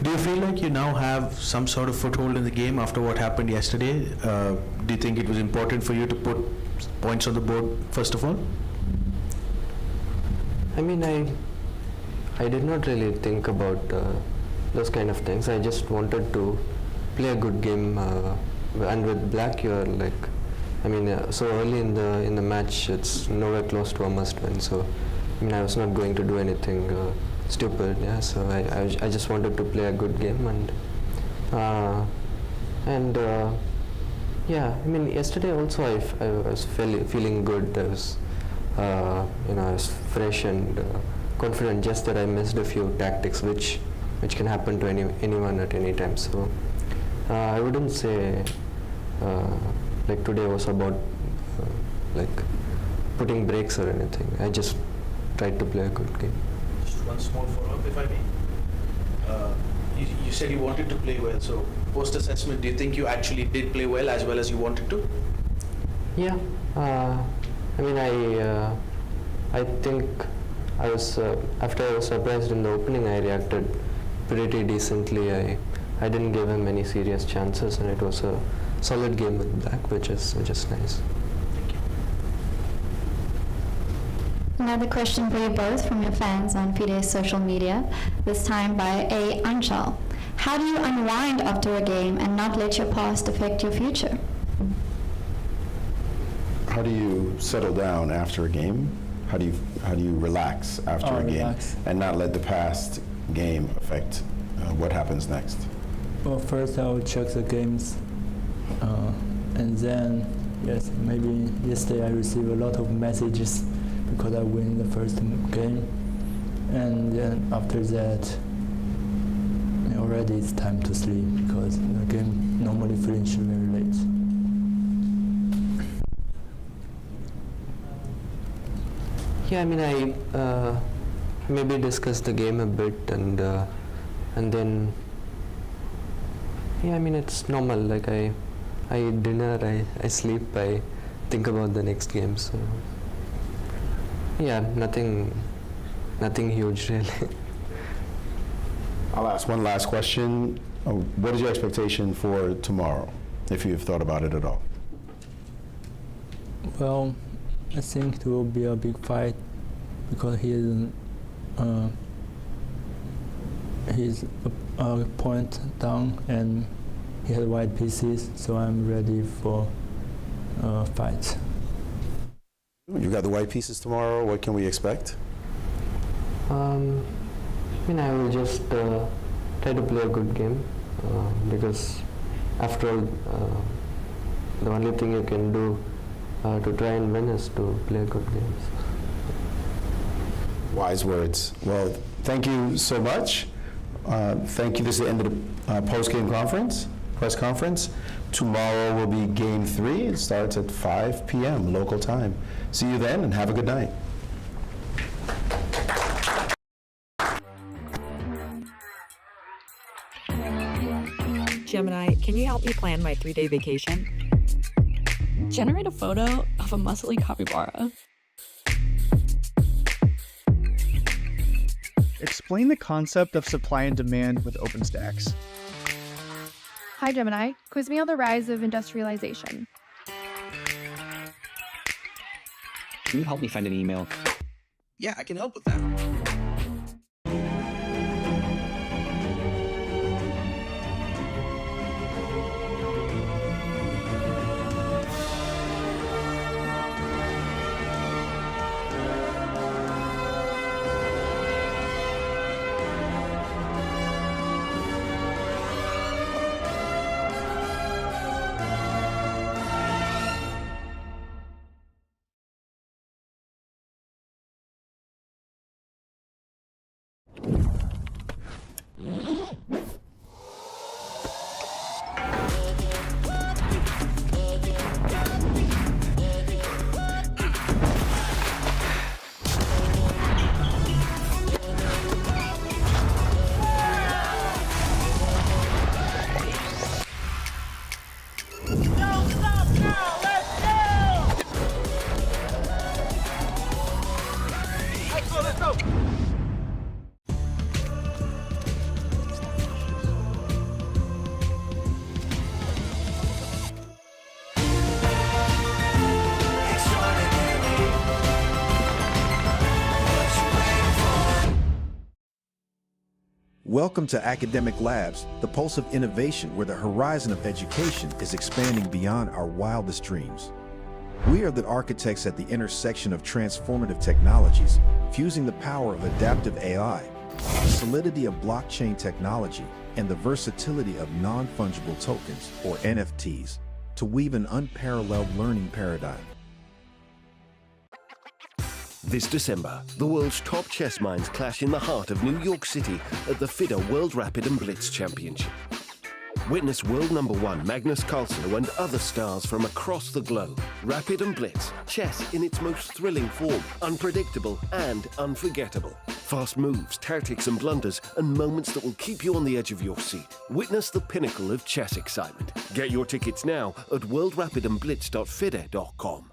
Do you feel like you now have some sort of foothold in the game after what happened yesterday? Do you think it was important for you to put points on the board first of all? I mean, I did not really think about those kind of things. I just wanted to play a good game, and with black you're like, I mean, so early in the match it's nowhere close to a must-win. So I mean, I was not going to do anything stupid. Yeah, so I just wanted to play a good game, and yeah, I mean, yesterday also I was feeling good. I was I was fresh and confident. Just that I missed a few tactics, which can happen to anyone at any time. So I wouldn't say like today was about like putting breaks or anything. I just tried to play a good game. Just one small follow-up, if I may. You said you wanted to play well. So post-assessment, do you think you actually did play well as you wanted to? Yeah. I mean, I think I was after I was surprised in the opening, I reacted pretty decently. I didn't give him any serious chances, and it was a solid game with black, which is nice. Another question for you both from your fans on FIDE's social media, this time by A. Anshal. How do you unwind after a game and not let your past affect your future? How do you settle down after a game? How do you relax after a game and not let the past game affect what happens next? Well, first I will check the games, and then yes, maybe yesterday I received a lot of messages because I win the first game, and then after that already it's time to sleep because the game normally finishes very late. Yeah, I mean, I maybe discuss the game a bit, and then yeah, I mean, it's normal. Like I eat dinner, I sleep, I think about the next game. So yeah, nothing huge really. I'll ask one last question. What is your expectation for tomorrow, if you've thought about it at all? Well, I think it will be a big fight because he he's a point down and he had white pieces, so I'm ready for fight. You got the white pieces tomorrow. What can we expect? I I will just try to play a good game because after all, the only thing you can do to try and win is to play good games. Wise words. Well, thank you so much. Thank you. This is the end of the post-game press conference. Tomorrow will be game 3. It starts at 5 p.m. local time. See you then and have a good night. Gemini, can you help me plan my 3-day vacation? Generate a photo of a muscly capybara. Explain the concept of supply and demand with OpenStax. Hi Gemini, quiz me on the rise of industrialization. Can you help me find an email? Yeah, I can help with that. Welcome to Academic Labs, the pulse of innovation where the horizon of education is expanding beyond our wildest dreams. We are the architects at the intersection of transformative technologies, fusing the power of adaptive AI, the solidity of blockchain technology, and the versatility of non-fungible tokens, or NFTs, to weave an unparalleled learning paradigm. This December, the world's top chess minds clash in the heart of New York City at the FIDE World Rapid and Blitz Championship. Witness world #1 Magnus Carlsen and other stars from across the globe. Rapid and Blitz, chess in its most thrilling form, unpredictable and unforgettable. Fast moves, tactics and blunders, and moments that will keep you on the edge of your seat. Witness the pinnacle of chess excitement. Get your tickets now at worldrapidandblitz.fide.com.